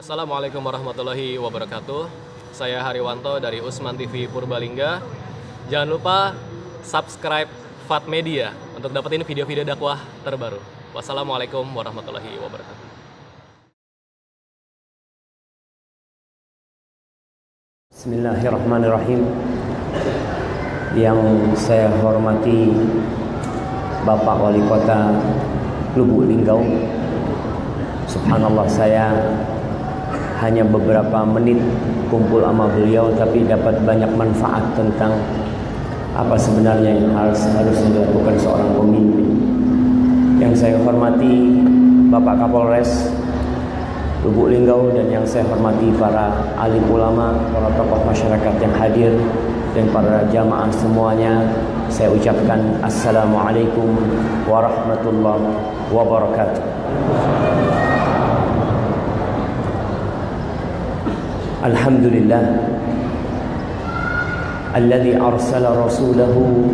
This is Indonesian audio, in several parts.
Assalamualaikum warahmatullahi wabarakatuh. Saya Hariwanto dari Usman TV Purbalingga. Jangan lupa subscribe FAT Media untuk dapetin video-video dakwah terbaru. Wassalamualaikum warahmatullahi wabarakatuh. Bismillahirrahmanirrahim. Yang saya hormati Bapak Wali Kota Lubuk Linggau. Subhanallah, saya hanya beberapa menit kumpul sama beliau, tapi dapat banyak manfaat tentang apa sebenarnya yang harus dilakukan seorang pemimpin. Yang saya hormati Bapak Kapolres Lubuk Linggau, dan yang saya hormati para alim ulama, para tokoh masyarakat yang hadir, dan para jamaah semuanya, saya ucapkan Assalamualaikum warahmatullahi wabarakatuh. Alhamdulillah alladzi arsala rasulahu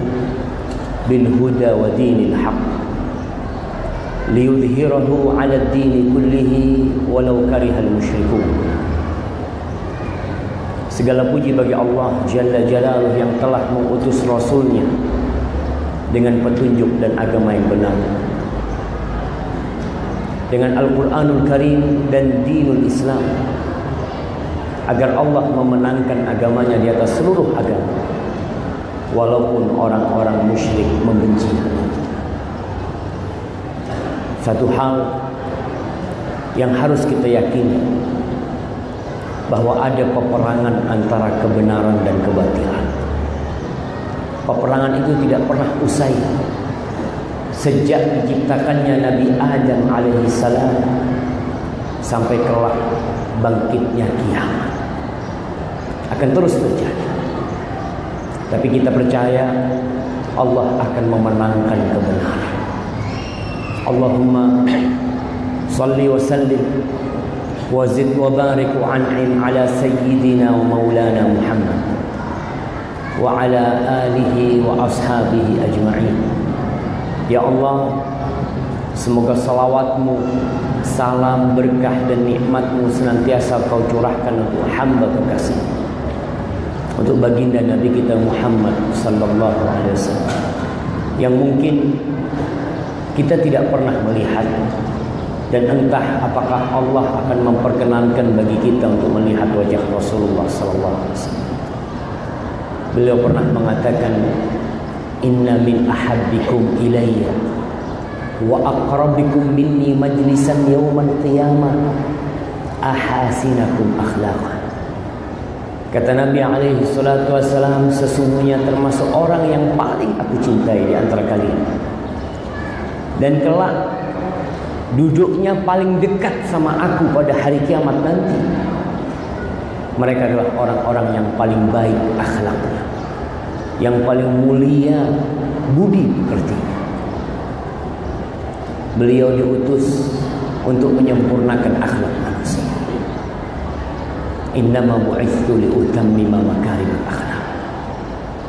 bil huda wa dinil haqq liyudhhirahu 'ala ad-din kullihi walau karihal musyrikun. Segala puji bagi Allah Jalla Jalaluhu yang telah mengutus Rasulnya dengan petunjuk dan agama yang benar, dengan Al-Quranul Karim dan dinul Islam, agar Allah memenangkan agamanya di atas seluruh agama, walaupun orang-orang musyrik membenci. Satu hal yang harus kita yakini, bahwa ada peperangan antara kebenaran dan kebatilan. Peperangan itu tidak pernah usai sejak diciptakannya Nabi Adam alaihissalam sampai kelak bangkitnya kiamat, akan terus terjadi. Tapi kita percaya Allah akan memenangkan kebenaran. Allahumma salli wa sallim wa zid wa barik wa an'im ala sayyidina wa maulana Muhammad wa ala alihi wa ashabihi ajma'in. Ya Allah, semoga salawatmu, salam, berkah dan nikmatmu senantiasa kau curahkan untuk hamba kekasih, untuk baginda Nabi kita Muhammad sallallahu alaihi wasallam, yang mungkin kita tidak pernah melihat, dan entah apakah Allah akan memperkenankan bagi kita untuk melihat wajah Rasulullah sallallahu alaihi wasallam. Beliau pernah mengatakan, inna min ahabbikum ilayya wa aqrabikum minni majlisan yaumal qiyamah ahasinakum akhlaqan. Kata Nabi alaihi salatu wassalam, sesungguhnya termasuk orang yang paling aku cintai di antara kalian, dan kelak duduknya paling dekat sama aku pada hari kiamat nanti, mereka adalah orang-orang yang paling baik akhlaknya, yang paling mulia budi pekertinya. Beliau diutus untuk menyempurnakan akhlak manusia. Innama bu'itsu liutammima makarimul akhlak.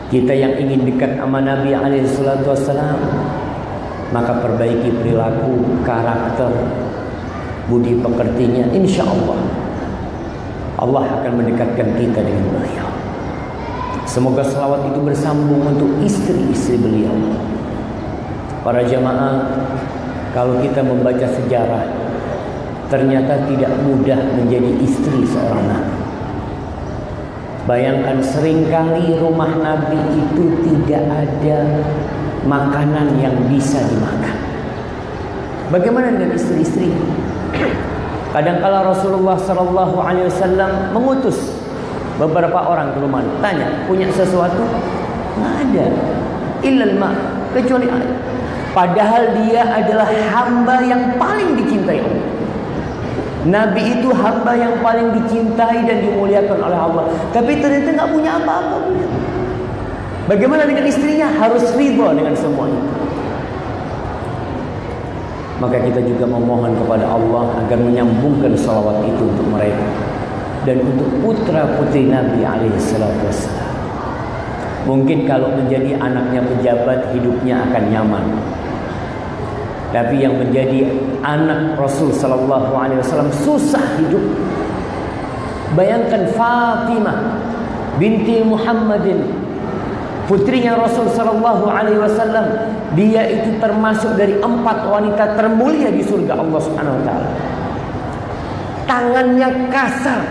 Kita yang ingin dekat sama Nabi alaihi salatu wassalam, maka perbaiki perilaku, karakter, budi pekertinya. Insya Allah Allah akan mendekatkan kita dengan beliau. Semoga salawat itu bersambung untuk istri-istri beliau. Para jamaah, kalau kita membaca sejarah, ternyata tidak mudah menjadi istri seorang Nabi. Bayangkan, seringkali rumah Nabi itu tidak ada makanan yang bisa dimakan. Bagaimana dengan istri-istri? Kadangkala Rasulullah sallallahu alaihi wasallam mengutus beberapa orang ke rumah, tanya, punya sesuatu? Nggak ada. Illal ma, kecuali air. Padahal dia adalah hamba yang paling dicintai Allah. Nabi itu hamba yang paling dicintai dan dimuliakan oleh Allah, tapi ternyata nggak punya apa-apa. Bagaimana dengan istrinya? Harus ridha dengan semuanya. Maka kita juga memohon kepada Allah agar menyambungkan salawat itu untuk mereka dan untuk putra-putri Nabi alaihi salatu wassalam. Mungkin kalau menjadi anaknya pejabat, hidupnya akan nyaman. Tapi yang menjadi anak Rasul sallallahu alaihi wasallam susah hidup Bayangkan Fatimah binti Muhammadin, putrinya Rasul sallallahu alaihi wasallam, dia itu termasuk dari 4 wanita termulia di surga Allah Subhanahu wa taala. Tangannya kasar.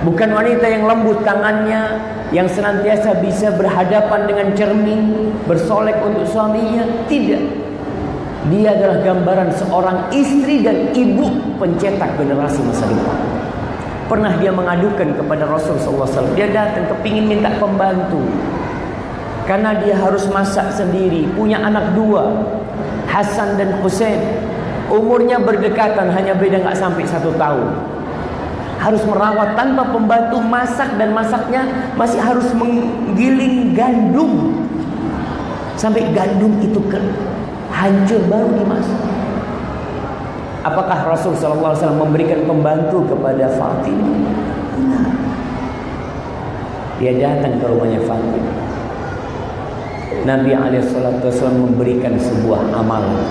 Bukan wanita yang lembut tangannya, yang senantiasa bisa berhadapan dengan cermin, bersolek untuk suaminya. Tidak. Dia adalah gambaran seorang istri dan ibu pencetak generasi masa depan. Pernah dia mengadukan kepada Rasul SAW. Dia datang kepingin minta pembantu, karena dia harus masak sendiri. Punya anak 2, Hasan dan Husain. Umurnya berdekatan, hanya beda gak sampai 1 tahun. Harus merawat tanpa pembantu, masak, dan masaknya masih harus menggiling gandum sampai gandum itu hancur baru dimasak. Apakah Rasul SAW memberikan pembantu kepada Fatimah? Nah, dia datang ke rumahnya Fatimah. Nabi SAW memberikan sebuah amalan.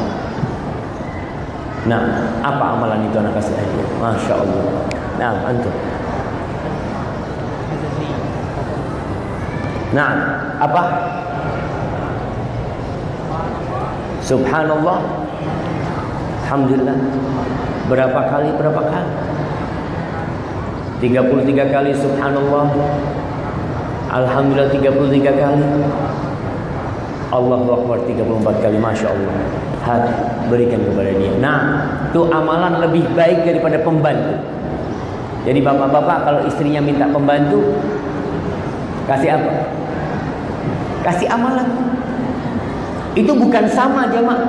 Nah, apa amalan itu anak kasih hadiah? Masya Allah. Nah, antum. Nah, apa? Subhanallah. Alhamdulillah. Berapa kali? 33 kali subhanallah. Alhamdulillah 33 kali. Allahu Akbar 34 kali. Masya Allah. Berikan kepada dia. Nah, itu amalan lebih baik daripada pembantu. Jadi bapak-bapak kalau istrinya minta pembantu, kasih apa? Kasih amalan. Itu bukan sama, jemaah.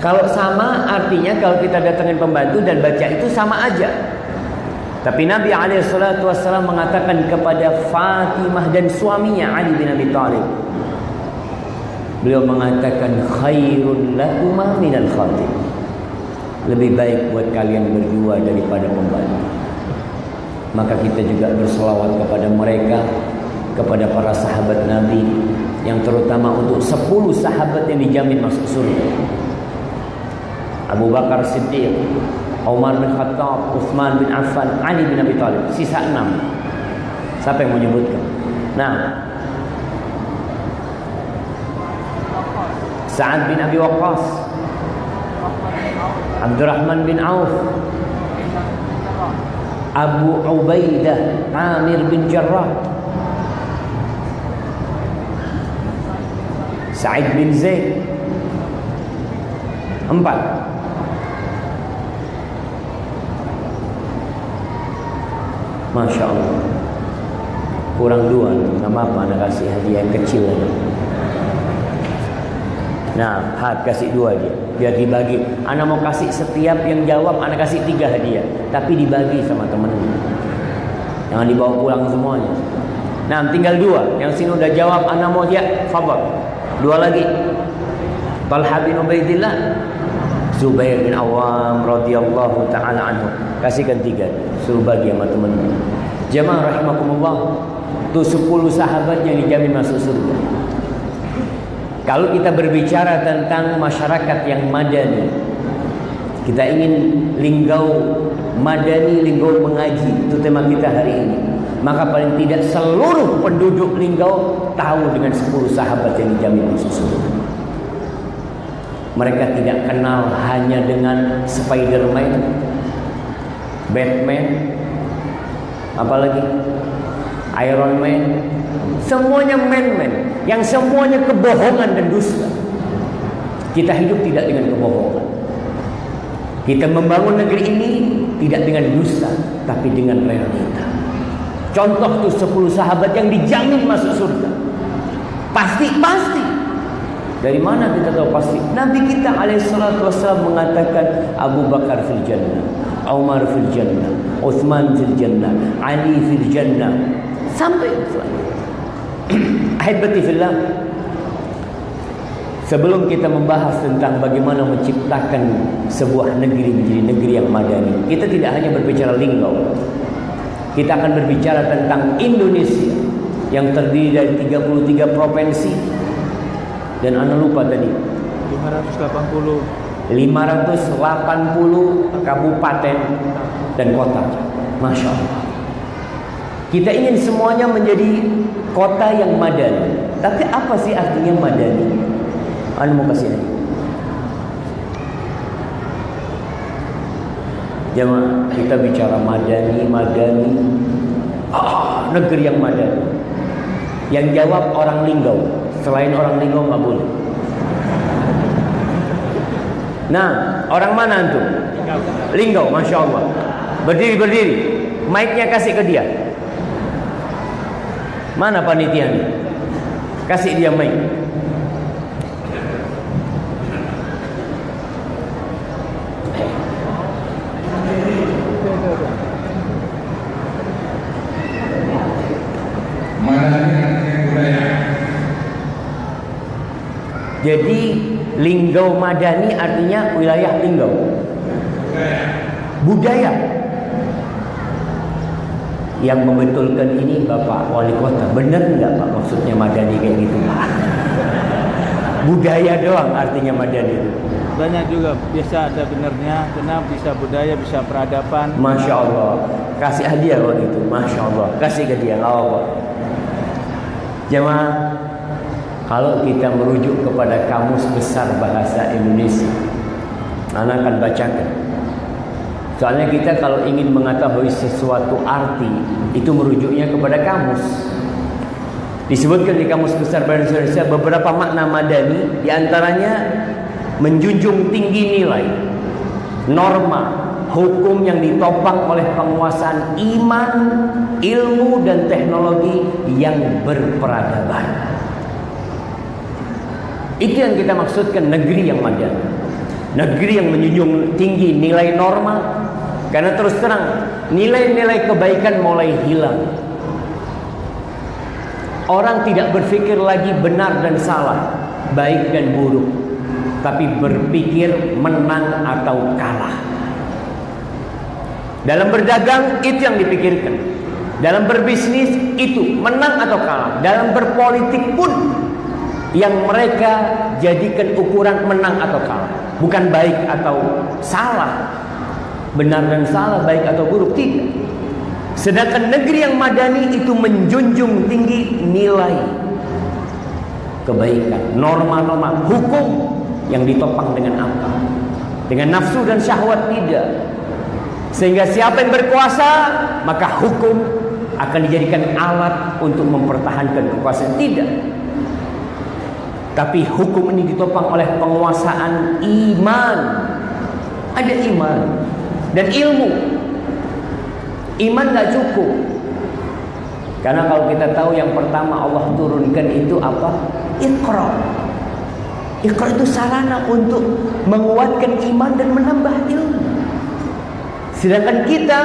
Kalau sama artinya kalau kita datangin pembantu dan baca itu sama aja. Tapi Nabi SAW mengatakan kepada Fatimah dan suaminya Ali bin Abi Thalib, beliau mengatakan khairun lakuma minal khatim. Lebih baik buat kalian berdua daripada pembantu. Maka kita juga berselawat kepada mereka, kepada para sahabat Nabi, yang terutama untuk 10 sahabat yang dijamin masuk surga. Abu Bakar Siddiq, Umar bin Khattab, Utsman bin Affan, Ali bin Abi Thalib. Sisa 6. Siapa yang menyebutkan? Nah, Sa'ad bin Abi Waqqas, Abdurrahman bin Auf, Abu Ubaidah Amir bin Jarrah, Sa'id bin Zaid. 4. Masya Allah. Kurang 2. Nama apa anak kasih hadiah yang kecil lagi. Nah, kasih 2 dia, biar dibagi. Anak mau kasih setiap yang jawab, anak kasih 3 hadiah, tapi dibagi sama temennya. Jangan dibawa pulang semuanya. Nah, tinggal 2. Yang sini udah jawab, anak mau dia, fadhal. 2 lagi. Talha bin Ubaidillah, Zubair bin Awam radhiyallahu taala anhu. Kasihkan 3, suruh bagi sama teman-teman. Jemaah rahimakumullah, tuh 10 sahabat yang dijamin masuk surga. Kalau kita berbicara tentang masyarakat yang madani, kita ingin linggau madani, linggau mengaji, itu tema kita hari ini. Maka paling tidak seluruh penduduk linggau tahu dengan 10 sahabat yang dijamin masuk surga. Mereka tidak kenal hanya dengan Spiderman, Batman, apalagi Iron Man. Semuanya man-man, yang semuanya kebohongan dan dusta. Kita hidup tidak dengan kebohongan. Kita membangun negeri ini tidak dengan dusta, tapi dengan realita. Contoh tuh 10 sahabat yang dijamin masuk surga. Pasti. Dari mana kita tahu pasti? Nabi kita alaihissalatu wassalam mengatakan Abu Bakar fil jannah, Umar fil jannah, Utsman fil jannah, Ali fil jannah, sampai selanjutnya. Ahibati fillah, sebelum kita membahas tentang bagaimana menciptakan sebuah negeri menjadi negeri yang madani, kita tidak hanya berbicara linggau. Kita akan berbicara tentang Indonesia yang terdiri dari 33 provinsi. Dan anda lupa tadi 580 580 kabupaten dan kota. Masya Allah. Kita ingin semuanya menjadi kota yang madani. Tapi apa sih artinya madani? Anu mau kasih ini. Jemaah, kita bicara madani. Negeri yang madani. Yang jawab orang Linggau. Selain orang Linggau nggak boleh. Nah, orang mana antum? Linggau, Masya Allah. Berdiri. Mic-nya kasih ke dia. Mana panitianya? Kasih dia mic. Jadi Linggau Madani artinya wilayah Linggau. Budaya. Yang membetulkan ini Bapak Wali Kota. Benar enggak Pak maksudnya Madani kayak gitu Pak? Budaya doang artinya Madani itu. Banyak juga, biasa ada benernya, karena bisa budaya, bisa peradaban. Masya Allah. Kasih hadiah kalau itu. Masya Allah. Kasih ke dia. Allah. Jemaah, kalau kita merujuk kepada Kamus Besar Bahasa Indonesia, anak akan bacakan. Soalnya kita kalau ingin mengetahui sesuatu arti, itu merujuknya kepada kamus. Disebutkan di Kamus Besar Bahasa Indonesia beberapa makna madani, diantaranya menjunjung tinggi nilai, norma, hukum yang ditopang oleh penguasaan iman, ilmu dan teknologi yang berperadaban. Itu yang kita maksudkan negeri yang madani. Negeri yang menjunjung tinggi nilai norma. Karena terus terang nilai-nilai kebaikan mulai hilang. Orang tidak berpikir lagi benar dan salah, baik dan buruk, tapi berpikir menang atau kalah. Dalam berdagang itu yang dipikirkan. Dalam berbisnis itu menang atau kalah. Dalam berpolitik pun yang mereka jadikan ukuran menang atau kalah, bukan baik atau salah, benar dan salah, baik atau buruk, tidak. Sedangkan negeri yang madani itu menjunjung tinggi nilai kebaikan, norma-norma, hukum yang ditopang dengan apa? Dengan nafsu dan syahwat, tidak. Sehingga siapa yang berkuasa, maka hukum akan dijadikan alat untuk mempertahankan kekuasaan, tidak. Tapi hukum ini ditopang oleh penguasaan iman. Ada iman dan ilmu. Iman gak cukup. Karena kalau kita tahu yang pertama Allah turunkan itu apa? Iqra. Iqra itu sarana untuk menguatkan iman dan menambah ilmu. Sedangkan kita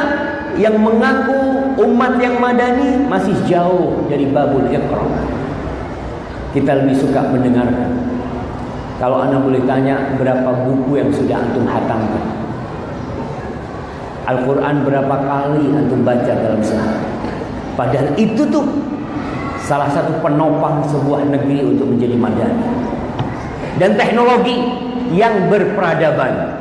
yang mengaku umat yang madani masih jauh dari babul Iqra. Kita lebih suka mendengarkan. Kalau anda boleh tanya, berapa buku yang sudah antum hatamkan? Al-Quran berapa kali antum baca dalam sehari? Padahal itu tuh salah satu penopang sebuah negeri untuk menjadi madani. Dan teknologi yang berperadaban.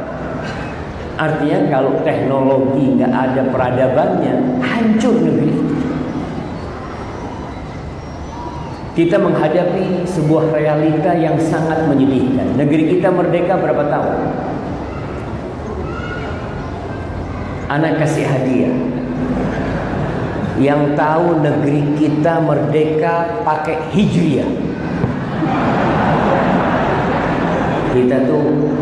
Artinya kalau teknologi nggak ada peradabannya, hancur negeri itu. Kita menghadapi sebuah realita yang sangat menyedihkan. Negeri kita merdeka berapa tahun? Anak kasih hadiah. Yang tahu negeri kita merdeka pakai Hijriah. Kita tuh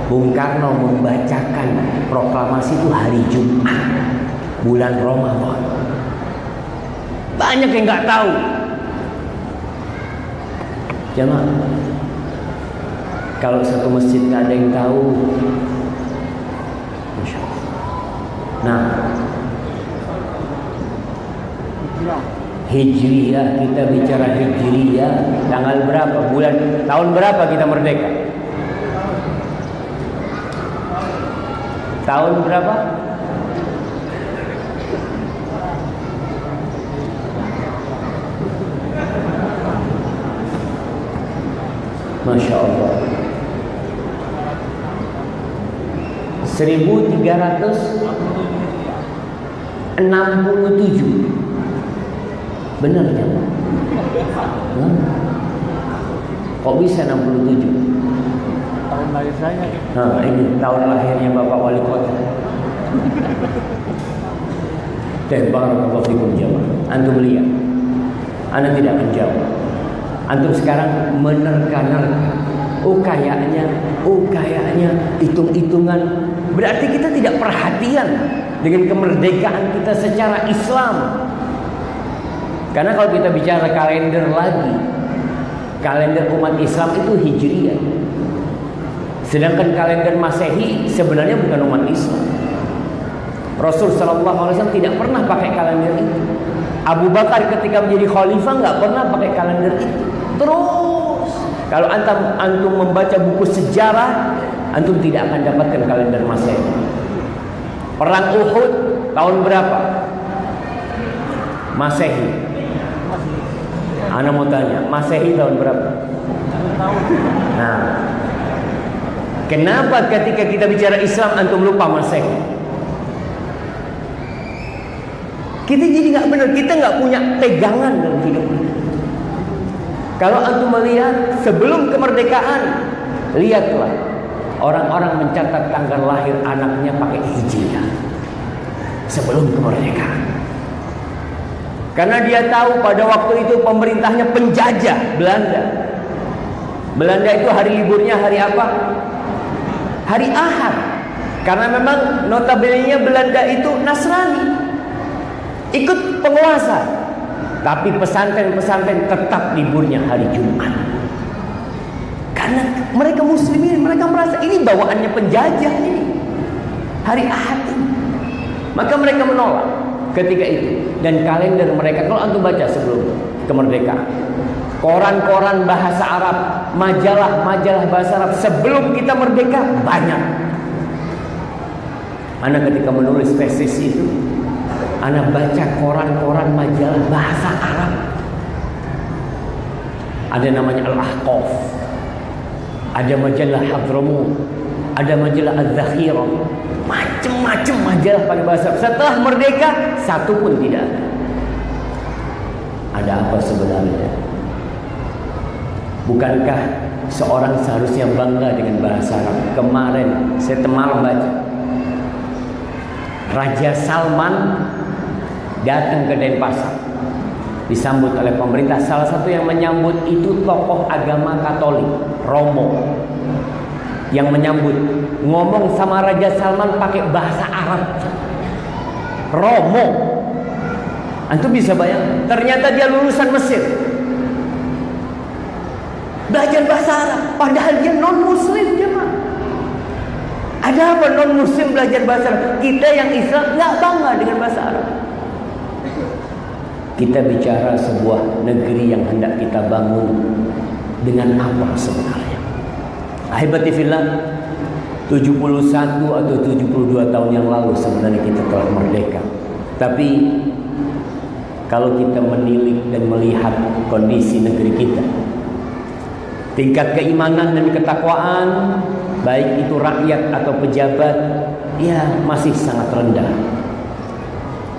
Bung Karno membacakan proklamasi itu hari Jumat bulan Ramadan. Banyak yang nggak tahu. Jemaah, kalau satu masjid nggak ada yang tahu, Masya Allah. Nah, Hijriyah, kita bicara Hijriyah, tanggal berapa, bulan, tahun berapa kita merdeka? Tahun berapa? Masya Allah. 1367. Benar ya? Kok bisa 67? Tahun lahir saya. Nah, ini tahun lahirnya Bapak Wali Kota. Barakallahu fikum jamaah. Antum lihat. Anda tidak akan jawab. Antum sekarang menerka-nerka. Oh kayaknya, hitung-hitungan. Berarti kita tidak perhatian dengan kemerdekaan kita secara Islam. Karena kalau kita bicara kalender lagi, kalender umat Islam itu Hijriyah. Sedangkan kalender Masehi sebenarnya bukan umat Islam. Rasul sallallahu alaihi wasallam tidak pernah pakai kalender itu. Abu Bakar ketika menjadi khalifah nggak pernah pakai kalender itu. Terus kalau antum membaca buku sejarah, antum tidak akan dapatkan kalender Masehi. Perang Uhud tahun berapa? Masehi. Ana mau tanya, Masehi tahun berapa? Nah, kenapa ketika kita bicara Islam antum lupa Masehi? Kita jadi nggak benar, kita nggak punya pegangan dalam hidup kita. Kalau antum melihat sebelum kemerdekaan, lihatlah orang-orang mencatat tanggal lahir anaknya pakai Hijriah sebelum kemerdekaan. Karena dia tahu pada waktu itu pemerintahnya penjajah Belanda. Belanda itu hari liburnya hari apa? Hari Ahad. Karena memang notabene-nya Belanda itu Nasrani, ikut penguasa. Tapi pesantren-pesantren tetap liburnya hari Jumat. Karena mereka muslimin, mereka merasa ini bawaannya penjajah ini, hari Ahad ini. Maka mereka menolak ketika itu. Dan kalender mereka, kalau antum baca sebelum kemerdekaan, koran-koran bahasa Arab, majalah-majalah bahasa Arab sebelum kita merdeka banyak. Anak ketika menulis tesis itu, anak baca koran-koran majalah bahasa Arab. Ada namanya Al-Ahqaf, ada majalah Hadramut, ada majalah Az-Zakhirah, macam-macam majalah pada bahasa Arab. Setelah merdeka, satu pun tidak ada. Ada apa sebenarnya? Bukankah seorang seharusnya bangga dengan bahasa Arab? Kemarin saya malam baca, Raja Salman datang ke Denpasar, disambut oleh pemerintah. Salah satu yang menyambut itu tokoh agama Katolik, Romo, yang menyambut, ngomong sama Raja Salman pakai bahasa Arab. Romo, antum bisa bayang? Ternyata dia lulusan Mesir, belajar bahasa Arab, padahal dia non Muslim jemaah. Ada apa non Muslim belajar bahasa Arab? Kita yang Islam nggak bangga dengan bahasa Arab. Kita bicara sebuah negeri yang hendak kita bangun dengan apa sebenarnya? Ahibati fillah, 71 atau 72 tahun yang lalu sebenarnya kita telah merdeka. Tapi kalau kita menilik dan melihat kondisi negeri kita, tingkat keimanan dan ketakwaan, baik itu rakyat atau pejabat, ya masih sangat rendah.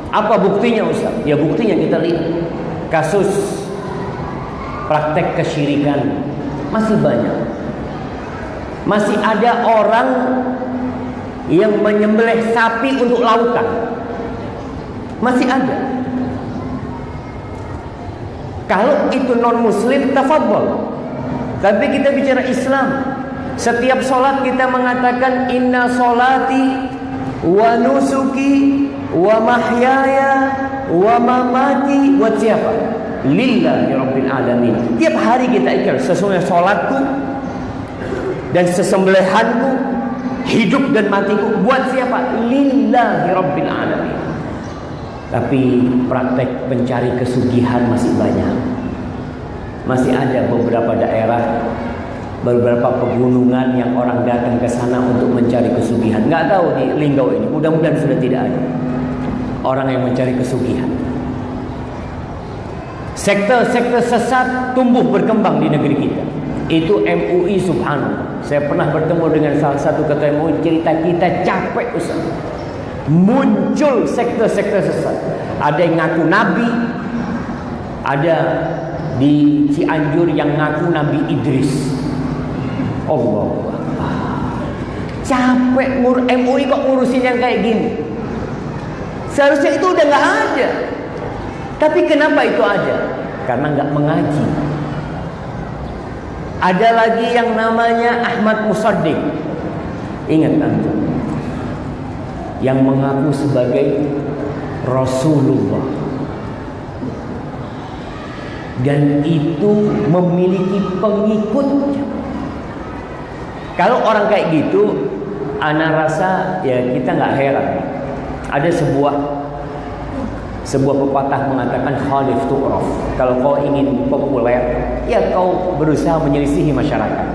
Apa buktinya Ustaz? Ya buktinya kita lihat kasus praktek kesyirikan masih banyak. Masih ada orang yang menyembelih sapi untuk lautan. Masih ada. Kalau itu non muslim, tafadhol. Tapi kita bicara Islam. Setiap sholat kita mengatakan inna sholati wa nusuki wa mahyaya wa mamati buat siapa? Lillahi rabbil alamin. Tiap hari kita ikrar, sesungguhnya sholatku dan sesembelihanku, hidup dan matiku buat siapa? Lillahi rabbil alamin. Tapi praktek pencari kesugihan masih banyak. Masih ada beberapa daerah, beberapa pegunungan yang orang datang ke sana untuk mencari kesugihan. Nggak tahu di Linggau ini, mudah-mudahan sudah tidak ada orang yang mencari kesugihan. Sekte-sekte sesat tumbuh berkembang di negeri kita. Itu MUI, subhanallah. Saya pernah bertemu dengan salah satu ketua MUI, cerita kita capek Ustaz. Muncul sekte-sekte sesat. Ada yang ngaku nabi, ada di Cianjur yang ngaku Nabi Idris. Allah, capek MUI kok ngurusin yang kayak gini. Seharusnya itu udah nggak ada. Tapi kenapa itu ada? Karena nggak mengaji. Ada lagi yang namanya Ahmad Musaddiq. Ingat antum, yang mengaku sebagai Rasulullah, dan itu memiliki pengikutnya. Kalau orang kayak gitu, ana rasa ya kita nggak heran. Ada sebuah pepatah mengatakan khalif tu'raf. Kalau kau ingin populer, ya kau berusaha menyelisihi masyarakat,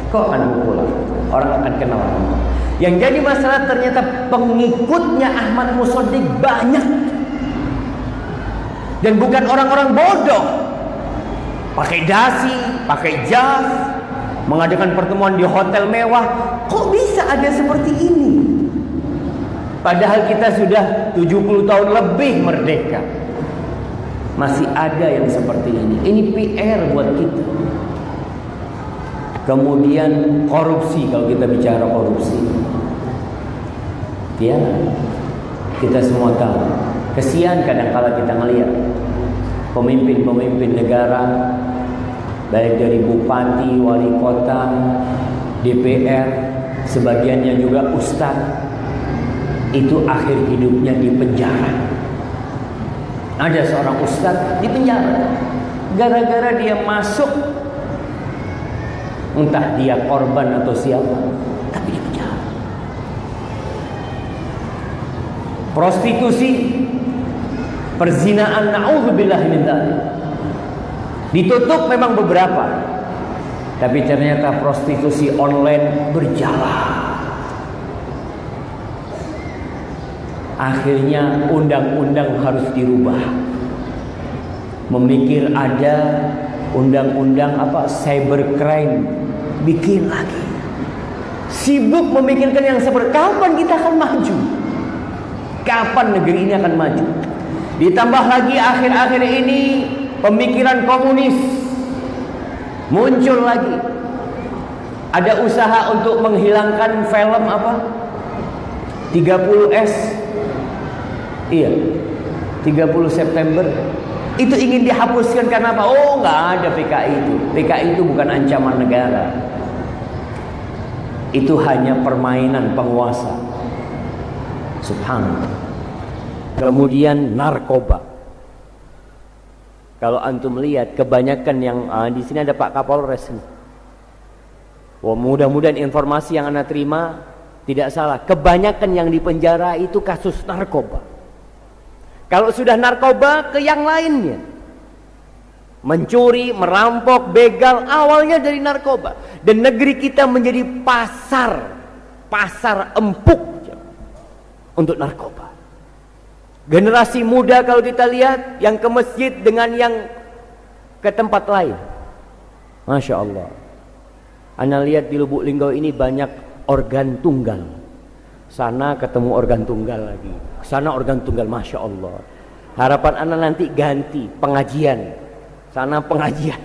kau akan populer, orang akan kenal. Yang jadi masalah ternyata pengikutnya Ahmad Musaddiq banyak, dan bukan orang-orang bodoh. Pakai dasi, pakai jas, mengadakan pertemuan di hotel mewah. Kok bisa ada seperti ini? Padahal kita sudah 70 tahun lebih merdeka, masih ada yang seperti ini. Ini PR buat kita. Kemudian korupsi, kalau kita bicara korupsi, ya kita semua tahu. Kesian kadang-kala kita melihat pemimpin-pemimpin negara, baik dari bupati, wali kota, DPR, sebagiannya juga ustadz, itu akhir hidupnya di penjara. Ada seorang ustadz di penjara gara-gara dia masuk, entah dia korban atau siapa, tapi di penjara. Prostitusi, perzinaan, na'udzubillah min dzalik, ditutup memang beberapa, tapi ternyata prostitusi online berjalan. Akhirnya undang-undang harus dirubah. Memikir ada undang-undang cybercrime, bikin lagi. Sibuk memikirkan yang seperti kapan kita akan maju, kapan negeri ini akan maju. Ditambah lagi akhir-akhir ini pemikiran komunis muncul lagi. Ada usaha untuk menghilangkan film 30S. Iya, 30 September itu ingin dihapuskan karena apa? Oh, nggak ada PKI itu. PKI itu bukan ancaman negara. Itu hanya permainan penguasa. Subhanallah. Kemudian narkoba. Kalau antum lihat kebanyakan yang di sini ada Pak Kapolres. Wah, mudah-mudahan informasi yang anda terima tidak salah. Kebanyakan yang di penjara itu kasus narkoba. Kalau sudah narkoba ke yang lainnya, mencuri, merampok, begal, awalnya dari narkoba. Dan negeri kita menjadi pasar empuk untuk narkoba. Generasi muda kalau kita lihat, yang ke masjid dengan yang ke tempat lain, Masya Allah. Anda lihat di Lubuk Linggau ini banyak organ tunggal. Sana ketemu organ tunggal lagi, sana organ tunggal, Masya Allah. Harapan anak nanti ganti pengajian, sana pengajian.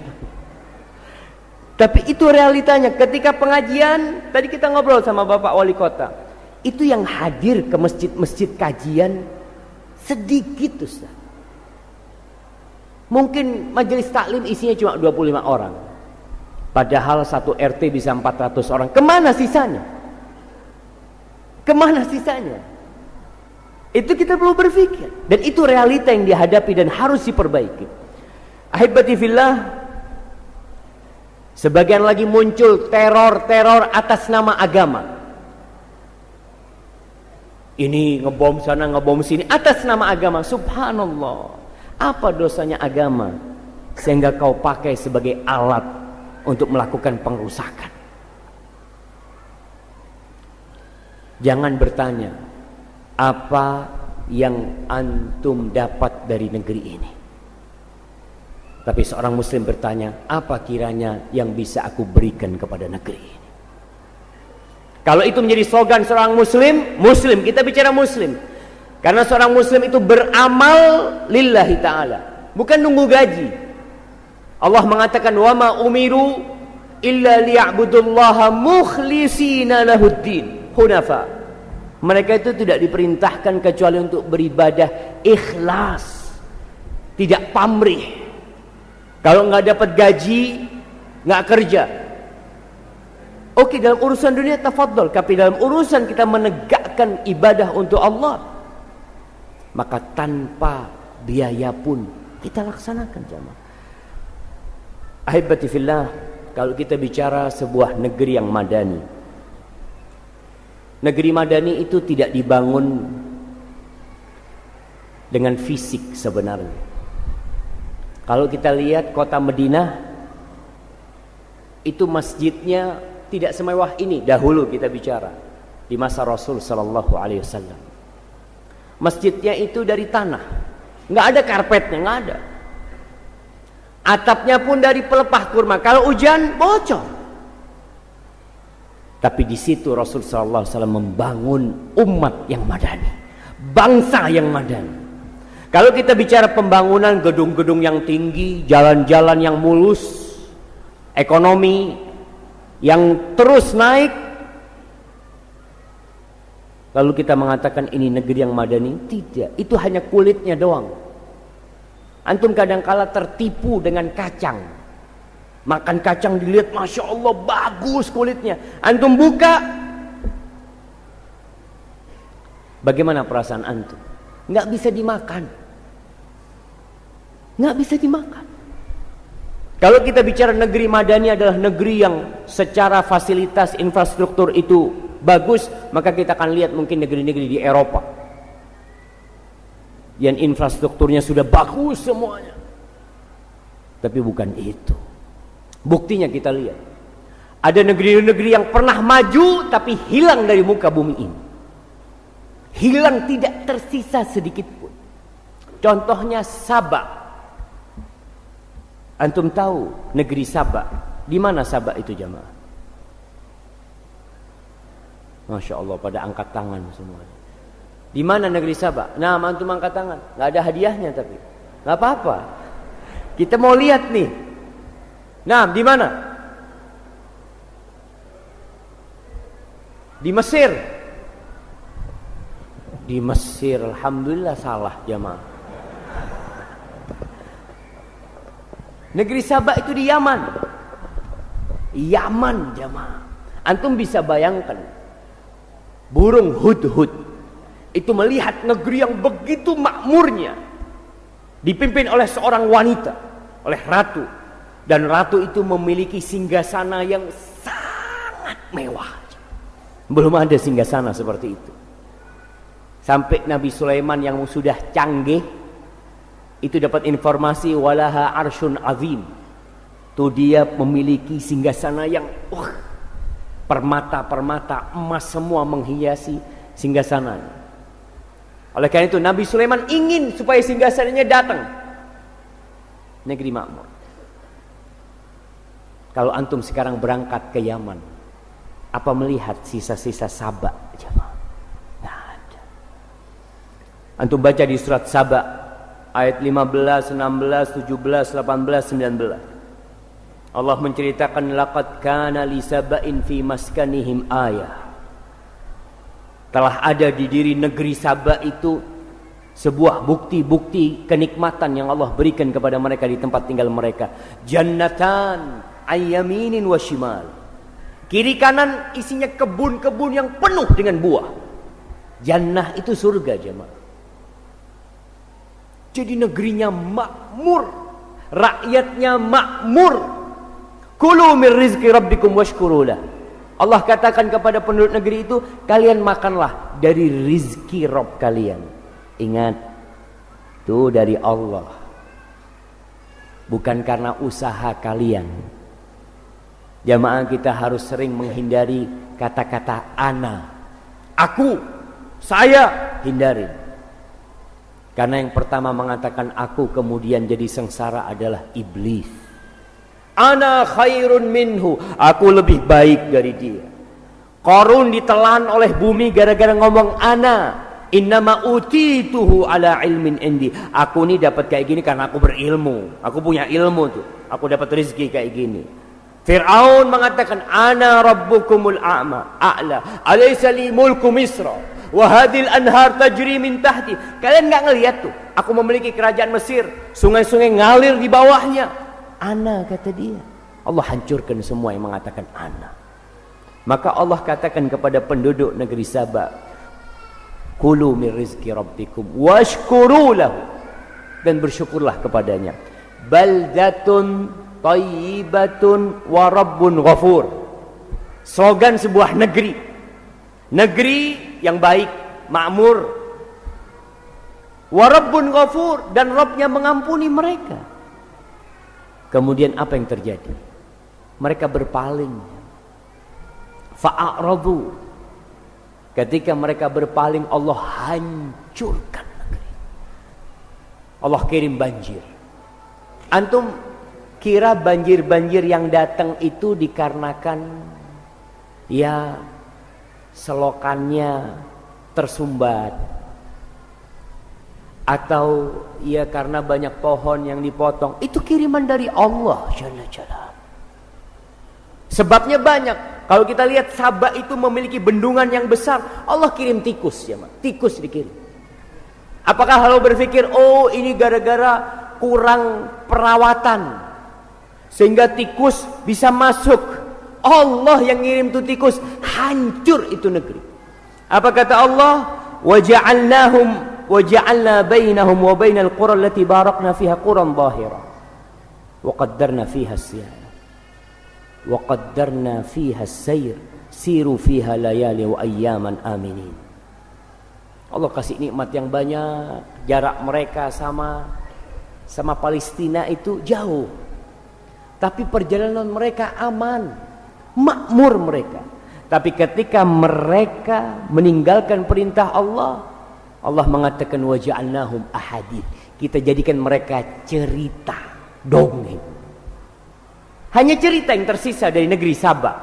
Tapi itu realitanya. Ketika pengajian, tadi kita ngobrol sama Bapak Wali Kota, itu yang hadir ke masjid-masjid kajian sedikit, Ustaz. Mungkin majelis taklim isinya cuma 25 orang, padahal satu RT bisa 400 orang. Kemana sisanya? Kemana sisanya? Itu kita perlu berpikir. Dan itu realita yang dihadapi dan harus diperbaiki. Ahibati fillah, sebagian lagi muncul teror-teror atas nama agama. Ini ngebom sana, ngebom sini atas nama agama. Subhanallah. Apa dosanya agama sehingga kau pakai sebagai alat untuk melakukan pengrusakan? Jangan bertanya apa yang antum dapat dari negeri ini, Tapi seorang muslim bertanya, apa kiranya yang bisa aku berikan kepada negeri ini? Kalau itu menjadi slogan seorang muslim, kita bicara muslim. Karena seorang muslim itu beramal lillahi ta'ala, bukan nunggu gaji. Allah mengatakan, wa ma umiru illa liya'budullaha mukhlisina lahuddin hunafa. Mereka itu tidak diperintahkan kecuali untuk beribadah ikhlas, tidak pamrih. Kalau nggak dapat gaji, nggak kerja. Oke, dalam urusan dunia tafadhol, tapi dalam urusan kita menegakkan ibadah untuk Allah, maka tanpa biaya pun kita laksanakan jamaah. Ahibati fillah, kalau kita bicara sebuah negeri yang madani, negeri madani itu tidak dibangun dengan fisik sebenarnya. Kalau kita lihat kota Madinah, itu masjidnya tidak semewah ini dahulu kita bicara di masa Rasul sallallahu alaihi wasallam. Masjidnya itu dari tanah, nggak ada karpetnya, nggak ada. Atapnya pun dari pelepah kurma. Kalau hujan bocor. Tapi di situ Rasul sallallahu alaihi wasallam membangun umat yang madani, bangsa yang madani. Kalau kita bicara pembangunan gedung-gedung yang tinggi, jalan-jalan yang mulus, ekonomi yang terus naik, lalu kita mengatakan ini negeri yang madani, tidak. Itu hanya kulitnya doang. Antum kadang-kala tertipu dengan kacang. Makan kacang dilihat, Masya Allah bagus kulitnya. Antum buka, bagaimana perasaan antum? Nggak bisa dimakan. Nggak bisa dimakan. Kalau kita bicara negeri madani adalah negeri yang secara fasilitas infrastruktur itu bagus, maka kita akan lihat mungkin negeri-negeri di Eropa yang infrastrukturnya sudah bagus semuanya. Tapi bukan itu. Buktinya kita lihat, ada negeri-negeri yang pernah maju tapi hilang dari muka bumi ini. Hilang, tidak tersisa sedikit pun. Contohnya Sabah. Antum tahu negeri Sabah? Di mana Sabah itu jamaah? Masya Allah, pada angkat tangan semua. Di mana negeri Sabah? Nah, antum angkat tangan. Nggak ada hadiahnya tapi nggak apa-apa. Kita mau lihat nih. Nah, di mana? Di Mesir. Di Mesir, alhamdulillah salah jamaah. Negeri Sabah itu di Yaman. Yaman jamaah. Antum bisa bayangkan, burung hudhud itu melihat negeri yang begitu makmurnya, dipimpin oleh seorang wanita, oleh ratu. Dan ratu itu memiliki singgasana yang sangat mewah. Belum ada singgasana seperti itu. Sampai Nabi Sulaiman yang sudah canggih itu dapat informasi, walaha arsyun azim. Tuh dia memiliki singgasana yang permata-permata emas semua menghiasi singgasananya. Oleh karena itu Nabi Sulaiman ingin supaya singgasananya datang. Negeri makmur. Kalau antum sekarang berangkat ke Yaman, apa melihat sisa-sisa Sabah? Nggak ada. Antum baca di surat Sabah ayat 15, 16, 17, 18, 19. Allah menceritakan, laqad kana li saba'in fi maskanihim ayah. Telah ada di diri negeri Sabah itu sebuah bukti-bukti kenikmatan yang Allah berikan kepada mereka di tempat tinggal mereka. Jannatan ayyaminin wa shimal. Kiri kanan isinya kebun-kebun yang penuh dengan buah. Jannah itu surga jemaah. Jadi negerinya makmur, rakyatnya makmur. Kulu min rizqi rabbikum washkurulah. Allah katakan kepada penduduk negeri itu, kalian makanlah dari rizki Rabb kalian. Ingat, itu dari Allah, bukan karena usaha kalian. Jamaah, kita harus sering menghindari kata-kata ana, aku, saya, hindari. Karena yang pertama mengatakan aku kemudian jadi sengsara adalah iblis. Ana khairun minhu, aku lebih baik dari dia. Qarun ditelan oleh bumi gara-gara ngomong ana. Innama utituhu ala ilmin indi. Aku ini dapat kayak gini karena aku berilmu. Aku punya ilmu tuh. Aku dapat rezeki kayak gini. Fir'aun mengatakan ana rabbukumul a'la. Alaysa li mulku Misra wa hadhil anhar tajri min tahti. Kalian enggak ngelihat tuh? Aku memiliki kerajaan Mesir, sungai-sungai ngalir di bawahnya. Ana, kata dia. Allah hancurkan semua yang mengatakan ana. Maka Allah katakan kepada penduduk negeri Sabah, kulu min rizki rabbikum washkuru lahu, dan bersyukurlah kepadanya. Baldatun thayyibatun wa rabbun ghafur. Slogan sebuah negeri. Negeri yang baik, makmur. Wa rabbun ghafur, dan Rabbnya mengampuni mereka. Kemudian apa yang terjadi? Mereka berpaling. Fa'aradu. Ketika mereka berpaling, Allah hancurkan negeri. Allah kirim banjir. Antum kira banjir-banjir yang datang itu dikarenakan ya selokannya tersumbat, atau ya karena banyak pohon yang dipotong? Itu kiriman dari Allah Jalla Jalla. Sebabnya banyak. Kalau kita lihat Sabah itu memiliki bendungan yang besar, Allah kirim tikus ya, tikus dikirim. Apakah lalu berpikir, oh ini gara-gara kurang perawatan sehingga tikus bisa masuk? Allah yang ngirim tuh tikus, hancur itu negeri. Apa kata Allah? وَجَعَلْنَا بَيْنَهُمْ وَبَيْنَ الْقُرَى الَّتِي بَارَكْنَا فِيهَا قُرًى ظَاهِرًا وَقَدَّرْنَا فِيهَا السِّيَرَ وَقَدَّرْنَا فِيهَا السَّيْرَ سِيرُوا فِيهَا لَيَالِي وَأَيَّامًا آمِنِينَ. Allah kasih nikmat yang banyak. Jarak mereka sama Palestina itu jauh, tapi perjalanan mereka aman, makmur mereka. Tapi ketika mereka meninggalkan perintah Allah, Allah mengatakan waja'alnahum ahadith. Kita jadikan mereka cerita, dongeng. Hanya cerita yang tersisa dari negeri Sabah.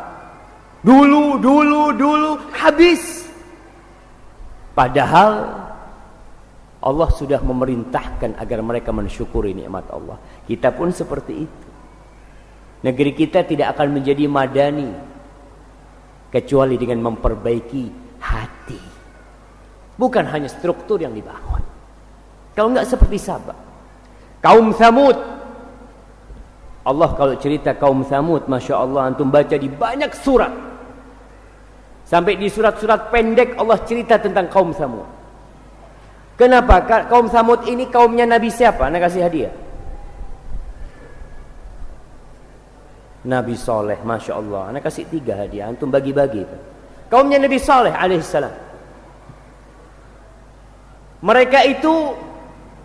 Dulu habis. Padahal Allah sudah memerintahkan agar mereka mensyukuri nikmat Allah. Kita pun seperti itu. Negeri kita tidak akan menjadi madani kecuali dengan memperbaiki hati. Bukan hanya struktur yang dibangun. Kalau enggak seperti Sabah, kaum Tsamud. Allah kalau cerita kaum Tsamud, Masya Allah, antum baca di banyak surat. Sampai di surat-surat pendek Allah cerita tentang kaum Tsamud. Kenapa? Kaum Tsamud ini kaumnya Nabi siapa? Anda kasih hadiah. Nabi Saleh, Masya Allah. Anda kasih 3 hadiah, antum bagi-bagi. Kaumnya Nabi Saleh alaihissalam. Mereka itu,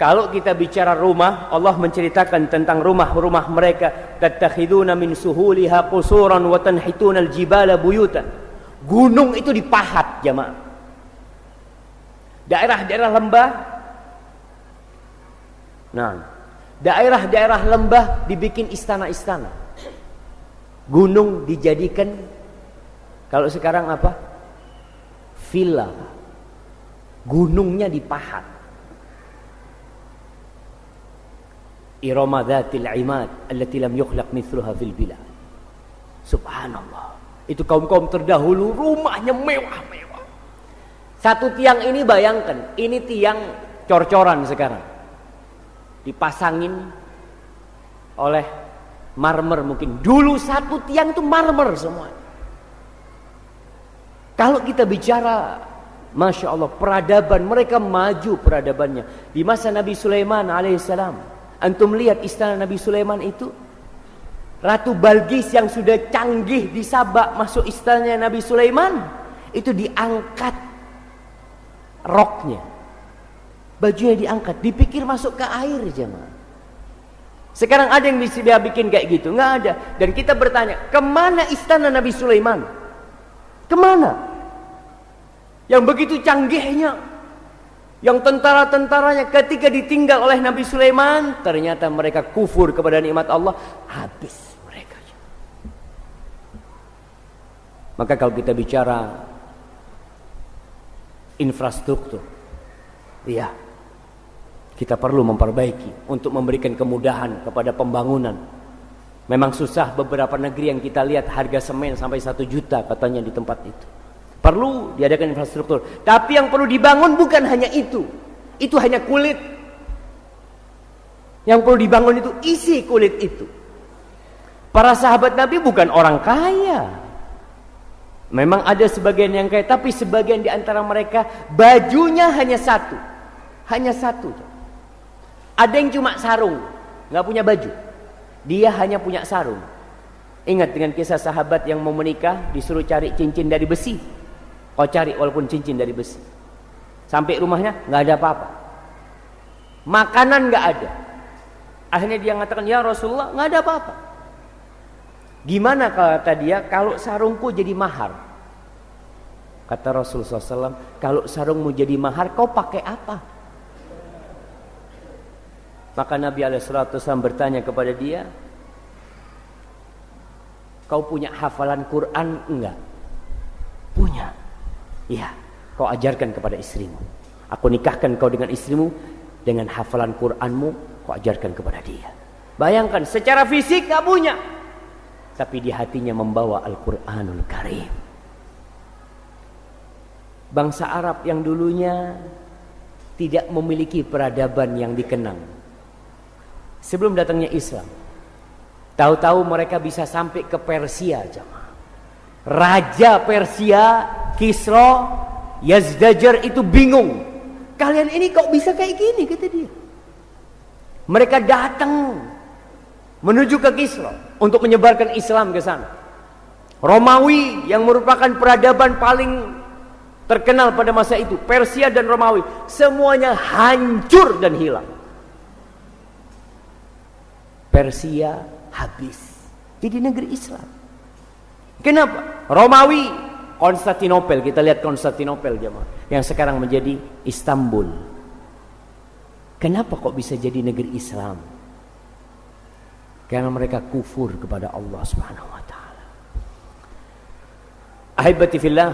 kalau kita bicara rumah, Allah menceritakan tentang rumah-rumah mereka. Tattakhiduna min suhuliha qusuran wa tanhituna al-jibala buyutan. Gunung itu dipahat, jamaah. Daerah-daerah lembah. Nah, daerah-daerah lembah dibikin istana-istana. Gunung dijadikan, kalau sekarang apa? Villa. Gunungnya dipahat. Irama dzatil imad allati lam yukhlaq mithluha fil bilad. Subhanallah. Itu kaum-kaum terdahulu rumahnya mewah-mewah. Satu tiang ini bayangkan, ini tiang cor-coran sekarang. Dipasangin oleh marmer mungkin. Dulu satu tiang itu marmer semua. Kalau kita bicara, Masya Allah, peradaban, mereka maju peradabannya. Di masa Nabi Sulaiman alaihissalam, antum lihat istana Nabi Sulaiman itu, Ratu Balqis yang sudah canggih di Sabah masuk istananya Nabi Sulaiman, itu diangkat roknya, bajunya diangkat, dipikir masuk ke air jemaah. Sekarang ada yang bisa dia bikin kayak gitu? Nggak ada. Dan kita bertanya, kemana istana Nabi Sulaiman? Kemana? Yang begitu canggihnya. Yang tentara-tentaranya ketika ditinggal oleh Nabi Sulaiman, ternyata mereka kufur kepada nikmat Allah, habis mereka. Maka kalau kita bicara infrastruktur, iya, kita perlu memperbaiki untuk memberikan kemudahan kepada pembangunan. Memang susah, beberapa negeri yang kita lihat harga semen sampai 1 juta katanya di tempat itu. Perlu diadakan infrastruktur. Tapi yang perlu dibangun bukan hanya itu. Itu hanya kulit. Yang perlu dibangun itu isi kulit itu. Para sahabat Nabi bukan orang kaya. Memang ada sebagian yang kaya, tapi sebagian di antara mereka bajunya hanya satu. Hanya satu. Ada yang cuma sarung, nggak punya baju. Dia hanya punya sarung. Ingat dengan kisah sahabat yang mau menikah, disuruh cari cincin dari besi. Kau cari walaupun cincin dari besi. Sampai rumahnya nggak ada apa-apa. Makanan nggak ada. Akhirnya dia mengatakan, ya Rasulullah, nggak ada apa-apa. Gimana kata dia, kalau sarungku jadi mahar? Kata Rasulullah SAW, kalau sarungmu jadi mahar, kau pakai apa? Maka Nabi SAW bertanya kepada dia, kau punya hafalan Quran enggak? Punya. Ya, kau ajarkan kepada istrimu. Aku nikahkan kau dengan istrimu, dengan hafalan Quranmu, kau ajarkan kepada dia. Bayangkan, secara fisik gak punya, tapi di hatinya membawa Al-Quranul Karim. Bangsa Arab yang dulunya tidak memiliki peradaban yang dikenang, sebelum datangnya Islam, tahu-tahu mereka bisa sampai ke Persia, jemaah. Raja Persia, Kisra, Yazdajar itu bingung. Kalian ini kok bisa kayak gini, kata dia. Mereka datang menuju ke Kisra untuk menyebarkan Islam ke sana. Romawi yang merupakan peradaban paling terkenal pada masa itu, Persia dan Romawi, semuanya hancur dan hilang. Persia habis jadi negeri Islam. Kenapa? Romawi, Konstantinopel, kita lihat Konstantinopel jemaah, yang sekarang menjadi Istanbul. Kenapa kok bisa jadi negeri Islam? Karena mereka kufur kepada Allah Subhanahu wa taala. Ahibati fillah,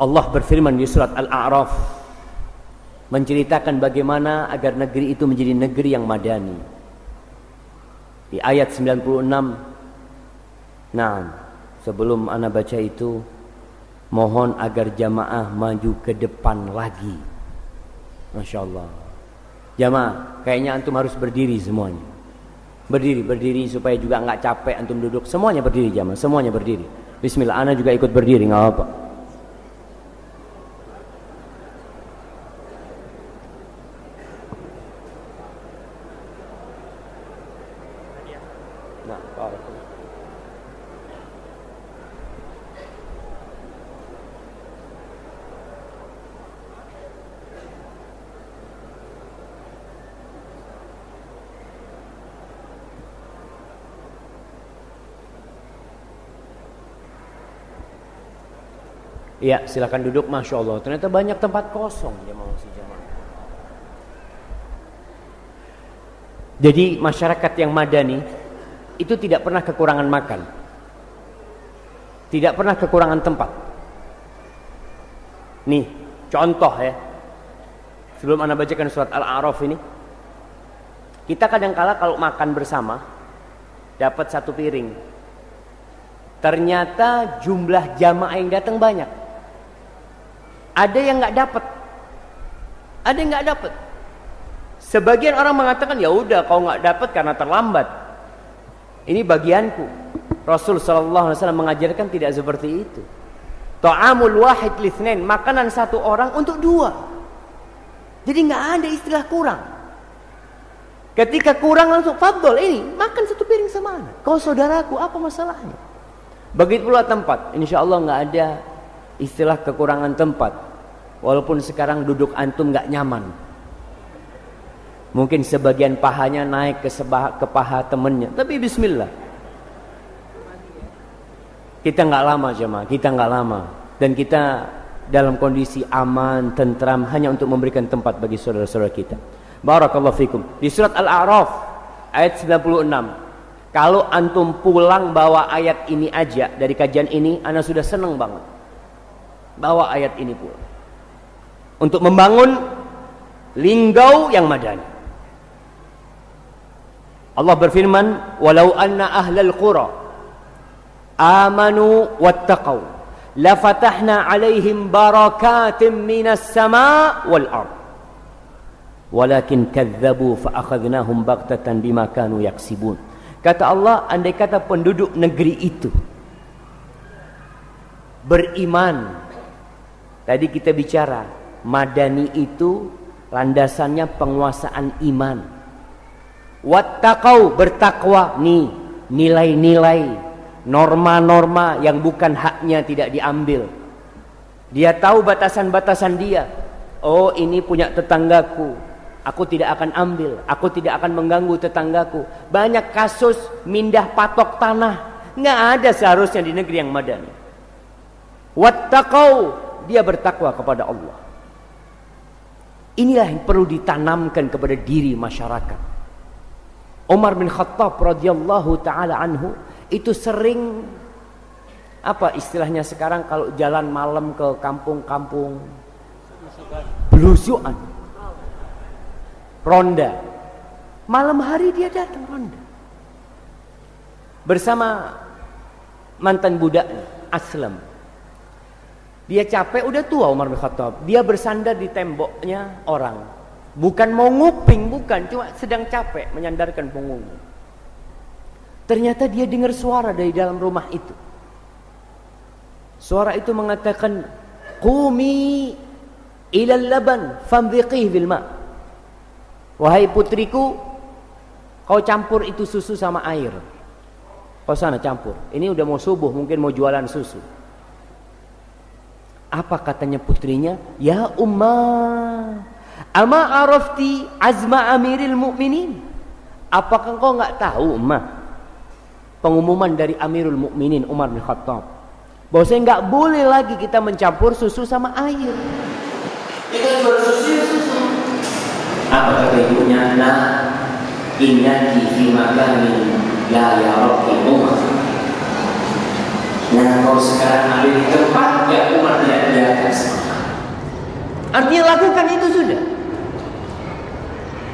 Allah berfirman di surat Al-A'raf menceritakan bagaimana agar negeri itu menjadi negeri yang madani. Di ayat 96. Nah, sebelum ana baca itu, mohon agar jamaah maju ke depan lagi. Masya Allah. Jamaah, kayaknya antum harus berdiri semuanya. Berdiri supaya juga nggak capek antum duduk. Semuanya berdiri jamaah, semuanya berdiri. Bismillah, ana juga ikut berdiri, nggak apa-apa. Nah, iya, silakan duduk. Masya Allah, ternyata banyak tempat kosong jemaah. Jadi masyarakat yang madani itu tidak pernah kekurangan makan, tidak pernah kekurangan tempat. Nih contoh ya, sebelum anda bacakan surat Al-A'raf ini, kita kadangkala kalau makan bersama dapat satu piring, ternyata jumlah jamaah yang datang banyak. Ada yang nggak dapat, ada yang nggak dapat. Sebagian orang mengatakan, ya udah, kau nggak dapat karena terlambat. Ini bagianku. Rasul sallallahu alaihi wasallam mengajarkan tidak seperti itu. Ta'amul wahid litsnain, makanan satu orang untuk dua. Jadi nggak ada istilah kurang. Ketika kurang langsung fadhol, ini makan satu piring sama anak. Kau saudaraku, apa masalahnya? Begitu pula tempat. Insya Allah nggak ada istilah kekurangan tempat. Walaupun sekarang duduk antum nggak nyaman, mungkin sebagian pahanya naik ke paha temennya, tapi bismillah, kita nggak lama jemaah, kita nggak lama, dan kita dalam kondisi aman, tentram, hanya untuk memberikan tempat bagi saudara-saudara kita. Barakallahu fikum. Di surat Al-A'raf ayat 96. Kalau antum pulang bawa ayat ini aja dari kajian ini, ana sudah senang banget. Bawa ayat ini pulang. Untuk membangun linggau yang madani. Allah berfirman, "Walau anna ahlal qura amanu wattaqau la fatahna 'alaihim barakatim minas sama' wal ard. Walakin kadzdzabu fa akhadnahum baghtatan bima kanu yaksibun." Kata Allah, andai kata penduduk negeri itu beriman. Tadi kita bicara, madani itu landasannya penguasaan iman. Wattaqau, bertakwa, nih nilai-nilai, norma-norma yang bukan haknya tidak diambil. Dia tahu batasan-batasan dia. Oh, ini punya tetanggaku, aku tidak akan ambil, aku tidak akan mengganggu tetanggaku. Banyak kasus mindah patok tanah, nggak ada seharusnya di negeri yang madani. Wattaqau, dia bertakwa kepada Allah. Inilah yang perlu ditanamkan kepada diri masyarakat. Umar bin Khattab radhiyallahu taala anhu itu sering, apa istilahnya sekarang kalau jalan malam ke kampung-kampung, belusuan, ronda. Malam hari dia datang ronda bersama mantan budaknya Aslam. Dia capek, udah tua Umar bin Khattab. Dia bersandar di temboknya orang. Bukan mau nguping, bukan, cuma sedang capek menyandarkan punggungnya. Ternyata dia dengar suara dari dalam rumah itu. Suara itu mengatakan, "Qumi ilal laban famdhiqih bil ma." Wahai putriku, kau campur itu susu sama air. Kau sana campur. Ini udah mau subuh, mungkin mau jualan susu. Apa katanya putrinya? "Ya Ummah, ama arafti azma amiril mu'minin?" Apakah kau enggak tahu, Ummah, pengumuman dari Amirul Mukminin Umar bin Khattab, bahwasanya enggak boleh lagi kita mencampur susu sama air. Kita bersusu. Apa kata ibunya? "Nah, innaki fi makanin la yaraki Umar." Nah, kau sekarang ada di tempat yang Umar tidak di atas. Artinya lakukan itu sudah.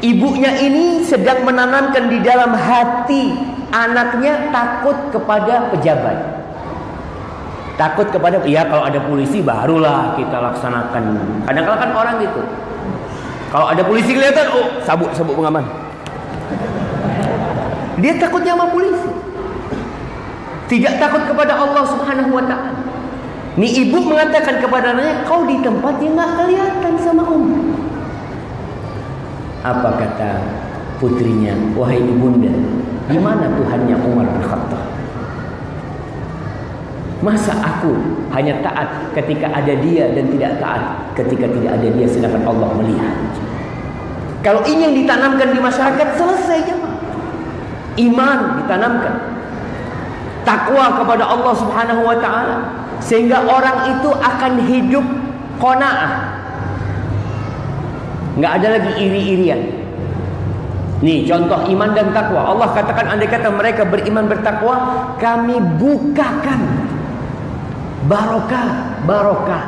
Ibunya ini sedang menanamkan di dalam hati anaknya takut kepada pejabat. Takut kepada, ya kalau ada polisi barulah kita laksanakan. Kadang-kadang kan orang gitu. Kalau ada polisi kelihatan, oh sabuk pengaman. Dia takutnya sama polisi. Tidak takut kepada Allah Subhanahu wa ta'ala. Ini ibu mengatakan kepada anaknya, kau di tempat yang gak kelihatan sama Umar. Apa kata putrinya? Wahai ibunda, di mana Tuhannya Umar bin Khattab? Masa aku hanya taat ketika ada dia dan tidak taat ketika tidak ada dia, sedangkan Allah melihat. Kalau ini yang ditanamkan di masyarakat, selesai jemaah. Iman ditanamkan, takwa kepada Allah Subhanahu wa ta'ala, sehingga orang itu akan hidup qanaah. Nggak ada lagi iri-irian. Nih contoh iman dan takwa. Allah katakan, andai kata mereka beriman bertakwa, kami bukakan barokah.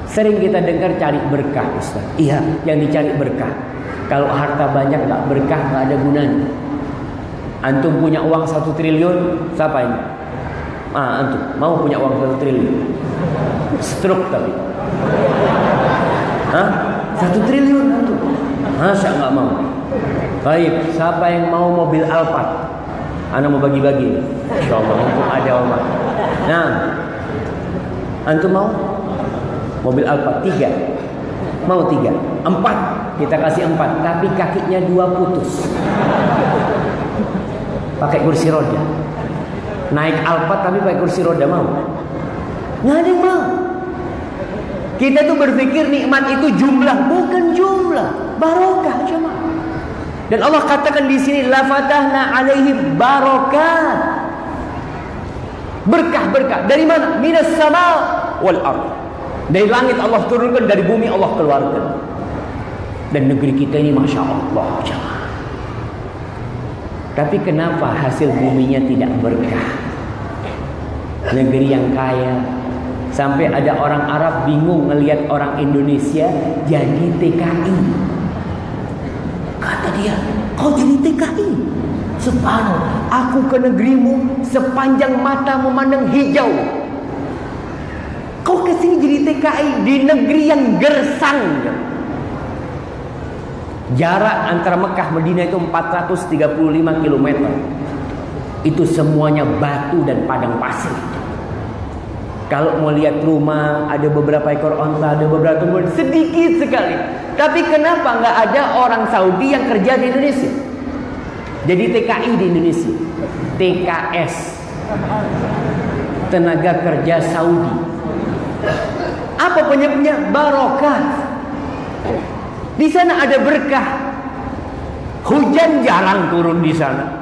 Sering kita dengar cari berkah, Ustaz. Iya, yang dicari berkah. Kalau harta banyak nggak berkah, nggak ada gunanya. Antum punya uang 1 triliun, siapa ini? Antum mau punya uang 1 triliun? Stroke tapi. 1 triliun antum? Masa nggak mau? Baik, siapa yang mau mobil Alphard? Ana mau bagi-bagi. Insyaallah untuk ada Omar. Nah, antum mau? Mobil Alphard 3. Mau 3? 4. Kita kasih 4, tapi kakinya 2 putus. Pakai kursi roda. Naik Alphard tapi pakai kursi roda, mau? Nggak ada yang mau. Kita tuh berpikir nikmat itu jumlah, bukan jumlah, barokah cuma. Dan Allah katakan di sini, la fatahna alaihim barokat. Berkah. Dari mana? Minas sama wal ard. Dari langit Allah turunkan, dari bumi Allah keluarkan. Dan negeri kita ini Masya Allah jemaah. Tapi kenapa hasil buminya tidak berkah? Negeri yang kaya, sampai ada orang Arab bingung ngelihat orang Indonesia jadi TKI. Kata dia, kau jadi TKI? Subhanallah, aku ke negerimu sepanjang mata memandang hijau. Kau kesini jadi TKI di negeri yang gersang. Jarak antara Mekah Madinah itu 435 km. Itu semuanya batu dan padang pasir. Kalau mau lihat rumah, ada beberapa ekor onta, ada beberapa tumbuhan, sedikit sekali. Tapi kenapa nggak ada orang Saudi yang kerja di Indonesia? Jadi TKI di Indonesia, TKS, tenaga kerja Saudi. Apa penyebabnya? Barokah. Di sana ada berkah. Hujan jarang turun di sana,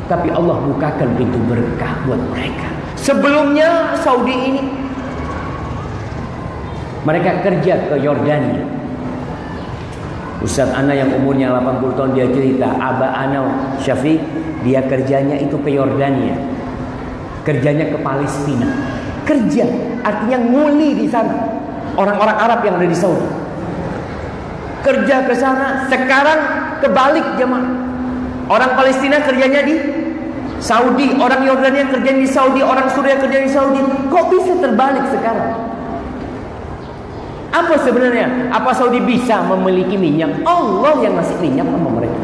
tapi Allah bukakan pintu berkah buat mereka. Sebelumnya Saudi ini mereka kerja ke Yordania. Ustaz Ana yang umurnya 80 tahun dia cerita, Aba Ana Syafiq, dia kerjanya itu ke Yordania. Kerjanya ke Palestina. Kerja artinya nguli di sana. Orang-orang Arab yang ada di Saudi. Kerja ke sana, sekarang kebalik jemaah. Orang Palestina kerjanya di Saudi, orang Yordania kerjanya di Saudi, orang Suriah kerjanya di Saudi. Kok bisa terbalik sekarang? Apa sebenarnya? Apa Saudi bisa memiliki minyak? Allah yang ngasih minyak sama mereka.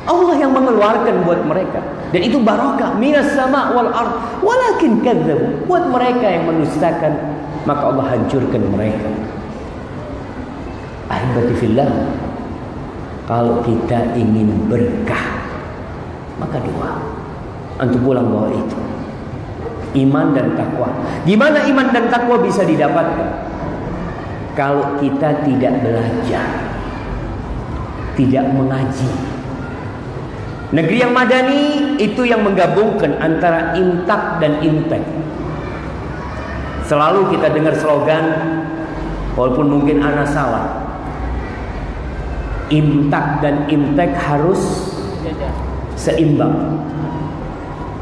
Allah yang mengeluarkan buat mereka. Dan itu barokah minas sama wal ard. Walakin kadzabu. Buat mereka yang mendustakan, maka Allah hancurkan mereka. Ahibati fillah, kalau kita ingin berkah, maka doa. Antum pulang bawa itu. Iman dan takwa. Gimana iman dan takwa bisa didapatkan? Kalau kita tidak belajar, tidak mengaji. Negeri yang madani itu yang menggabungkan antara imtak dan imtek. Selalu kita dengar slogan, walaupun mungkin ana salah, imtak dan imtek harus seimbang.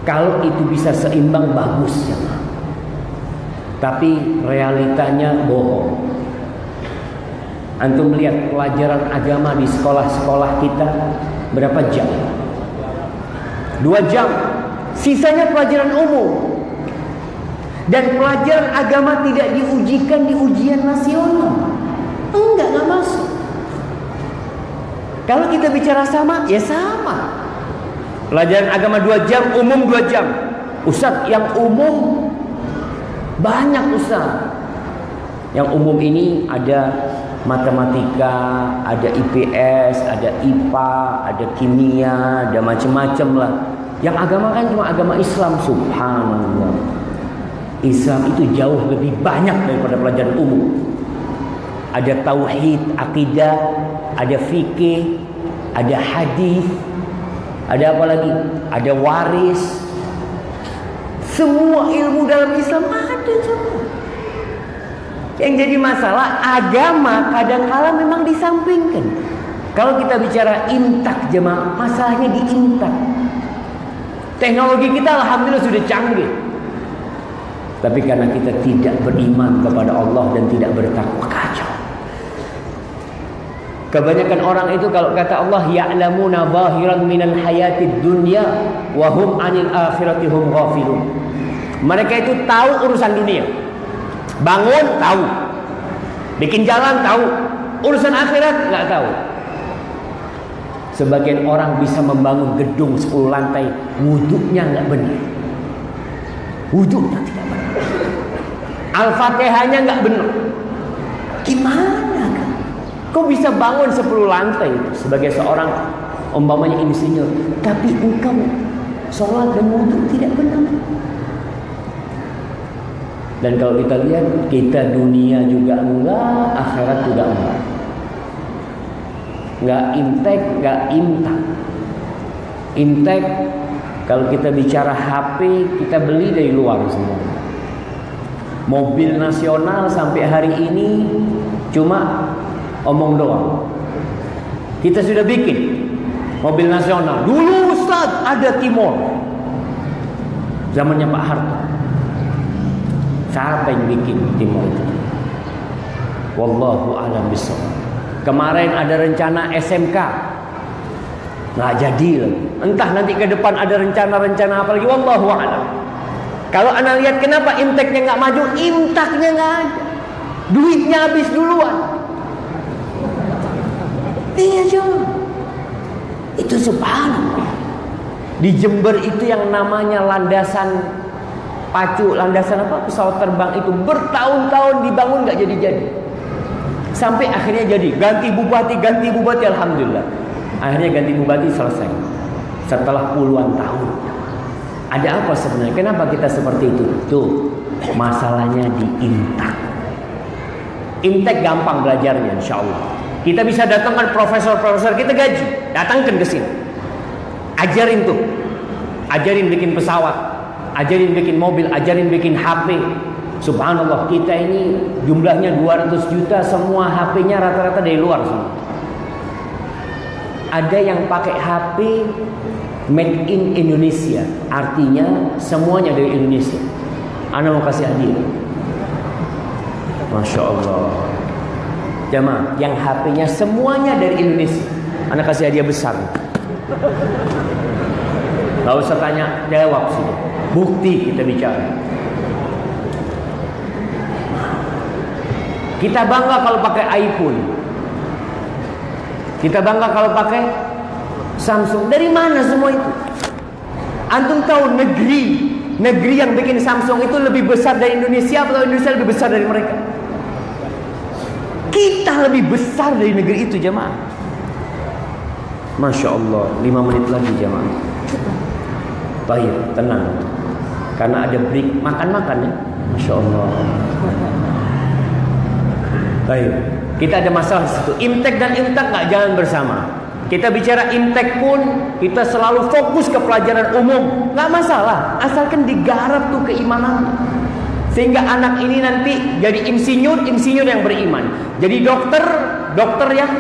Kalau itu bisa seimbang bagus ya. Tapi realitanya bohong. Antum lihat pelajaran agama di sekolah-sekolah kita berapa jam? 2 jam. Sisanya pelajaran umum. Dan pelajaran agama tidak diujikan di ujian nasional. Enggak masuk. Kalau kita bicara sama, ya sama. Pelajaran agama 2 jam, umum 2 jam. Ustaz, yang umum banyak Ustaz. Yang umum ini ada matematika, ada IPS, ada IPA, ada kimia, ada macam-macam lah. Yang agama kan cuma agama Islam, subhanallah. Islam itu jauh lebih banyak daripada pelajaran umum. Ada tauhid, akidah, ada fikih, ada hadis, ada apa lagi? Ada waris. Semua ilmu dalam Islam ada semua. Yang jadi masalah, agama kadang-kala memang disampingkan. Kalau kita bicara imtak jemaah, masalahnya di imtak. Teknologi kita alhamdulillah sudah canggih. Tapi karena kita tidak beriman kepada Allah dan tidak bertakwa, kacau. Kebanyakan orang itu kalau kata Allah, ya'lamuna zahiran minal hayatid dunya wa hum 'anil akhirati hum ghafilun. Mereka itu tahu urusan dunia. Bangun tahu, bikin jalan tahu, urusan akhirat nggak tahu. Sebagian orang bisa membangun gedung 10 lantai, wuduknya nggak benar, wuduknya tidak benar, Al-Fatihahnya nggak benar. Gimana kan? Kau bisa bangun 10 lantai sebagai seorang umpamanya insinyur, tapi engkau sholat dan wuduk tidak benar. Dan kalau kita lihat, kita dunia juga enggak, akhirat juga enggak. Enggak imtek, enggak imtak. Imtek, kalau kita bicara HP, kita beli dari luar semua. Mobil nasional sampai hari ini cuma omong doang. Kita sudah bikin mobil nasional. Dulu Ustaz ada Timor, zamannya Pak Harto. Siapa yang bikin Timor itu? Wallahu a'lam bishawab. Kemarin ada rencana SMK, nggak jadi lagi. Entah nanti ke depan ada rencana-rencana apa lagi. Wallahu a'lam. Kalau anda lihat kenapa Imteknya nggak maju, Imtaknya nggak ada, duitnya habis duluan. Iya cuma itu subhanallah. Di Jember itu yang namanya landasan pacu, landasan apa, pesawat terbang itu bertahun-tahun dibangun nggak jadi-jadi. Sampai akhirnya jadi, ganti bupati, alhamdulillah. Akhirnya ganti bupati selesai. Setelah puluhan tahun. Ada apa sebenarnya? Kenapa kita seperti itu? Tuh, masalahnya di Imtek. Imtek gampang belajarnya, insya Allah. Kita bisa datangkan profesor-profesor, kita gaji, datangkan ke sini. Ajarin tuh, ajarin bikin pesawat, ajarin bikin mobil, ajarin bikin HP. Subhanallah, kita ini jumlahnya 200 juta, semua HP-nya rata-rata dari luar semua. Ada yang pakai HP made in Indonesia, artinya semuanya dari Indonesia. Ana mau kasih hadiah. Masya Allah. Jamaah, yang HP-nya semuanya dari Indonesia, ana kasih hadiah besar. Gak usah tanya jawab sih. Bukti kita bicara. Kita bangga kalau pakai iPhone. Kita bangga kalau pakai Samsung. Dari mana semua itu? Antum tahu negeri yang bikin Samsung itu lebih besar dari Indonesia atau Indonesia lebih besar dari mereka? Kita lebih besar dari negeri itu jemaah. Masya Allah, 5 menit lagi jemaah. Baik, tenang. Karena ada break makan-makan ya. Masya Allah. Baik, kita ada masalah di situ. Imtek dan Imtak nggak jalan bersama. Kita bicara Imtek pun kita selalu fokus ke pelajaran umum, nggak masalah, asalkan digarap tuh keimanan, sehingga anak ini nanti jadi insinyur yang beriman, jadi dokter yang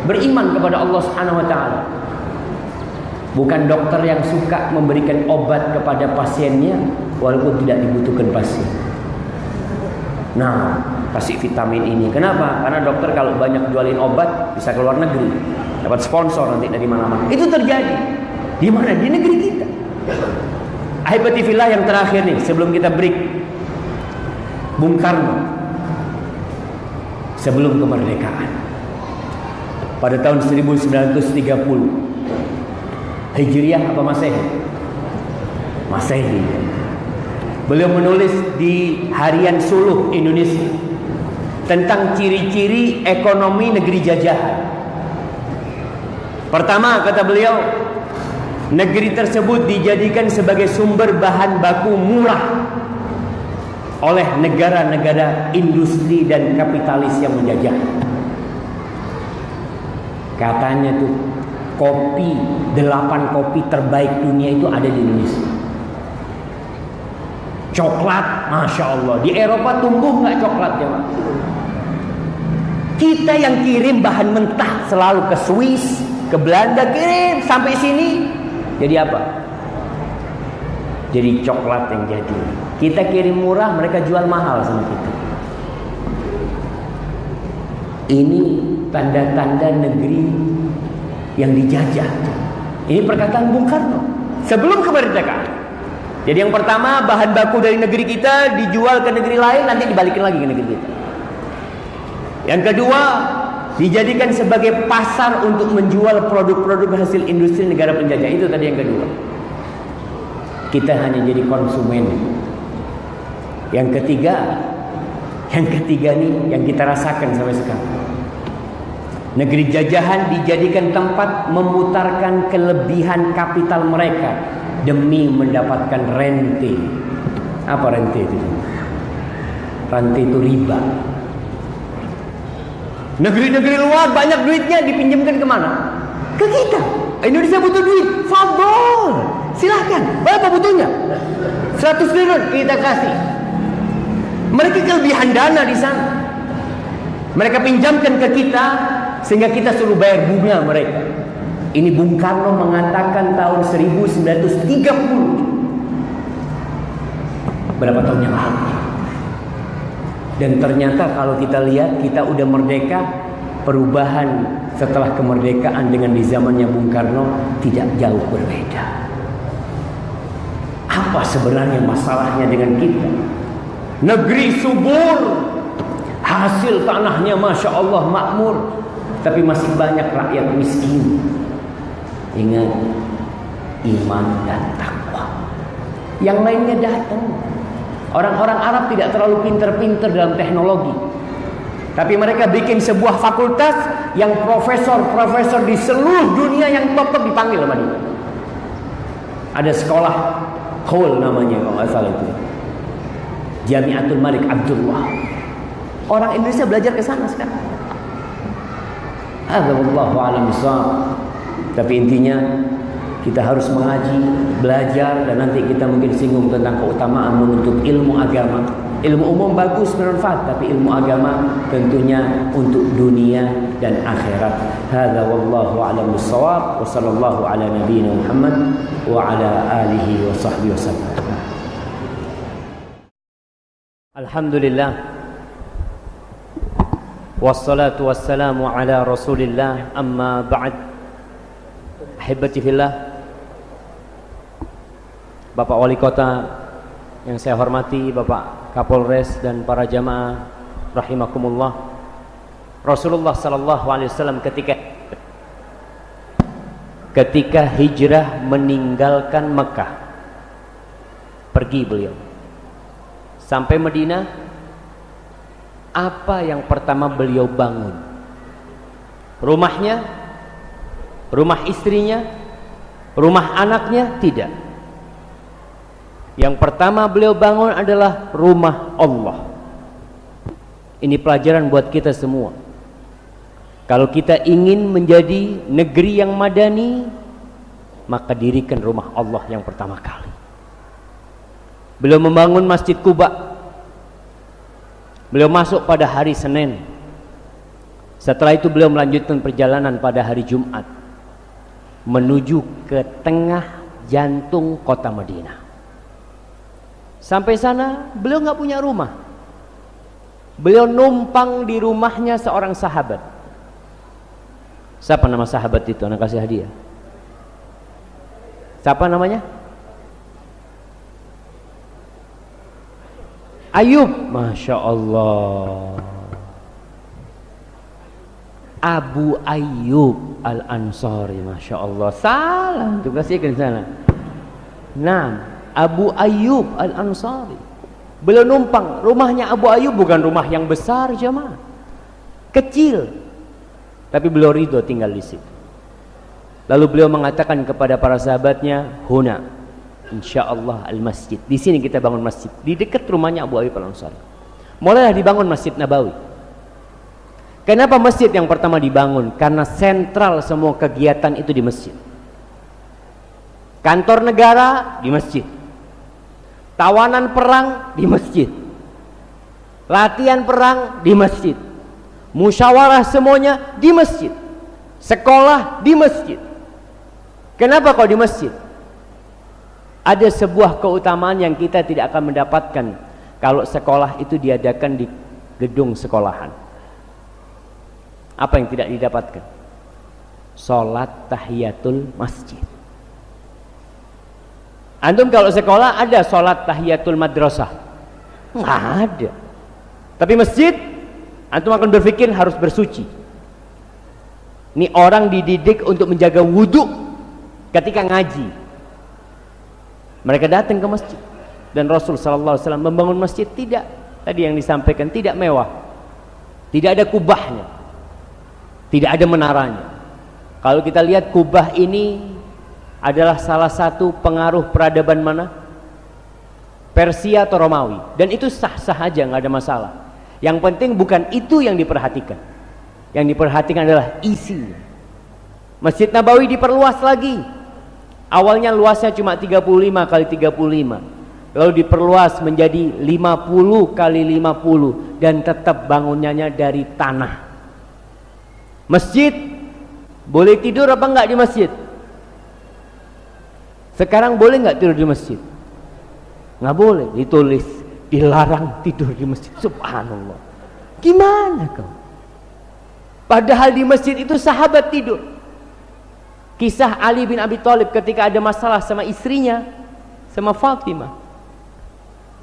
beriman kepada Allah Subhanahu Wa Taala, bukan dokter yang suka memberikan obat kepada pasiennya walaupun tidak dibutuhkan pasien. Nah, kasih vitamin ini. Kenapa? Karena dokter kalau banyak jualin obat bisa keluar negeri, dapat sponsor nanti dari mana-mana. Itu terjadi. Di mana? Di negeri kita. Ahibatifillah, yang terakhir nih sebelum kita break. Bung Karno sebelum kemerdekaan pada tahun 1930 Hijriah apa Masehi? Masehi. Beliau menulis di Harian Suluh Indonesia tentang ciri-ciri ekonomi negeri jajahan. Pertama, kata beliau, negeri tersebut dijadikan sebagai sumber bahan baku murah oleh negara-negara industri dan kapitalis yang menjajah. Katanya tuh kopi, 8 kopi terbaik dunia itu ada di Indonesia. Coklat, Masya Allah. Di Eropa tumbuh nggak coklat ya Pak? Kita yang kirim bahan mentah selalu ke Swiss, ke Belanda, kirim sampai sini. Jadi apa? Jadi coklat yang jadi. Kita kirim murah, mereka jual mahal sama kita. Ini tanda-tanda negeri yang dijajah. Ini perkataan Bung Karno sebelum kemerdekaan. Jadi yang pertama, bahan baku dari negeri kita dijual ke negeri lain, nanti dibalikin lagi ke negeri kita. Yang kedua, dijadikan sebagai pasar untuk menjual produk-produk hasil industri negara penjajah. Itu tadi yang kedua. Kita hanya jadi konsumen. Yang ketiga nih yang kita rasakan sampai sekarang. Negeri jajahan dijadikan tempat memutarkan kelebihan kapital mereka demi mendapatkan rente. Apa rente itu? Rente itu riba. Negeri-negeri luar banyak duitnya, dipinjamkan kemana? Ke kita. Indonesia butuh duit, fadol, silahkan. Berapa butuhnya? 100 triliun kita kasih. Mereka kelebihan dana di sana. Mereka pinjamkan ke kita sehingga kita suruh bayar bunga mereka. Ini Bung Karno mengatakan tahun 1930. Berapa tahun yang lalu. Dan ternyata kalau kita lihat, kita udah merdeka. Perubahan setelah kemerdekaan dengan di zamannya Bung Karno tidak jauh berbeda. Apa sebenarnya masalahnya dengan kita? Negeri subur, hasil tanahnya Masya Allah makmur, tapi masih banyak rakyat miskin. Ingat, iman dan takwa. Yang lainnya datang. Orang-orang Arab tidak terlalu pinter-pinter dalam teknologi, tapi mereka bikin sebuah fakultas yang profesor-profesor di seluruh dunia yang top-top dipanggil sama dia. Ada sekolah Khol namanya kalau nggak salah itu, Jamiatul Malik Abdullah. Orang Indonesia belajar ke sana sekarang. Wallahu a'lam bishawab. Tapi intinya kita harus mengaji, belajar, dan nanti kita mungkin singgung tentang keutamaan menuntut ilmu agama. Ilmu umum bagus bermanfaat, tapi ilmu agama tentunya untuk dunia dan akhirat. Hadza wallahu a'lam bissawab wa sallallahu ala nabiyyina Muhammad wa ala alihi wa sahbihi wasallam. Alhamdulillah. Wassalatu wassalamu ala Rasulillah, amma ba'd. Ahibati fillah. Bapak Wali Kota yang saya hormati, Bapak Kapolres dan para jamaah rahimakumullah. Rasulullah sallallahu alaihi wasallam ketika hijrah meninggalkan Mekah, pergi beliau sampai Madinah, apa yang pertama beliau bangun? Rumahnya, rumah istrinya, rumah anaknya? Tidak. Yang pertama beliau bangun adalah rumah Allah. Ini pelajaran buat kita semua. Kalau kita ingin menjadi negeri yang madani, maka dirikan rumah Allah yang pertama kali. Beliau membangun Masjid Quba. Beliau masuk pada hari Senin. Setelah itu beliau melanjutkan perjalanan pada hari Jumat menuju ke tengah jantung kota Madinah. Sampai sana beliau nggak punya rumah. Beliau numpang di rumahnya seorang sahabat. Siapa nama sahabat itu? Anak kasih hadiah. Siapa namanya? Ayub. Masya Allah. Abu Ayyub Al-Ansari. Masya Allah. Salah. Itu kasihkan sana. Nah, Abu Ayyub Al-Ansari. Beliau numpang. Rumahnya Abu Ayyub bukan rumah yang besar jemaah, kecil, tapi beliau ridho tinggal di situ. Lalu beliau mengatakan kepada para sahabatnya, "Huna insyaallah al-masjid." Di sini kita bangun masjid di dekat rumahnya Abu Ayyub Al-Ansari. Mulailah dibangun Masjid Nabawi. Kenapa masjid yang pertama dibangun? Karena sentral semua kegiatan itu di masjid. Kantor negara di masjid. Tawanan perang di masjid. Latihan perang di masjid. Musyawarah semuanya di masjid. Sekolah di masjid. Kenapa kau di masjid? Ada sebuah keutamaan yang kita tidak akan mendapatkan kalau sekolah itu diadakan di gedung sekolahan. Apa yang tidak didapatkan? Salat tahiyatul masjid. Antum kalau sekolah ada sholat tahiyatul madrasah? Nggak ada. Tapi masjid, antum akan berpikir harus bersuci. Ini orang dididik untuk menjaga wudhu ketika ngaji. Mereka datang ke masjid. Dan Rasul sallallahu alaihi wasallam membangun masjid tidak, tadi yang disampaikan, tidak mewah. Tidak ada kubahnya. Tidak ada menaranya. Kalau kita lihat kubah ini adalah salah satu pengaruh peradaban mana? Persia atau Romawi. Dan itu sah-sah aja, nggak ada masalah. Yang penting bukan itu yang diperhatikan. Yang diperhatikan adalah isinya. Masjid Nabawi diperluas lagi. Awalnya luasnya cuma 35 kali 35. lalu diperluas menjadi 50 kali 50 dan tetap bangunannya dari tanah. Masjid boleh tidur apa enggak di masjid? Sekarang boleh enggak tidur di masjid? Enggak boleh, ditulis dilarang tidur di masjid. Subhanallah. Gimana kau? Padahal di masjid itu sahabat tidur. Kisah Ali bin Abi Thalib ketika ada masalah sama istrinya, sama Fatimah.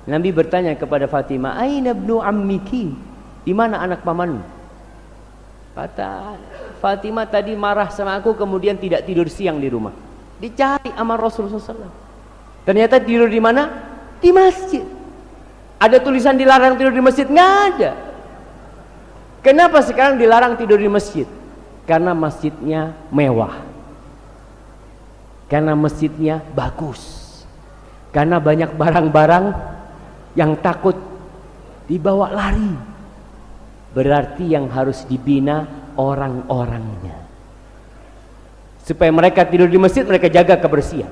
Nabi bertanya kepada Fatimah, "Aina ibnu ammiki?" Di mana anak pamanmu? Kata Fatimah, tadi marah sama aku kemudian tidak tidur siang di rumah. Dicari sama Rasulullah SAW. Ternyata tidur di mana? Di masjid. Ada tulisan dilarang tidur di masjid? Nggak ada. Kenapa sekarang dilarang tidur di masjid? Karena masjidnya mewah. Karena masjidnya bagus. Karena banyak barang-barang yang takut dibawa lari. Berarti yang harus dibina orang-orangnya, supaya mereka tidur di masjid, mereka jaga kebersihan.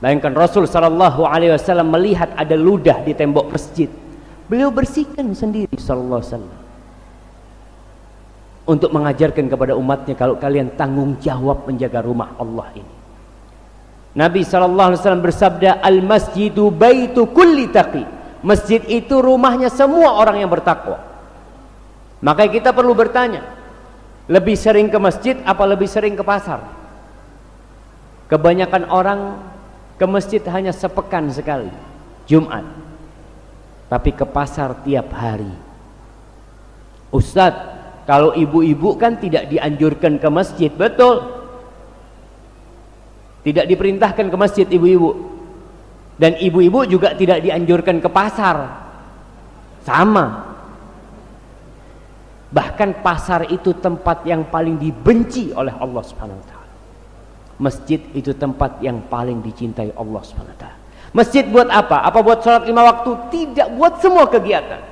Bayangkan Rasul sallallahu alaihi wasallam melihat ada ludah di tembok masjid, beliau bersihkan sendiri sallallahu alaihi wasallam, untuk mengajarkan kepada umatnya, kalau kalian tanggung jawab menjaga rumah Allah ini. Nabi sallallahu alaihi wasallam bersabda, "Al-masjidu baitu kulli taqi." Masjid itu rumahnya semua orang yang bertakwa. Maka kita perlu bertanya, lebih sering ke masjid apa lebih sering ke pasar? Kebanyakan orang ke masjid hanya sepekan sekali, Jumat. Tapi ke pasar tiap hari. Ustadz, kalau ibu-ibu kan tidak dianjurkan ke masjid, betul. Tidak diperintahkan ke masjid ibu-ibu. Dan ibu-ibu juga tidak dianjurkan ke pasar. Sama. Bahkan pasar itu tempat yang paling dibenci oleh Allah Subhanahu wa taala. Masjid itu tempat yang paling dicintai Allah Subhanahu wa taala. Masjid buat apa? Apa buat sholat 5 waktu? Tidak, buat semua kegiatan.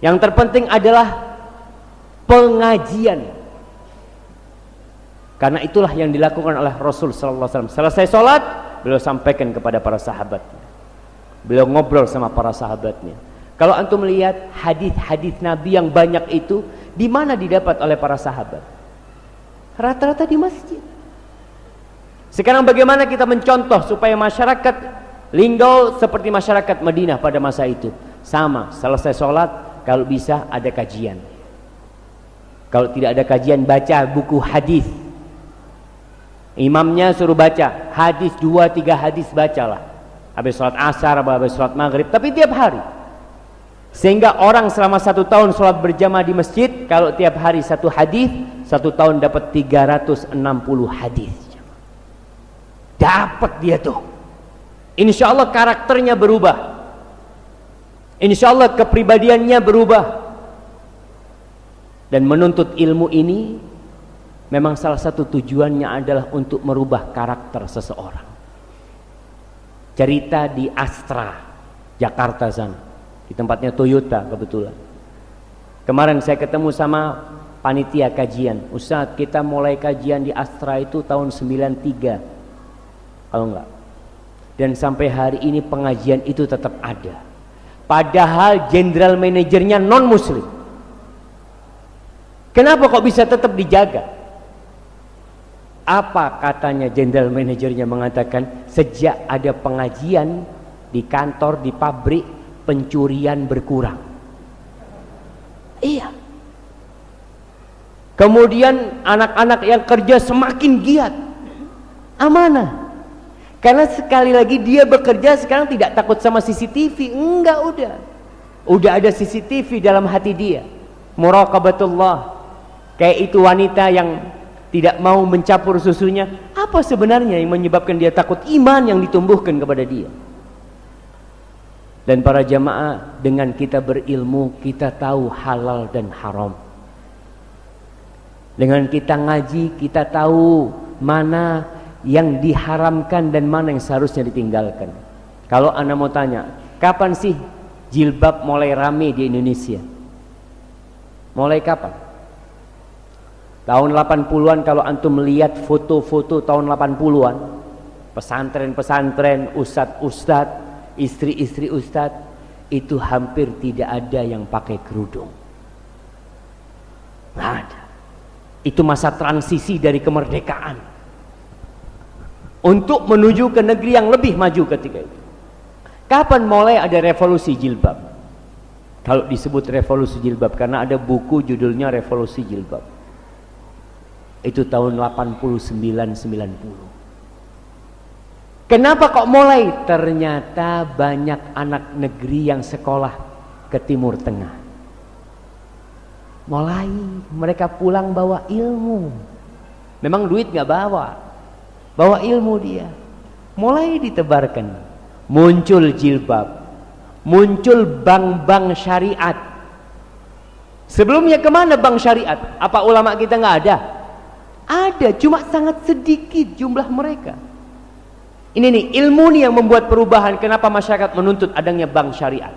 Yang terpenting adalah pengajian. Karena itulah yang dilakukan oleh Rasul sallallahu alaihi wasallam. Selesai sholat, beliau sampaikan kepada para sahabatnya. Beliau ngobrol sama para sahabatnya. Kalau antum melihat hadis-hadis Nabi yang banyak itu, di mana didapat oleh para sahabat? Rata-rata di masjid. Sekarang bagaimana kita mencontoh supaya masyarakat Linggau seperti masyarakat Madinah pada masa itu? Sama, selesai sholat, kalau bisa ada kajian. Kalau tidak ada kajian, baca buku hadis. Imamnya suruh baca hadis, 2-3 hadis bacalah. Habis sholat asar, habis sholat maghrib, tapi tiap hari. Sehingga orang selama 1 tahun sholat berjamaah di masjid, kalau tiap hari 1 hadis, 1 tahun dapat 360 hadis. Dapat dia tuh. Insya Allah karakternya berubah. Insya Allah kepribadiannya berubah. Dan menuntut ilmu ini memang salah satu tujuannya adalah untuk merubah karakter seseorang. Cerita di Astra, Jakarta sana, di tempatnya Toyota kebetulan. Kemarin saya ketemu sama panitia kajian. Ustadz, kita mulai kajian di Astra itu tahun 93, kalau enggak. Dan sampai hari ini pengajian itu tetap ada. Padahal general manajernya non muslim. Kenapa kok bisa tetap dijaga? Apa katanya general manajernya? Mengatakan sejak ada pengajian di kantor, di pabrik, pencurian berkurang. Iya. Kemudian anak-anak yang kerja semakin giat, amanah. Karena sekali lagi dia bekerja sekarang tidak takut sama CCTV. Enggak, udah ada CCTV dalam hati dia. Muraqabatullah. Kayak itu wanita yang tidak mau mencapur susunya. Apa sebenarnya yang menyebabkan dia takut? Iman yang ditumbuhkan kepada dia. Dan para jamaah, dengan kita berilmu, kita tahu halal dan haram. Dengan kita ngaji, kita tahu mana yang diharamkan dan mana yang seharusnya ditinggalkan. Kalau anda mau tanya, kapan sih jilbab mulai rame di Indonesia? Mulai kapan? Tahun 80-an. Kalau antum melihat foto-foto tahun 80-an, pesantren-pesantren, ustadz-ustadz, istri-istri ustadz, itu hampir tidak ada yang pakai kerudung. Nggak ada. Itu masa transisi dari kemerdekaan untuk menuju ke negeri yang lebih maju ketika itu. Kapan mulai ada revolusi jilbab? Kalau disebut revolusi jilbab, karena ada buku judulnya Revolusi Jilbab. Itu tahun 89-90. Kenapa kok mulai? Ternyata banyak anak negeri yang sekolah ke Timur Tengah. Mulai mereka pulang bawa ilmu. Memang duit nggak bawa, bawa ilmu dia. Mulai ditebarkan, muncul jilbab, muncul bank-bank syariat. Sebelumnya kemana bank syariat? Apa ulama kita nggak ada? Ada, cuma sangat sedikit jumlah mereka. Ini nih ilmu nih yang membuat perubahan. Kenapa masyarakat menuntut adanya bank syariat?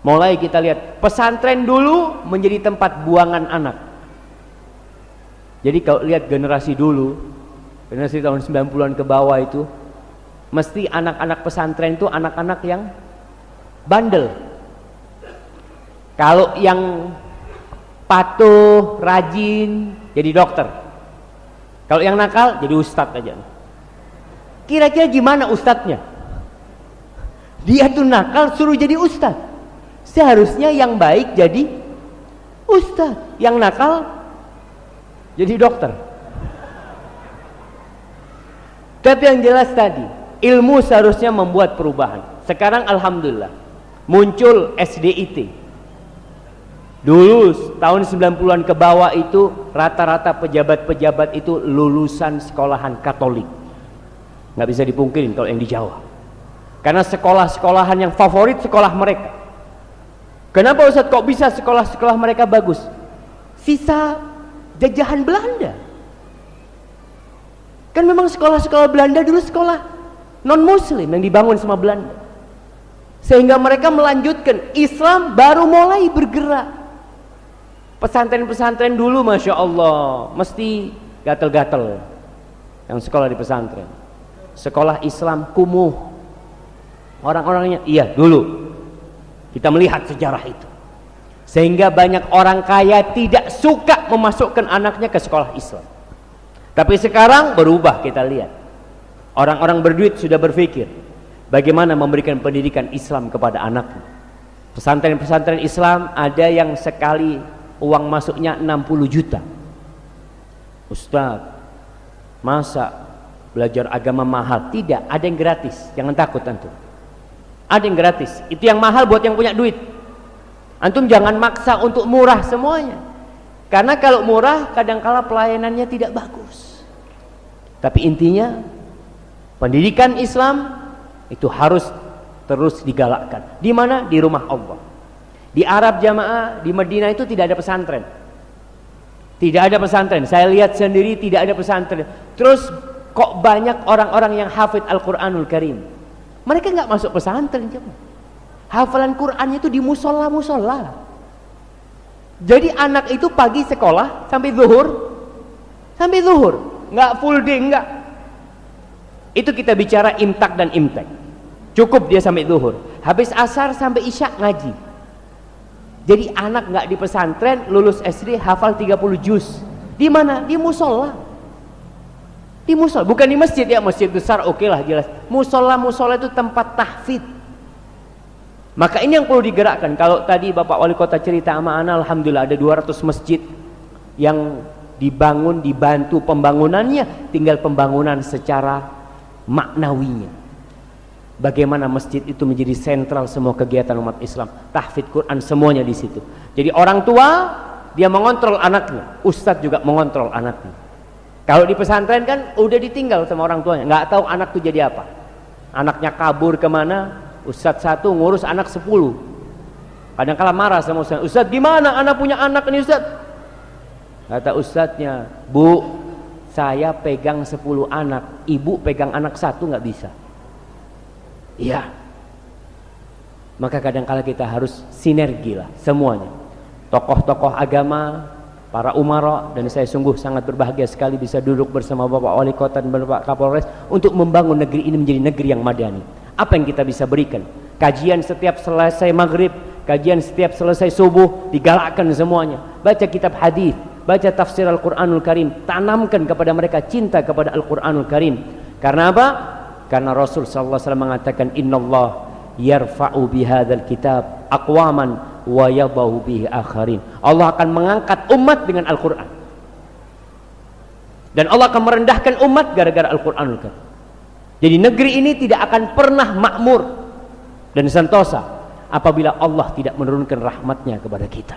Mulai kita lihat pesantren dulu menjadi tempat buangan anak. Jadi kalau lihat generasi dulu, generasi tahun 90-an ke bawah itu, mesti anak-anak pesantren itu anak-anak yang bandel. Kalau yang patuh, rajin, jadi dokter. Kalau yang nakal, jadi ustadz aja. Kira-kira gimana ustadznya? Dia tuh nakal suruh jadi ustadz. Seharusnya yang baik jadi ustadz, yang nakal jadi dokter. Tapi yang jelas tadi, ilmu seharusnya membuat perubahan. Sekarang alhamdulillah muncul SDIT. Dulu tahun 90-an ke bawah itu rata-rata pejabat-pejabat itu lulusan sekolahan Katolik. Nggak bisa dipungkirin kalau yang di Jawa. Karena sekolah-sekolahan yang favorit sekolah mereka. Kenapa Ustaz kok bisa sekolah-sekolah mereka bagus? Sisa jajahan Belanda. Kan memang sekolah-sekolah Belanda dulu sekolah non-muslim yang dibangun sama Belanda. Sehingga mereka melanjutkan, Islam baru mulai bergerak. Pesantren-pesantren dulu Masya Allah mesti gatel-gatel yang sekolah di pesantren. Sekolah Islam kumuh orang-orangnya, iya dulu kita melihat sejarah itu. Sehingga banyak orang kaya tidak suka memasukkan anaknya ke sekolah Islam. Tapi sekarang berubah, kita lihat orang-orang berduit sudah berpikir bagaimana memberikan pendidikan Islam kepada anaknya. Pesantren-pesantren Islam ada yang sekali uang masuknya 60 juta. Ustaz, masa belajar agama mahal? Tidak, ada yang gratis. Jangan takut antum. Ada yang gratis. Itu yang mahal buat yang punya duit. Antum jangan maksa untuk murah semuanya. Karena kalau murah kadangkala pelayanannya tidak bagus. Tapi intinya pendidikan Islam itu harus terus digalakkan. Di mana? Di rumah Allah. Di Arab jamaah, di Madinah itu tidak ada pesantren. Tidak ada pesantren. Saya lihat sendiri tidak ada pesantren. Terus kok banyak orang-orang yang hafid Al-Quranul Karim. Mereka nggak masuk pesantren. Hafalan Qurannya itu di musola-musola. Jadi anak itu pagi sekolah sampai zuhur. Sampai zuhur. Nggak full day, nggak. Itu kita bicara imtak dan imtek. Cukup dia sampai zuhur. Habis asar sampai isya ngaji. Jadi anak nggak di pesantren, lulus SD hafal 30 juz. Di mana? Di musola. Di musola, bukan di masjid ya, masjid besar oke lah jelas. Musola-musola itu tempat tahfidz. Maka ini yang perlu digerakkan. Kalau tadi Bapak Wali Kota cerita sama ana, alhamdulillah ada 200 masjid yang dibangun, dibantu pembangunannya, tinggal pembangunan secara maknawinya. Bagaimana masjid itu menjadi sentral semua kegiatan umat Islam, tahfidz Quran semuanya di situ. Jadi orang tua dia mengontrol anaknya, ustadz juga mengontrol anaknya. Kalau di pesantren kan udah ditinggal sama orang tuanya, nggak tahu anak tuh jadi apa. Anaknya kabur kemana, ustadz satu ngurus anak 10. Kadang-kala marah sama ustadz, ustadz gimana anak punya anak ini ustadz? Kata ustadznya, bu saya pegang 10 anak, ibu pegang anak 1 nggak bisa. Iya. Maka kadang-kala kita harus sinergi lah semuanya. Tokoh-tokoh agama, para umara, dan saya sungguh sangat berbahagia sekali bisa duduk bersama Bapak Wali Kota dan Bapak Kapolres untuk membangun negeri ini menjadi negeri yang madani. Apa yang kita bisa berikan? Kajian setiap selesai maghrib, kajian setiap selesai subuh, digalakkan semuanya. Baca kitab hadis, baca tafsir Al-Quranul Karim, tanamkan kepada mereka cinta kepada Al-Quranul Karim. Karena apa? Karena Rasul sallallahu alaihi wasallam mengatakan, Innallah yarfa'u bihadzal kitab aqwaman wa yadau bihi akharin. Allah akan mengangkat umat dengan Al-Quran, dan Allah akan merendahkan umat gara-gara Al-Quranul Karim. Jadi negeri ini tidak akan pernah makmur dan sentosa apabila Allah tidak menurunkan rahmatnya kepada kita.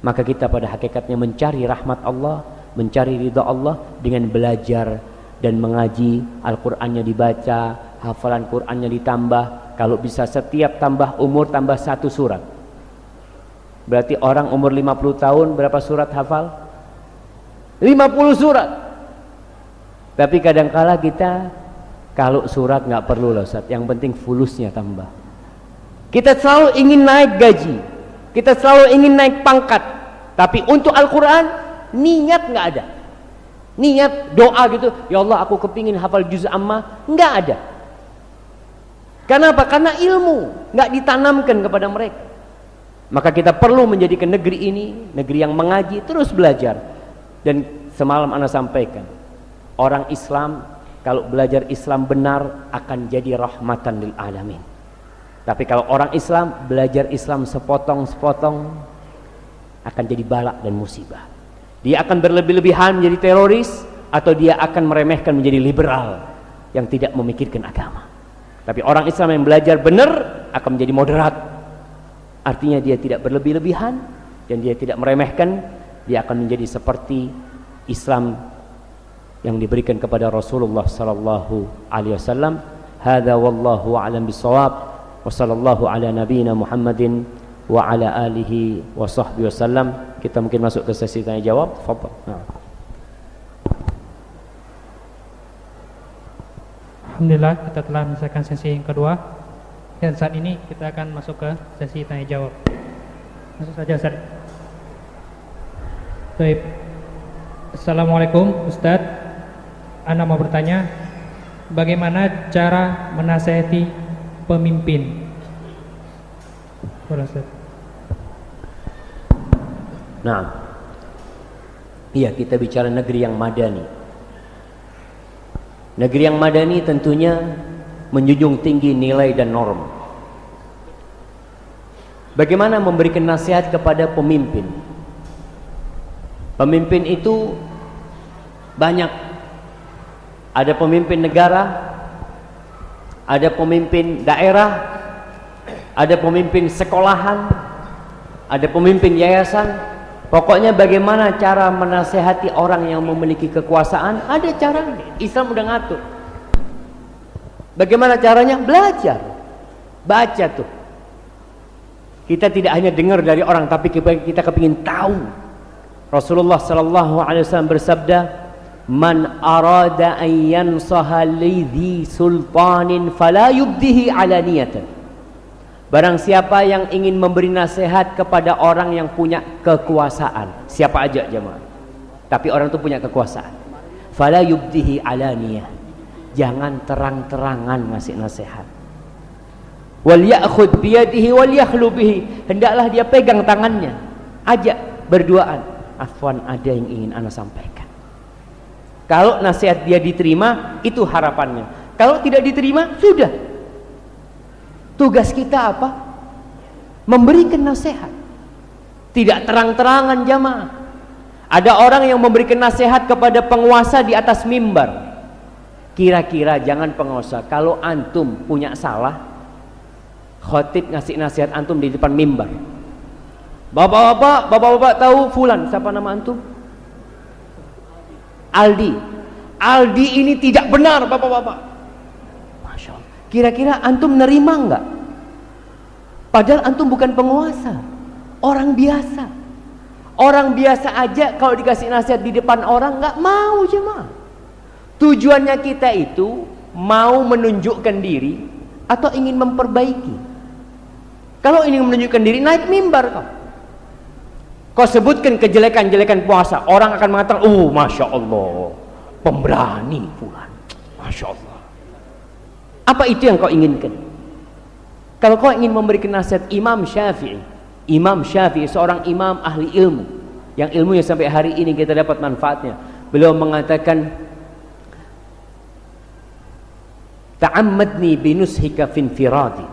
Maka kita pada hakikatnya mencari rahmat Allah, mencari ridha Allah dengan belajar dan mengaji. Al-Qur'annya dibaca, hafalan Qur'annya ditambah. Kalau bisa setiap tambah umur tambah 1 surat. Berarti orang umur 50 tahun berapa surat hafal? 50 surat. Tapi kadangkala kita kalau surat nggak perlu loh Ustaz, yang penting fulusnya tambah. Kita selalu ingin naik gaji, kita selalu ingin naik pangkat, tapi untuk Al-Quran niat nggak ada. Niat doa gitu, ya Allah aku kepingin hafal juz amma, nggak ada. Kenapa? Karena ilmu nggak ditanamkan kepada mereka. Maka kita perlu menjadikan negeri ini negeri yang mengaji, terus belajar. Dan semalam ana sampaikan, orang Islam kalau belajar Islam benar akan jadi rahmatan lil alamin. Tapi kalau orang Islam belajar Islam sepotong-sepotong akan jadi balak dan musibah. Dia akan berlebih-lebihan menjadi teroris, atau dia akan meremehkan menjadi liberal yang tidak memikirkan agama. Tapi orang Islam yang belajar benar akan menjadi moderat. Artinya dia tidak berlebih-lebihan dan dia tidak meremehkan. Dia akan menjadi seperti Islam yang diberikan kepada Rasulullah sallallahu alaihi wasallam. Hadza wallahu a'lam bissawab. Wa sallallahu ala nabiyyina Muhammadin wa ala alihi wa sahbihi wasallam. Kita mungkin masuk ke sesi tanya jawab. Tafadhal. Alhamdulillah, kita telah menyelesaikan sesi yang kedua, dan saat ini kita akan masuk ke sesi tanya jawab. Masuk saja Ustaz. Baik. Assalamualaikum Ustaz. Ana mau bertanya, bagaimana cara menasihati pemimpin? Ustaz. Nah, iya, kita bicara negeri yang madani. Negeri yang madani tentunya menjunjung tinggi nilai dan norma. Bagaimana memberikan nasihat kepada pemimpin? Pemimpin itu banyak. Ada pemimpin negara, ada pemimpin daerah, ada pemimpin sekolahan, ada pemimpin yayasan. Pokoknya bagaimana cara menasehati orang yang memiliki kekuasaan, ada caranya. Islam udah ngatur. Bagaimana caranya? Belajar. Baca tuh. Kita tidak hanya dengar dari orang, tapi kita kepingin tahu. Rasulullah sallallahu alaihi wasallam bersabda, "Man arada an yansaha lidhi sultanin fala yubdihi alaniyatan." Barang siapa yang ingin memberi nasihat kepada orang yang punya kekuasaan, siapa aja jemaah, tapi orang itu punya kekuasaan, fala yubdihi alaniyah, jangan terang-terangan ngasih nasihat. Wal ya'khudh biyadihi wal yakhlu bihi, hendaklah dia pegang tangannya, ajak berduaan. Afwan, ada yang ingin ana sampaikan. Kalau nasihat dia diterima, itu harapannya. Kalau tidak diterima, sudah. Tugas kita apa? Memberikan nasihat. Tidak terang-terangan jamaah. Ada orang yang memberikan nasihat kepada penguasa di atas mimbar. Kira-kira jangan penguasa, kalau antum punya salah, khotib ngasih nasihat antum di depan mimbar. Bapak-bapak tahu fulan, siapa nama antum? Aldi. Aldi ini tidak benar, bapak-bapak. Kira-kira antum nerima enggak? Padahal antum bukan penguasa, orang biasa. Orang biasa aja kalau dikasih nasihat di depan orang enggak mau jemaah. Tujuannya kita itu mau menunjukkan diri atau ingin memperbaiki. Kalau ingin menunjukkan diri, naik mimbar kau. Kau sebutkan kejelekan-jelekan puasa, orang akan mengatakan, oh Masya Allah, pemberani fulan, Masya Allah. Apa itu yang kau inginkan? Kalau kau ingin memberikan nasihat, Imam Syafi'i seorang imam ahli ilmu, yang ilmunya sampai hari ini kita dapat manfaatnya. Beliau mengatakan, ta'ammadni binushika finfiradi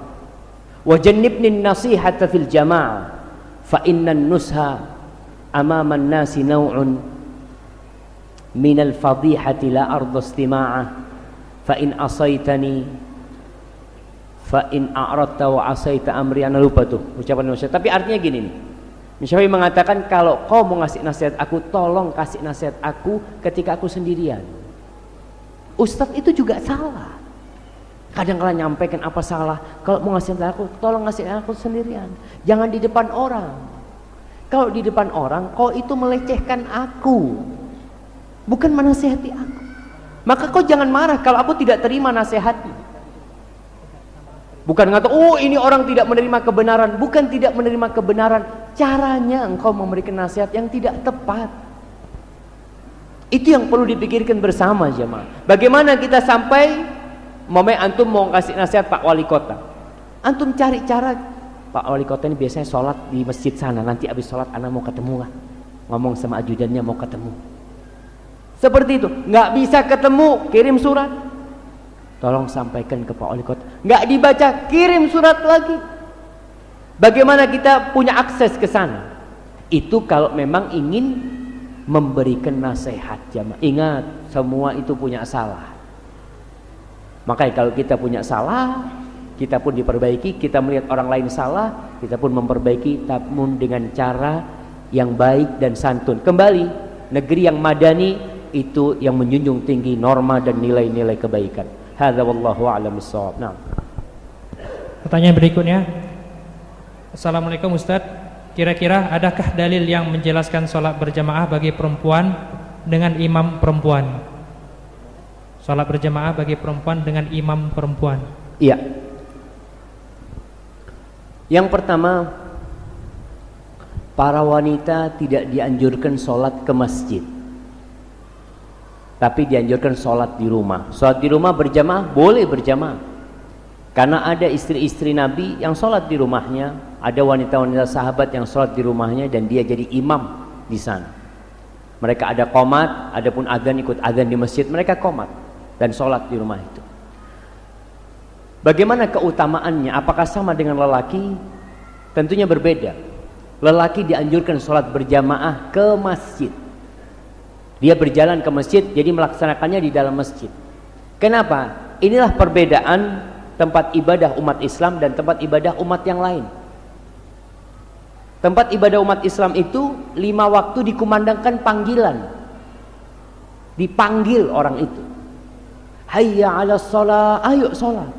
wa jannibni nasihata fil jama'ah fa inna nusha amama an-nasi naw'un min al-fadihati la arda istima'ah fa in asaitani fa in a'radta wa asaita amri. Ana lupa tuh ucapan Syafi'i, tapi artinya gini nih. Syafi'i mengatakan, kalau kau mau ngasih nasihat aku, tolong kasih nasihat aku ketika aku sendirian. Ustadz itu juga salah. Kadang-kadang nyampaikan apa salah. Kalau mau ngasih nasihat aku, tolong ngasih aku sendirian. Jangan di depan orang. Kalau di depan orang, kau itu melecehkan aku, bukan menasihati aku. Maka kau jangan marah kalau aku tidak terima nasihatmu. Bukan ngata, oh ini orang tidak menerima kebenaran. Bukan tidak menerima kebenaran, caranya engkau memberikan nasihat yang tidak tepat. Itu yang perlu dipikirkan bersama jemaah. Bagaimana kita sampai antum mau kasih nasihat Pak Wali Kota, antum cari cara, Pak Wali Kota ini biasanya sholat di masjid sana, nanti habis sholat anak mau ketemu kan, ngomong sama ajudannya mau ketemu. Seperti itu, nggak bisa ketemu, kirim surat, tolong sampaikan ke Pak Wali Kota. Nggak dibaca, kirim surat lagi. Bagaimana kita punya akses ke sana? Itu kalau memang ingin memberikan nasihat jamaah. Ingat, semua itu punya salah. Makanya kalau kita punya salah, kita pun diperbaiki. Kita melihat orang lain salah, kita pun memperbaiki, namun dengan cara yang baik dan santun. Kembali, negeri yang madani itu yang menjunjung tinggi norma dan nilai-nilai kebaikan. Hadza wallahu a'lam bissawab. Nah. Pertanyaan berikutnya. Assalamualaikum Ustadz, kira-kira adakah dalil yang menjelaskan sholat berjamaah bagi perempuan dengan imam perempuan? Salat berjamaah bagi perempuan dengan imam perempuan. Iya. Yang pertama, para wanita tidak dianjurkan sholat ke masjid, tapi dianjurkan sholat di rumah. Sholat di rumah berjamaah boleh berjamaah, karena ada istri-istri Nabi yang sholat di rumahnya, ada wanita-wanita sahabat yang sholat di rumahnya dan dia jadi imam di sana. Mereka ada qomat, adapun adzan ikut adzan di masjid, mereka qomat dan sholat di rumah itu. Bagaimana keutamaannya? Apakah sama dengan lelaki? Tentunya berbeda. Lelaki dianjurkan sholat berjamaah ke masjid. Dia berjalan ke masjid, jadi melaksanakannya di dalam masjid. Kenapa? Inilah perbedaan tempat ibadah umat Islam dan tempat ibadah umat yang lain. Tempat ibadah umat Islam itu 5 waktu dikumandangkan panggilan. Dipanggil orang itu. Hayya 'alas shalah, ayo salat.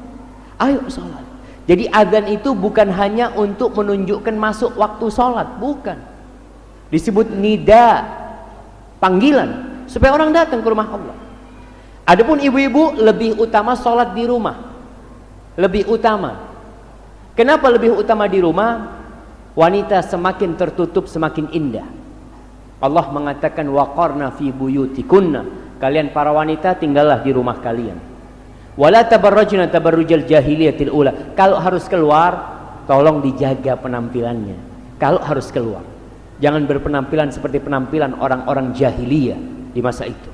Ayo salat. Jadi azan itu bukan hanya untuk menunjukkan masuk waktu salat, bukan. Disebut nida, panggilan supaya orang datang ke rumah Allah. Adapun ibu-ibu lebih utama salat di rumah. Lebih utama. Kenapa lebih utama di rumah? Wanita semakin tertutup semakin indah. Allah mengatakan waqarna fi buyutikunna. Kalian para wanita tinggallah di rumah kalian. Wala tabarrajna tabarrujal jahiliyatil ula. Kalau harus keluar, tolong dijaga penampilannya. Kalau harus keluar, jangan berpenampilan seperti penampilan orang-orang jahiliyah di masa itu.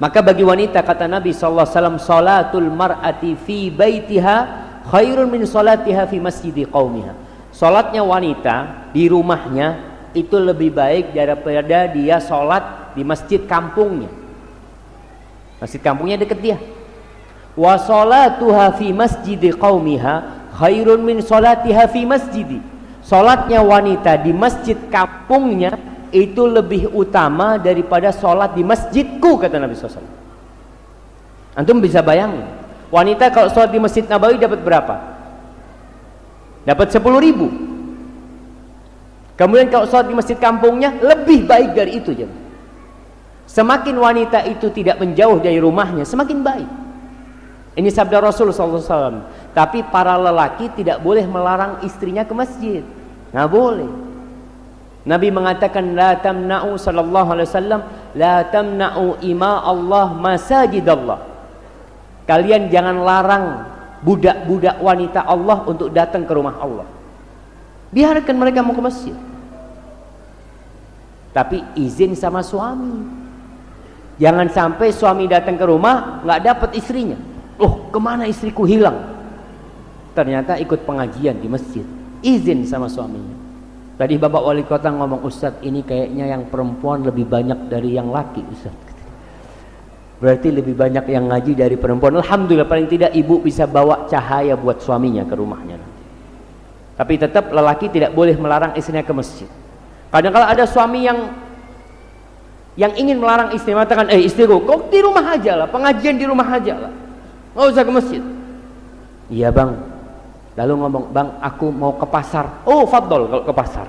Maka bagi wanita, kata Nabi sallallahu alaihi wasallam, salatul mar'ati fi baitiha khairun min salatiha fi masjidi qaumiha. Salatnya wanita di rumahnya itu lebih baik daripada dia salat di masjid kampungnya. Masjid kampungnya dekat dia. Wa salatuha fi masjidi qaumiha khairun min salatiha fi masjidi. Salatnya wanita di masjid kampungnya itu lebih utama daripada salat di masjidku, kata Nabi SAW. Antum bisa bayangin, wanita kalau salat di Masjid Nabawi dapat berapa? Dapat 10.000. Kemudian kalau salat di masjid kampungnya lebih baik dari itu. Semakin wanita itu tidak menjauh dari rumahnya, semakin baik. Ini sabda Rasul SAW. Tapi para lelaki tidak boleh melarang istrinya ke masjid, nggak boleh. Nabi mengatakan la tamna'u sallallahu alaihi wasallam la tamna'u ima Allah masajid Allah. Kalian jangan larang budak-budak wanita Allah untuk datang ke rumah Allah. Biarkan mereka mau ke masjid. Tapi izin sama suami. Jangan sampai suami datang ke rumah nggak dapat istrinya. Loh, kemana istriku hilang? Ternyata ikut pengajian di masjid. Izin sama suaminya. Tadi Bapak Wali Kota ngomong, Ustadz ini kayaknya yang perempuan lebih banyak dari yang laki, Ustadz. Berarti lebih banyak yang ngaji dari perempuan. Alhamdulillah, paling tidak ibu bisa bawa cahaya buat suaminya ke rumahnya. Tapi tetap lelaki tidak boleh melarang istrinya ke masjid. Kadang-kadang ada suami yang ingin melarang istri, mengatakan, istriku, kok di rumah aja lah, pengajian di rumah aja lah, nggak usah ke masjid. Iya bang. Lalu ngomong, bang aku mau ke pasar. Oh fadol kalau ke pasar.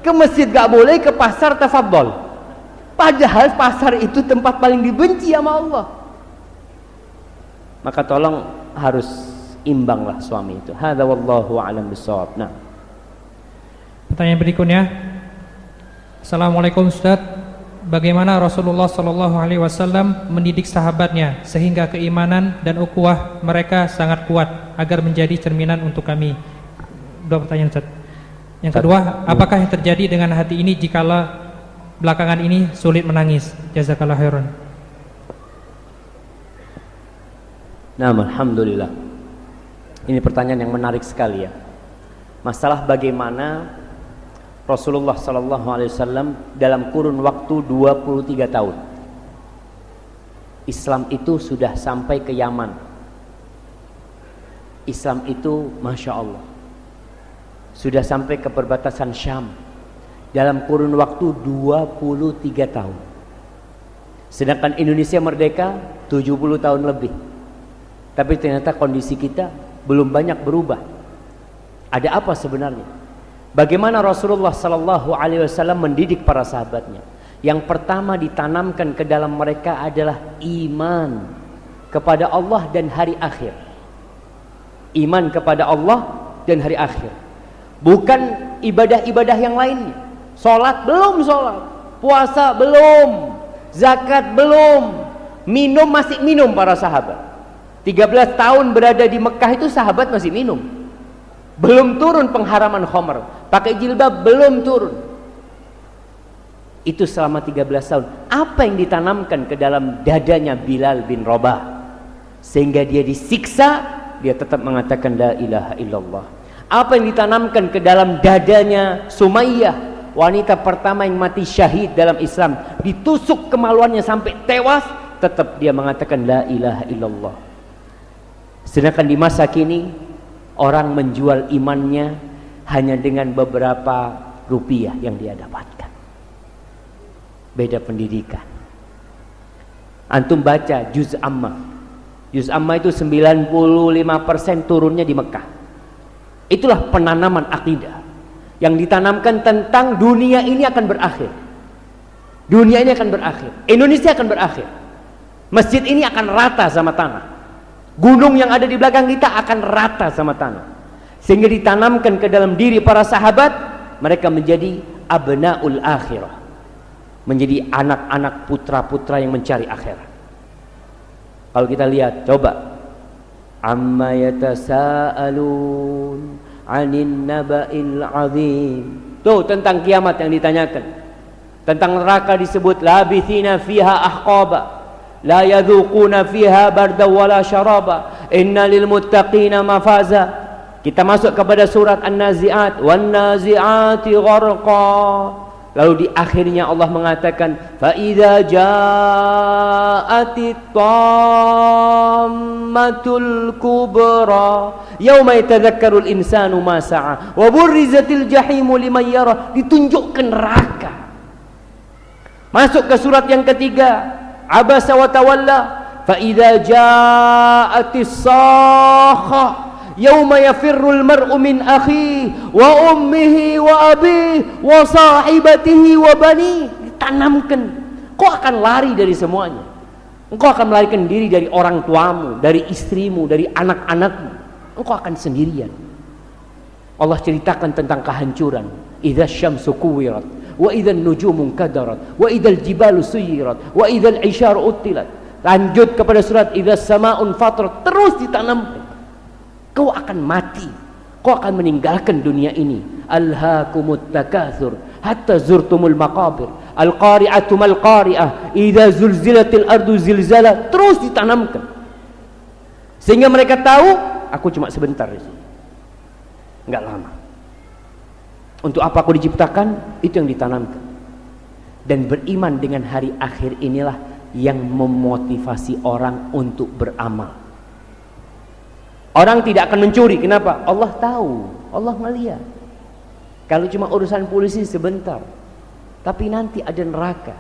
Ke masjid gak boleh, ke pasar tafadol. Padahal pasar itu tempat paling dibenci sama Allah. Maka tolong harus imbanglah suami itu. Hadza wallahu a'lam bissawab. Nah. Pertanyaan berikutnya. Assalamualaikum Ustaz. Bagaimana Rasulullah Shallallahu Alaihi Wasallam mendidik sahabatnya sehingga keimanan dan ukhuwah mereka sangat kuat agar menjadi cerminan untuk kami? Dua pertanyaan Ustaz. Yang kedua, apakah yang terjadi dengan hati ini jikalau belakangan ini sulit menangis? Jazakallahu khairan. Nah, alhamdulillah. Ini pertanyaan yang menarik sekali ya. Masalah bagaimana Rasulullah sallallahu alaihi wasallam dalam kurun waktu 23 tahun Islam itu sudah sampai ke Yaman. Islam itu Masya Allah sudah sampai ke perbatasan Syam dalam kurun waktu 23 tahun. Sedangkan Indonesia merdeka 70 tahun lebih. Tapi ternyata kondisi kita belum banyak berubah. Ada apa sebenarnya? Bagaimana Rasulullah sallallahu alaihi wasallam mendidik para sahabatnya? Yang pertama ditanamkan ke dalam mereka adalah iman kepada Allah dan hari akhir. Iman kepada Allah dan hari akhir. Bukan ibadah-ibadah yang lainnya. Salat belum salat, puasa belum, zakat belum, minum masih minum para sahabat. 13 tahun berada di Mekah itu sahabat masih minum. Belum turun pengharaman khamr, pakai jilbab belum turun. Itu selama 13 tahun. Apa yang ditanamkan ke dalam dadanya Bilal bin Rabah sehingga dia disiksa, dia tetap mengatakan la ilaha illallah. Apa yang ditanamkan ke dalam dadanya Sumayyah, wanita pertama yang mati syahid dalam Islam, ditusuk kemaluannya sampai tewas, tetap dia mengatakan la ilaha illallah. Sedangkan di masa kini orang menjual imannya hanya dengan beberapa rupiah yang dia dapatkan. Beda pendidikan. Antum baca Juz Amma. Juz Amma itu 95% turunnya di Mekah. Itulah penanaman akidah yang ditanamkan tentang dunia ini akan berakhir. Dunia ini akan berakhir. Indonesia akan berakhir. Masjid ini akan rata sama tanah. Gunung yang ada di belakang kita akan rata sama tanah. Sehingga ditanamkan ke dalam diri para sahabat, mereka menjadi abnaul akhirah, menjadi anak-anak putra-putra yang mencari akhirat. Kalau kita lihat, coba amma yatasaalun 'anil naba'il 'azim. Tuh tentang kiamat yang ditanyakan. Tentang neraka disebut labithina fiha ahqaba la yadhuquna fiha barda wala syaraba inna lil muttaqina mafaza. Kita masuk kepada surat An-Nazi'at, wan nazi'ati gharqa. Lalu di akhirnya Allah mengatakan fa idza ja'atit tammatul kubra yauma yatadzakkarul insanu ma sa'a wa burrizatil jahimu liman yara. Ditunjukkan neraka. Masuk ke surat yang ketiga, abasa wa tawalla fa idza ja'atis sakha yauma yafirrul mar'u min akhihi wa ummihi wa abihi wa sahibatihi wa bani. Ditanamkan, kau akan lari dari semuanya. Engkau akan melarikan diri dari orang tuamu, dari istrimu, dari anak-anakmu. Engkau akan sendirian. Allah ceritakan tentang kehancuran. idza syamsu kuwirat, wa idza nujumu kadarat, wa idza jibalu suyirat, wa idza isyaru uttilat. Lanjut kepada surat idza samaun fatarat, terus ditanamkan. Kau akan mati, kau akan meninggalkan dunia ini. Alhaakumut takatsur hatta zurtumul maqabir. Al-qari'atu mal qari'ah, idza zulzilatil ardu zilzala. Terus ditanamkan. Sehingga mereka tahu, aku cuma sebentar di sini. Enggak lama. Untuk apa aku diciptakan? Itu yang ditanamkan. Dan beriman dengan hari akhir inilah yang memotivasi orang untuk beramal. Orang tidak akan mencuri. Kenapa? Allah tahu, Allah melihat. Kalau cuma urusan polisi sebentar, tapi nanti ada neraka.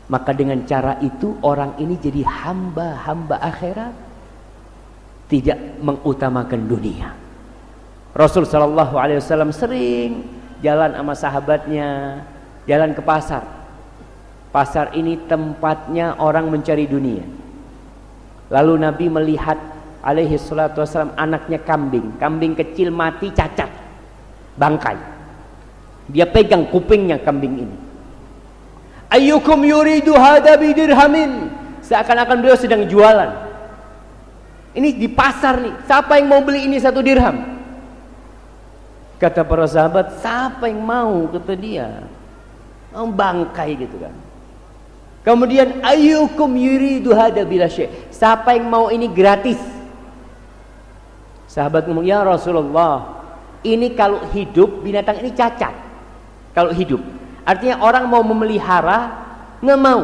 Maka dengan cara itu orang ini jadi hamba-hamba akhirat, tidak mengutamakan dunia. Rasul sallallahu alaihi wasallam sering jalan sama sahabatnya, jalan ke pasar. Pasar ini tempatnya orang mencari dunia. Lalu Nabi melihat alaihi salatu wasallam anaknya kambing. Kambing kecil mati cacat, bangkai. Dia pegang kupingnya kambing ini. Ayyukum yuridu hada bidirhamin. Seakan-akan beliau sedang jualan. Ini di pasar nih. Siapa yang mau beli ini 1 dirham? Kata para sahabat, siapa yang mau? Kata dia. Bangkai gitu kan. Kemudian ayyukum yuridu hada bila syai'. Siapa yang mau ini gratis? Sahabat ngomong, ya Rasulullah, ini kalau hidup binatang ini cacat. Kalau hidup, artinya orang mau memelihara nggak mau.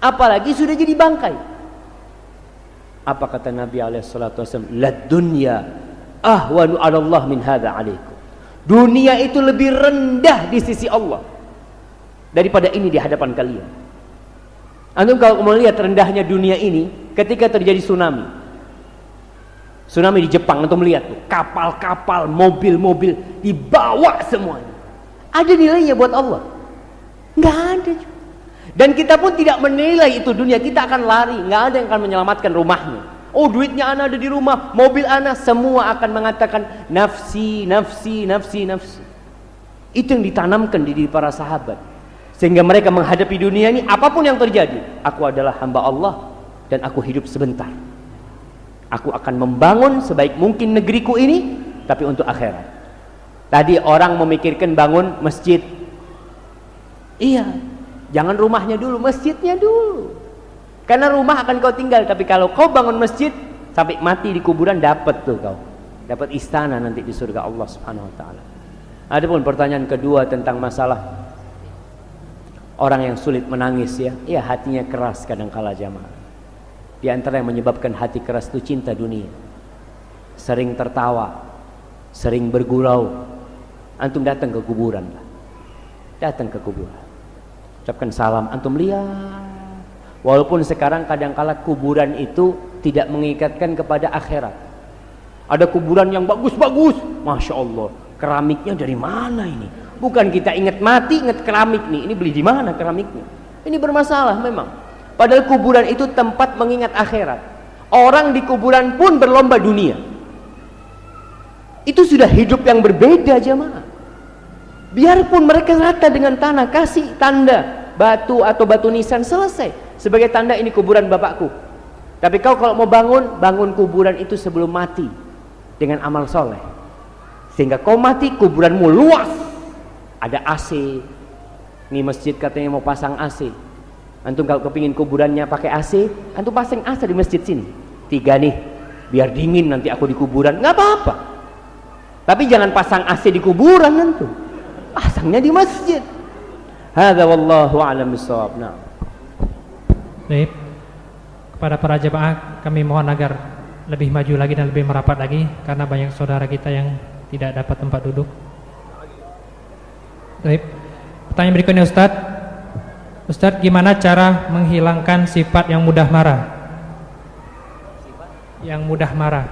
Apalagi sudah jadi bangkai. Apa kata Nabi alaihi salatu wasallam? Lad dunya ahwanu 'ala Allah min hadza 'alaikum. Dunia itu lebih rendah di sisi Allah daripada ini di hadapan kalian. Antum kalau melihat rendahnya dunia ini ketika terjadi tsunami. Tsunami di Jepang, antum lihat tuh, kapal-kapal, mobil-mobil dibawa semuanya. Ada nilainya buat Allah? Nggak ada. Dan kita pun tidak menilai itu dunia, kita akan lari, nggak ada yang akan menyelamatkan rumahnya. Oh, duitnya ana ada di rumah, mobil ana, semua akan mengatakan nafsi, nafsi, nafsi, nafsi. Itu yang ditanamkan di diri para sahabat. Sehingga mereka menghadapi dunia ini, apapun yang terjadi, aku adalah hamba Allah dan aku hidup sebentar. Aku akan membangun sebaik mungkin negeriku ini, tapi untuk akhirat. Tadi orang memikirkan bangun masjid. Iya, jangan rumahnya dulu, masjidnya dulu. Karena rumah akan kau tinggal, tapi kalau kau bangun masjid, sampai mati di kuburan dapat tuh kau. Dapat istana nanti di surga Allah Subhanahu wa taala. Adapun pertanyaan kedua tentang masalah orang yang sulit menangis ya. Iya, hatinya keras kadang-kala jamaah. Di antara yang menyebabkan hati keras itu cinta dunia. Sering tertawa, sering bergurau. Antum datang ke kuburan lah. Datang ke kuburan. Ucapkan salam, antum lihat. Walaupun sekarang kadang-kala kuburan itu tidak mengikatkan kepada akhirat. Ada kuburan yang bagus-bagus, Masya Allah, keramiknya dari mana ini? Bukan kita ingat mati, ingat keramik nih. Ini beli di mana keramiknya? Ini bermasalah memang. Padahal kuburan itu tempat mengingat akhirat. Orang di kuburan pun berlomba dunia. Itu sudah hidup yang berbeda jemaah. Biarpun mereka rata dengan tanah, kasih tanda batu atau batu nisan, selesai. Sebagai tanda ini kuburan bapakku. Tapi kau kalau mau bangun, bangun kuburan itu sebelum mati dengan amal soleh. Sehingga kau mati, kuburanmu luas. Ada AC. Ini masjid katanya mau pasang AC. Antum kalau kepingin kuburannya pakai AC, antum pasang AC di masjid sini. 3 nih, biar dingin nanti aku di kuburan. Nggak apa-apa. Tapi jangan pasang AC di kuburan antum. Pasangnya di masjid. Hadza wallahu a'lam bissawab. Nah. Baik. Kepada para jemaah kami mohon agar lebih maju lagi dan lebih merapat lagi karena banyak saudara kita yang tidak dapat tempat duduk. Baik. Pertanyaan berikutnya Ustadz. Ustadz, gimana cara menghilangkan sifat yang mudah marah? Yang mudah marah.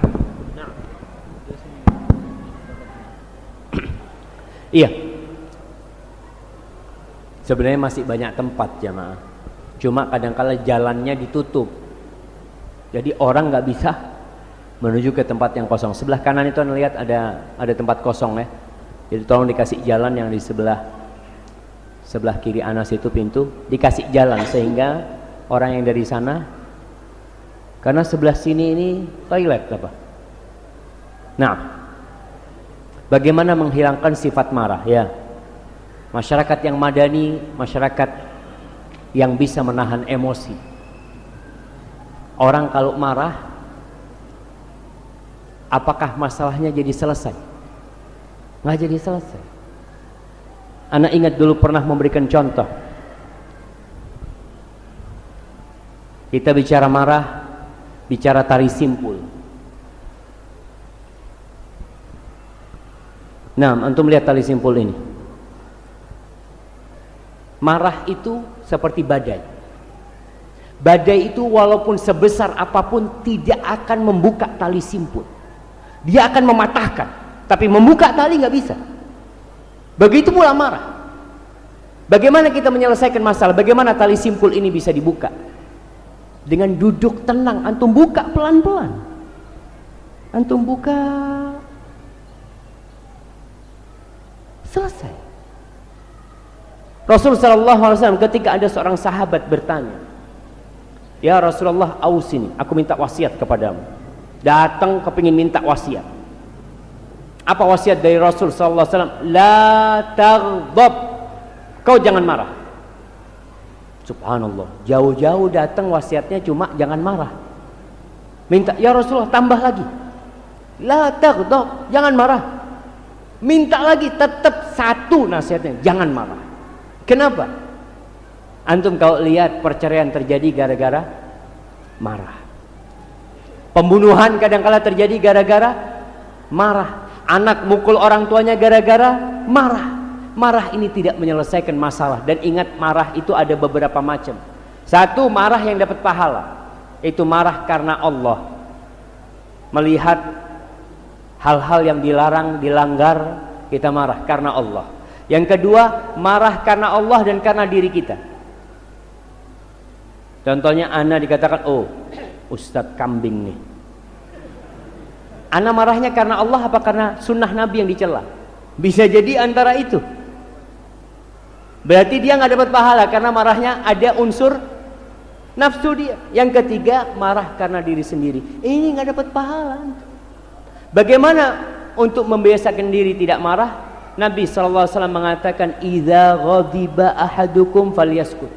Iya. Sebenarnya masih banyak tempat jamaah. Cuma kadang-kala jalannya ditutup. Jadi orang nggak bisa menuju ke tempat yang kosong. Sebelah kanan itu Anda lihat ada tempat kosong ya. Jadi tolong dikasih jalan yang di sebelah kiri Anas itu pintu, dikasih jalan sehingga orang yang dari sana, karena sebelah sini ini toilet apa. Nah, bagaimana menghilangkan sifat marah ya? Masyarakat yang madani, masyarakat yang bisa menahan emosi. Orang kalau marah, apakah masalahnya jadi selesai? Nggak jadi selesai. Anak ingat dulu pernah memberikan contoh. Kita bicara marah, bicara tali simpul. Nah, antum lihat tali simpul ini. Marah itu seperti badai. Badai itu walaupun sebesar apapun tidak akan membuka tali simpul. Dia akan mematahkan, tapi membuka tali nggak bisa. Begitu pula marah. Bagaimana kita menyelesaikan masalah? Bagaimana tali simpul ini bisa dibuka? Dengan duduk tenang, antum buka pelan-pelan. Antum buka, selesai. Rasulullah SAW ketika ada seorang sahabat bertanya, "Ya Rasulullah, ausini, aku minta wasiat kepadamu." Datang kepingin minta wasiat. Apa wasiat dari Rasul sallallahu alaihi wasallam? La taghdab. Kau jangan marah. Subhanallah, jauh-jauh datang wasiatnya cuma jangan marah. Minta, ya Rasulullah tambah lagi. La taghdab, jangan marah. Minta lagi, tetap satu nasihatnya, jangan marah. Kenapa? Antum kalau lihat perceraian terjadi gara-gara marah. Pembunuhan kadang-kala terjadi gara-gara marah. Anak mukul orang tuanya gara-gara marah. Marah ini tidak menyelesaikan masalah. Dan ingat, marah itu ada beberapa macam. Satu, marah yang dapat pahala. Itu marah karena Allah. Melihat hal-hal yang dilarang, dilanggar, kita marah karena Allah. Yang kedua, marah karena Allah dan karena diri kita. Contohnya ana dikatakan, oh Ustadz kambing nih. Ana marahnya karena Allah apa karena sunnah Nabi yang dicela? Bisa jadi antara itu. Berarti dia nggak dapat pahala karena marahnya ada unsur nafsu dia. Yang ketiga, marah karena diri sendiri. Ini nggak dapat pahala. Bagaimana untuk membiasakan diri tidak marah? Nabi SAW mengatakan, "Idza ghadiba ahadukum falyaskut."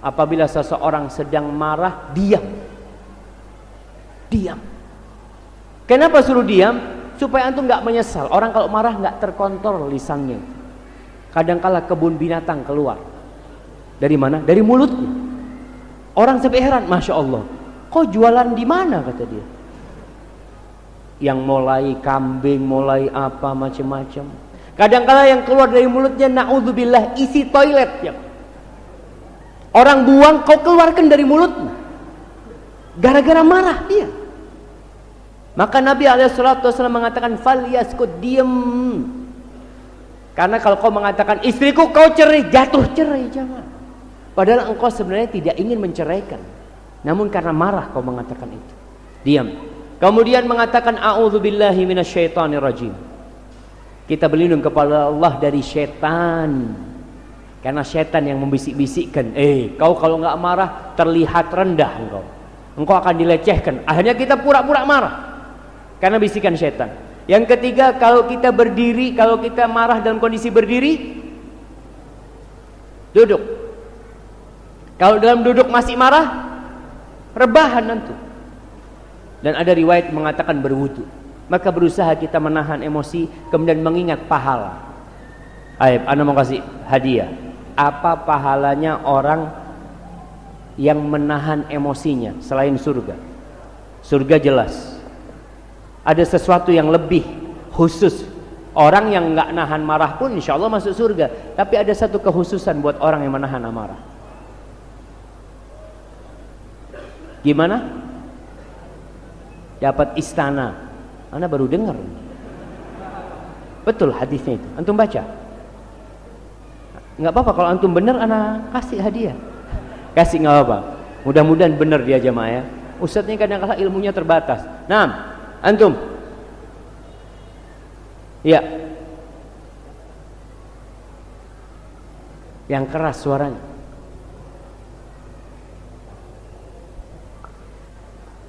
Apabila seseorang sedang marah, diam. Diam. Kenapa suruh diam? Supaya antum nggak menyesal. Orang kalau marah nggak terkontrol lisannya. Kadangkala kebun binatang keluar. Dari mana? Dari mulutnya. Orang sampai heran, masya Allah. Kok jualan di mana kata dia? Yang mulai kambing, mulai apa macam-macam. Kadangkala yang keluar dari mulutnya, naudzubillah, isi toilet ya. Orang buang, kau keluarkan dari mulutnya. Gara-gara marah dia. Maka Nabi SAW mengatakan, falyaskut, diem. Karena kalau kau mengatakan, istriku kau cerai, jatuh cerai, jangan. Padahal engkau sebenarnya tidak ingin menceraikan. Namun karena marah kau mengatakan itu. Diam. Kemudian mengatakan, a'udzubillahi minasyaitonirrajim. Kita berlindung kepada Allah dari syaitan. Karena syaitan yang membisik-bisikkan, kau kalau nggak marah terlihat rendah engkau. Engkau akan dilecehkan. Akhirnya kita pura-pura marah. Karena bisikan syaitan. Yang ketiga, kalau kita berdiri, kalau kita marah dalam kondisi berdiri, duduk. Kalau dalam duduk masih marah, rebahan nanti. Dan ada riwayat mengatakan berwudu. Maka berusaha kita menahan emosi, kemudian mengingat pahala. Aib, ana mau kasih hadiah. Apa pahalanya orang yang menahan emosinya selain surga? Surga jelas. Ada sesuatu yang lebih khusus. Orang yang nggak nahan marah pun insya Allah masuk surga. Tapi ada satu kekhususan buat orang yang menahan amarah. Gimana? Dapat istana. Anda baru dengar. Betul hadisnya itu. Antum baca. Nggak apa-apa kalau antum benar, ana kasih hadiah. Kasih nggak apa-apa. Mudah-mudahan benar dia jamaah ya. Ustadznya kadang-kadang ilmunya terbatas. Nah, antum. Ya. Yang keras suaranya.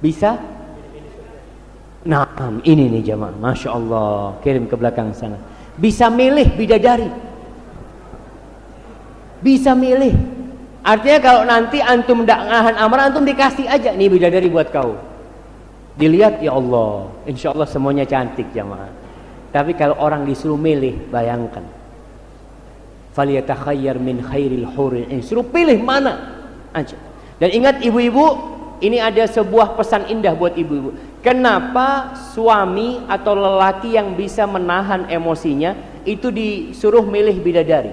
Bisa? Nah, ini nih jamaah. Masya Allah. Kirim ke belakang sana. Bisa milih bidadari. Bisa milih. Artinya kalau nanti antum tidak ngahan amar, antum dikasih aja nih bidadari buat kau. Dilihat, ya Allah, insya Allah semuanya cantik jamaah. Tapi kalau orang disuruh milih, bayangkan. Falyatakhayyar min khairil huril ain. Suruh pilih mana aja. Dan ingat ibu-ibu, ini ada sebuah pesan indah buat ibu-ibu. Kenapa suami atau lelaki yang bisa menahan emosinya itu disuruh milih bidadari?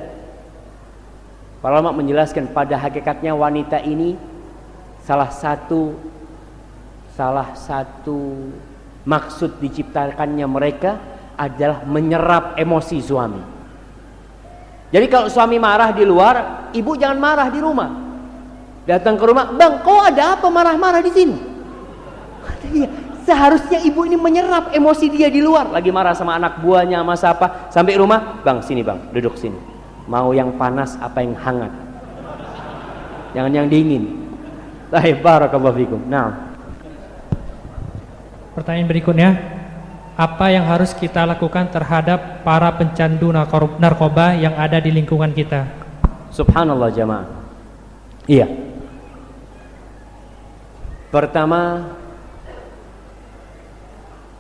Para ulama menjelaskan pada hakikatnya wanita ini salah satu maksud diciptakannya mereka adalah menyerap emosi suami. Jadi kalau suami marah di luar, ibu jangan marah di rumah. Datang ke rumah, bang, kok ada apa marah-marah di sini? Iya, seharusnya ibu ini menyerap emosi dia di luar. Lagi marah sama anak buahnya, sama siapa. Sampai rumah, bang, sini bang, duduk sini. Mau yang panas apa yang hangat? Jangan yang dingin. Barakallahu fikum. Nah. Pertanyaan berikutnya, apa yang harus kita lakukan terhadap para pencandu narkoba yang ada di lingkungan kita? Subhanallah jamaah. Iya. Pertama,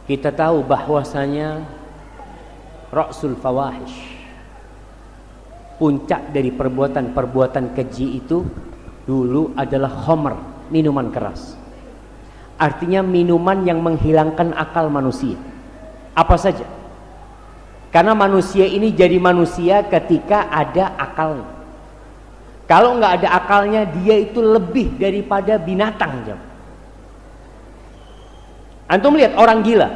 kita tahu bahwasanya ra'sul fawahish, puncak dari perbuatan-perbuatan keji itu dulu adalah khamr, minuman keras. Artinya minuman yang menghilangkan akal manusia. Apa saja? Karena manusia ini jadi manusia ketika ada akalnya. Kalau nggak ada akalnya, dia itu lebih daripada binatang. Antum lihat orang gila.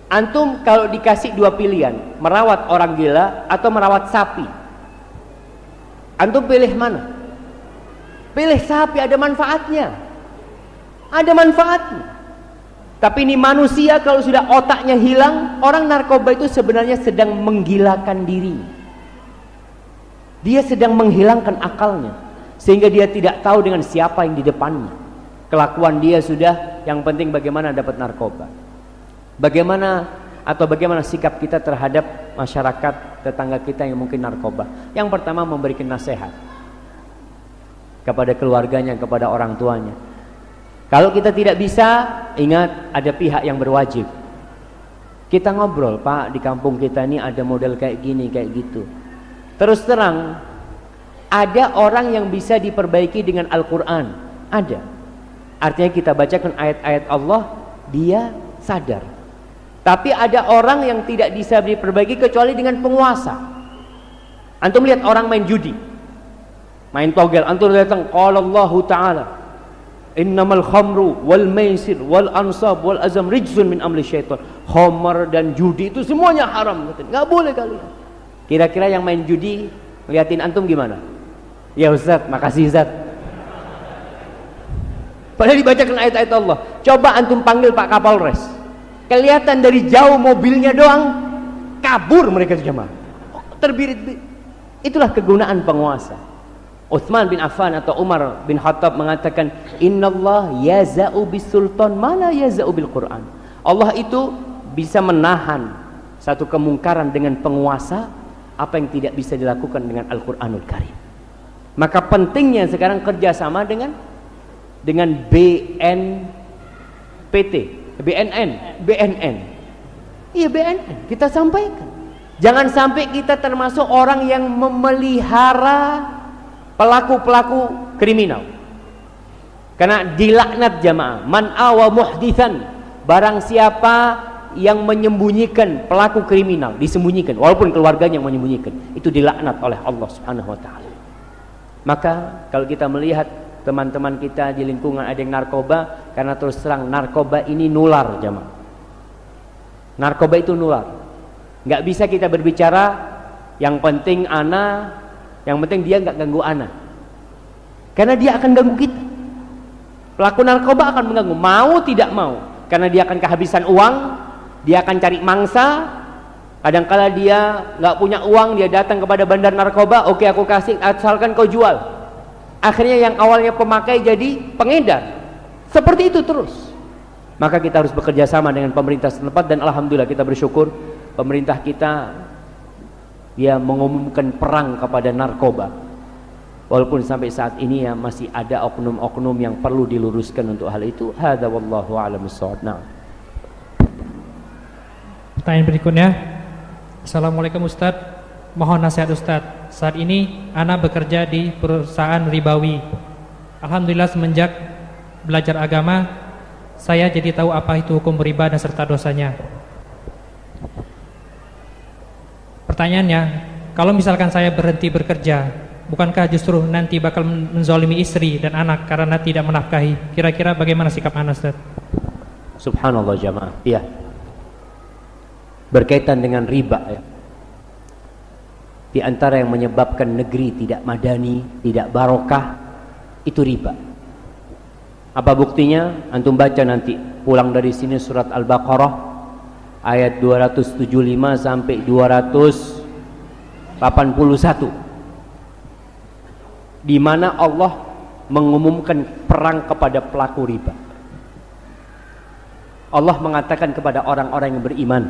Antum kalau dikasih dua pilihan, merawat orang gila atau merawat sapi, antum pilih mana? Pilih sapi, ada manfaatnya. Ada manfaatnya. Tapi ini manusia kalau sudah otaknya hilang, orang narkoba itu sebenarnya sedang menggilakan diri. Dia sedang menghilangkan akalnya, sehingga dia tidak tahu dengan siapa yang di depannya. Kelakuan dia sudah, yang penting bagaimana dapat narkoba. Bagaimana sikap kita terhadap masyarakat tetangga kita yang mungkin narkoba. Yang pertama, memberikan nasihat kepada keluarganya, kepada orang tuanya. Kalau kita tidak bisa, ingat ada pihak yang berwajib. Kita ngobrol, Pak, di kampung kita ini ada model kayak gini, kayak gitu. Terus terang, ada orang yang bisa diperbaiki dengan Al-Quran. Ada. Artinya kita bacakan ayat-ayat Allah, dia sadar. Tapi ada orang yang tidak bisa diperbaiki kecuali dengan penguasa. Antum lihat orang main judi, main togel, antum datang, qala Allah Ta'ala, innamal khamru wal maisir wal ansab wal azam rijsun min amli syaitan. Khamar dan judi itu semuanya haram. Nggak boleh kalian. Kira-kira yang main judi ngeliatin antum gimana? Ya Ustaz, makasih Ustaz. Padahal dibacakan ayat-ayat Allah. Coba antum panggil Pak Kapolres, kelihatan dari jauh mobilnya doang, kabur mereka itu jemaah. Terbirit-birit. Itulah kegunaan penguasa. Utsman bin Affan atau Umar bin Khattab mengatakan, Innallah yaza'u bisultan ma la yaza'u bil Quran. Allah itu bisa menahan satu kemungkaran dengan penguasa apa yang tidak bisa dilakukan dengan Al-Quranul Karim. Maka pentingnya sekarang kerjasama dengan BNN. Iya, BNN. Kita sampaikan. Jangan sampai kita termasuk orang yang memelihara pelaku-pelaku kriminal. Karena dilaknat jamaah, man awa muhdithan, barang siapa yang menyembunyikan pelaku kriminal, disembunyikan walaupun keluarganya yang menyembunyikan, itu dilaknat oleh Allah Subhanahu wa taala. Maka kalau kita melihat teman-teman kita di lingkungan ada yang narkoba, karena terus terang narkoba ini nular jamaah. Narkoba itu nular. Nggak bisa kita berbicara yang penting ana, yang penting dia nggak ganggu ana, karena dia akan ganggu kita. Pelaku narkoba akan mengganggu, mau tidak mau, karena dia akan kehabisan uang, dia akan cari mangsa. Kadangkala dia nggak punya uang, dia datang kepada bandar narkoba, oke aku kasih, asalkan kau jual. Akhirnya yang awalnya pemakai jadi pengedar. Seperti itu terus. Maka kita harus bekerja sama dengan pemerintah setempat, dan alhamdulillah kita bersyukur pemerintah kita dia mengumumkan perang kepada narkoba. Walaupun sampai saat ini ya masih ada oknum-oknum yang perlu diluruskan untuk hal itu. Hadza wallahu a'lam bissawab. Nah. Pertanyaan berikutnya. Assalamualaikum Ustaz. Mohon nasihat Ustaz. Saat ini ana bekerja di perusahaan ribawi. Alhamdulillah semenjak belajar agama saya jadi tahu apa itu hukum riba dan serta dosanya. Pertanyaannya, kalau misalkan saya berhenti bekerja, bukankah justru nanti bakal menzalimi istri dan anak karena tidak menafkahi? Kira-kira bagaimana sikap ana, Ustaz? Subhanallah jamaah. Iya. Berkaitan dengan riba ya. Di antara yang menyebabkan negeri tidak madani, tidak barokah, itu riba. Apa buktinya? Antum baca nanti pulang dari sini surat Al-Baqarah ayat 275 sampai 281, di mana Allah mengumumkan perang kepada pelaku riba. Allah mengatakan kepada orang-orang yang beriman.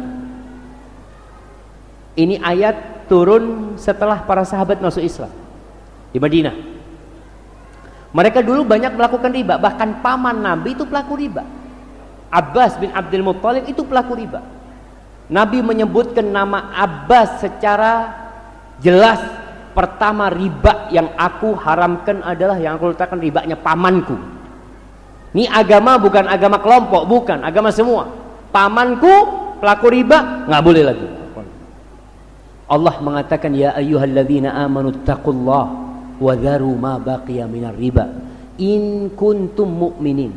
Ini ayat turun setelah para sahabat masuk Islam di Madinah. Mereka dulu banyak melakukan riba, bahkan paman Nabi itu pelaku riba. Abbas bin Abdul Muttalib itu pelaku riba. Nabi menyebutkan nama Abbas secara jelas. Pertama, riba yang aku haramkan adalah yang aku letakkan ribanya pamanku. Ini agama bukan agama kelompok, bukan agama semua. Pamanku pelaku riba, nggak boleh lagi. Allah mengatakan ya ayyuhalladzina amanu taqullaha wa dharu ma baqiya minar riba in kuntum mu'minin.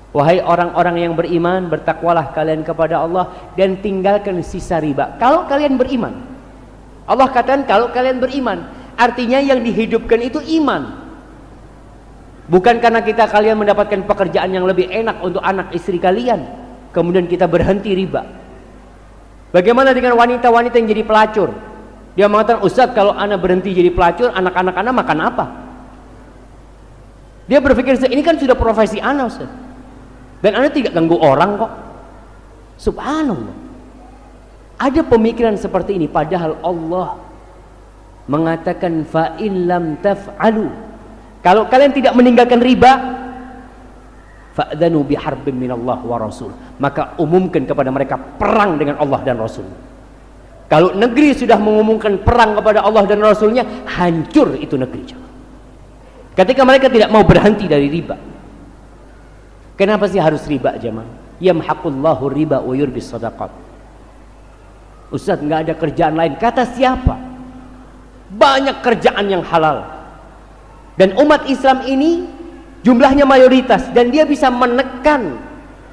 Wahai orang-orang yang beriman, bertakwalah kalian kepada Allah dan tinggalkan sisa riba kalau kalian beriman. Allah katakan kalau kalian beriman, artinya yang dihidupkan itu iman. Bukan karena kalian mendapatkan pekerjaan yang lebih enak untuk anak istri kalian, kemudian kita berhenti riba. Bagaimana dengan wanita-wanita yang jadi pelacur? Dia mengatakan, Ustaz, kalau anak berhenti jadi pelacur, anak-anak anak makan apa? Dia berpikir, ini kan sudah profesi anak, Ustaz, dan anak tidak ganggu orang kok. Subhanallah. Ada pemikiran seperti ini, padahal Allah mengatakan fa in lam taf'alu, kalau kalian tidak meninggalkan riba, fa'dhanu biharbin minallah wa rasul, maka umumkan kepada mereka perang dengan Allah dan Rasul. Kalau negeri sudah mengumumkan perang kepada Allah dan Rasulnya, hancur itu negeri. Ketika mereka tidak mau berhenti dari riba. Kenapa sih harus riba jemaah? Yamhaqullahu riba wa yurbis shadaqat. Ustaz, nggak ada kerjaan lain. Kata siapa? Banyak kerjaan yang halal. Dan umat Islam ini jumlahnya mayoritas, dan dia bisa menekan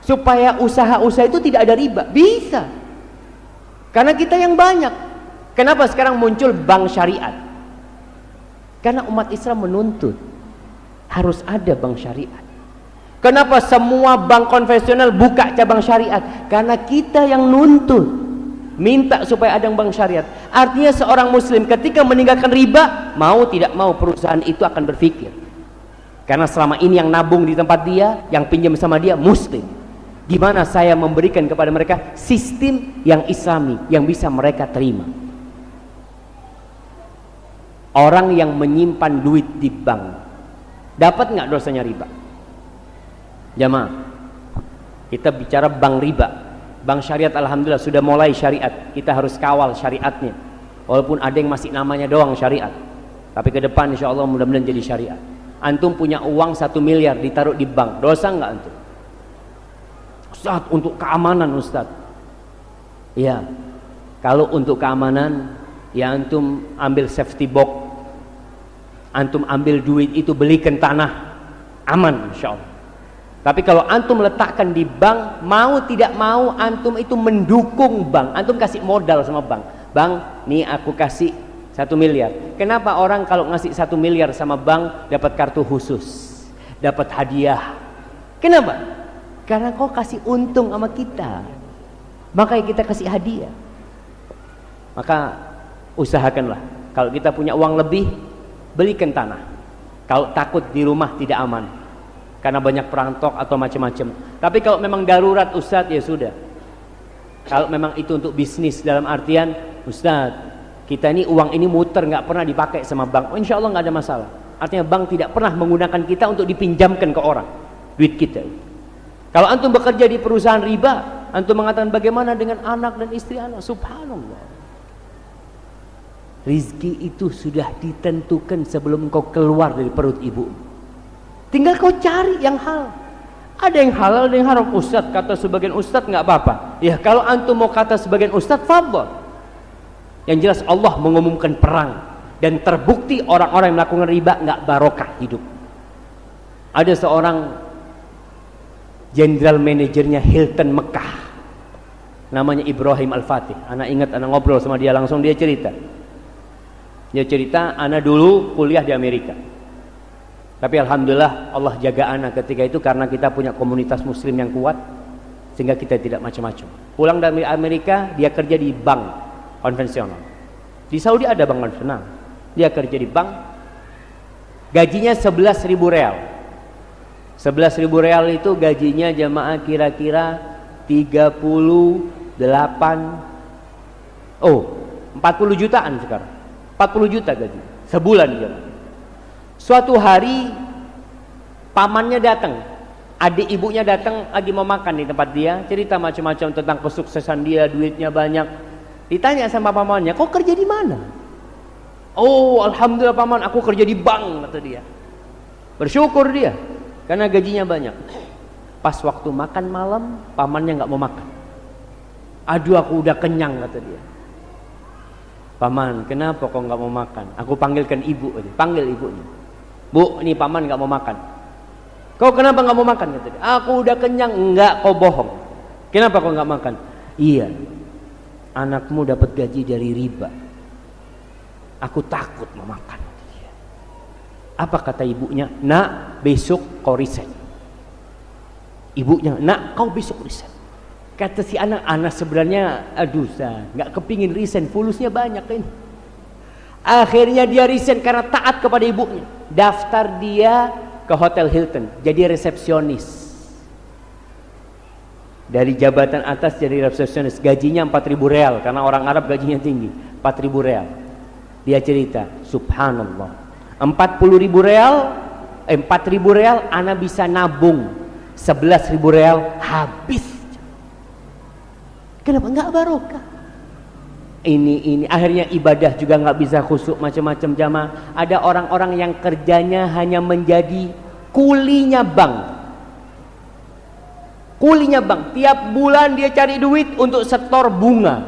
supaya usaha-usaha itu tidak ada riba. Bisa. Karena kita yang banyak. Kenapa sekarang muncul bank syariat? Karena umat Islam menuntut harus ada bank syariat. Kenapa semua bank konvensional buka cabang syariat? Karena kita yang nuntut, minta supaya ada bank syariat. Artinya seorang muslim ketika meninggalkan riba, mau tidak mau perusahaan itu akan berpikir, karena selama ini yang nabung di tempat dia, yang pinjam sama dia muslim, gimana saya memberikan kepada mereka sistem yang islami yang bisa mereka terima. Orang yang menyimpan duit di bank dapat nggak dosanya riba? Jamaah, kita bicara bank riba. Bank syariat alhamdulillah sudah mulai syariat. Kita harus kawal syariatnya, walaupun ada yang masih namanya doang syariat, tapi ke depan insya Allah mudah-mudahan jadi syariat. Antum punya uang 1 miliar ditaruh di bank, dosa nggak antum? Ustaz, untuk keamanan Ustaz. Ya, kalau untuk keamanan, ya antum ambil safety box, antum ambil duit itu belikan tanah, aman insya Allah. Tapi kalau antum letakkan di bank, mau tidak mau antum itu mendukung bank. Antum kasih modal sama bank. Bang, nih aku kasih 1 miliar. Kenapa orang kalau ngasih 1 miliar sama bank dapat kartu khusus, dapat hadiah. Kenapa? Karena kau kasih untung sama kita, makanya kita kasih hadiah. Maka usahakanlah, kalau kita punya uang lebih, belikan tanah. Kalau takut di rumah tidak aman karena banyak perampok atau macam-macam. Tapi kalau memang darurat Ustadz, ya sudah. Kalau memang itu untuk bisnis, dalam artian Ustadz, kita ini uang ini muter, nggak pernah dipakai sama bank, insya Allah nggak ada masalah. Artinya bank tidak pernah menggunakan kita untuk dipinjamkan ke orang duit kita. Kalau antum bekerja di perusahaan riba, antum mengatakan bagaimana dengan anak dan istri anak? Subhanallah. Rizki itu sudah ditentukan sebelum kau keluar dari perut ibu. Tinggal kau cari yang halal. Ada yang halal, ada yang haram. Ustadz, kata sebagian ustadz nggak apa-apa. Ya kalau antum mau kata sebagian ustadz, fadhol. Yang jelas Allah mengumumkan perang dan terbukti orang-orang yang melakukan riba nggak barokah hidup. Ada seorang general manajernya Hilton Mekah, namanya Ibrahim Al-Fatih. Anak ingat, anak ngobrol sama dia langsung, dia cerita. Dia cerita, anak dulu kuliah di Amerika. Tapi alhamdulillah Allah jaga anak ketika itu karena kita punya komunitas muslim yang kuat, sehingga kita tidak macam-macam. Pulang dari Amerika, dia kerja di bank konvensional. Di Saudi ada bank konvensional. Dia kerja di bank. Gajinya 11.000 real. 11.000 real itu gajinya jamaah kira-kira 40 jutaan sekarang. 40 juta gaji sebulan dia. Suatu hari pamannya datang, adik ibunya datang lagi mau makan di tempat dia, cerita macam-macam tentang kesuksesan dia, duitnya banyak. Ditanya sama pamannya, kau kerja di mana? Oh, alhamdulillah paman, aku kerja di bank, kata dia. Bersyukur dia karena gajinya banyak. Pas waktu makan malam, pamannya nggak mau makan. Aduh, aku udah kenyang, kata dia. Paman, kenapa kau nggak mau makan? Aku panggilkan ibu, panggil ibunya. Bu, ini paman nggak mau makan. Kau kenapa nggak mau makan? Kata dia. Aku udah kenyang. Enggak, kau bohong. Kenapa kau nggak makan? Iya, anakmu dapat gaji dari riba. Aku takut mau makan. Apa kata ibunya? Nak, besok kau resign. Ibunya, nak, kau besok resign. Kata si anak sebenarnya, aduh, nggak kepingin resign, fulusnya banyak ini. Akhirnya dia resign karena taat kepada ibunya. Daftar dia ke Hotel Hilton, jadi resepsionis. Dari jabatan atas jadi resepsionis, gajinya 4.000 real karena orang Arab gajinya tinggi, 4.000 real. Dia cerita, subhanallah, 4.000 real, ana bisa nabung 11.000 real habis. Kenapa? Nggak barokah. Ini akhirnya ibadah juga nggak bisa khusyuk, macam-macam jamaah. Ada orang-orang yang kerjanya hanya menjadi kulinya bank. Kulinya bank, tiap bulan dia cari duit untuk setor bunga.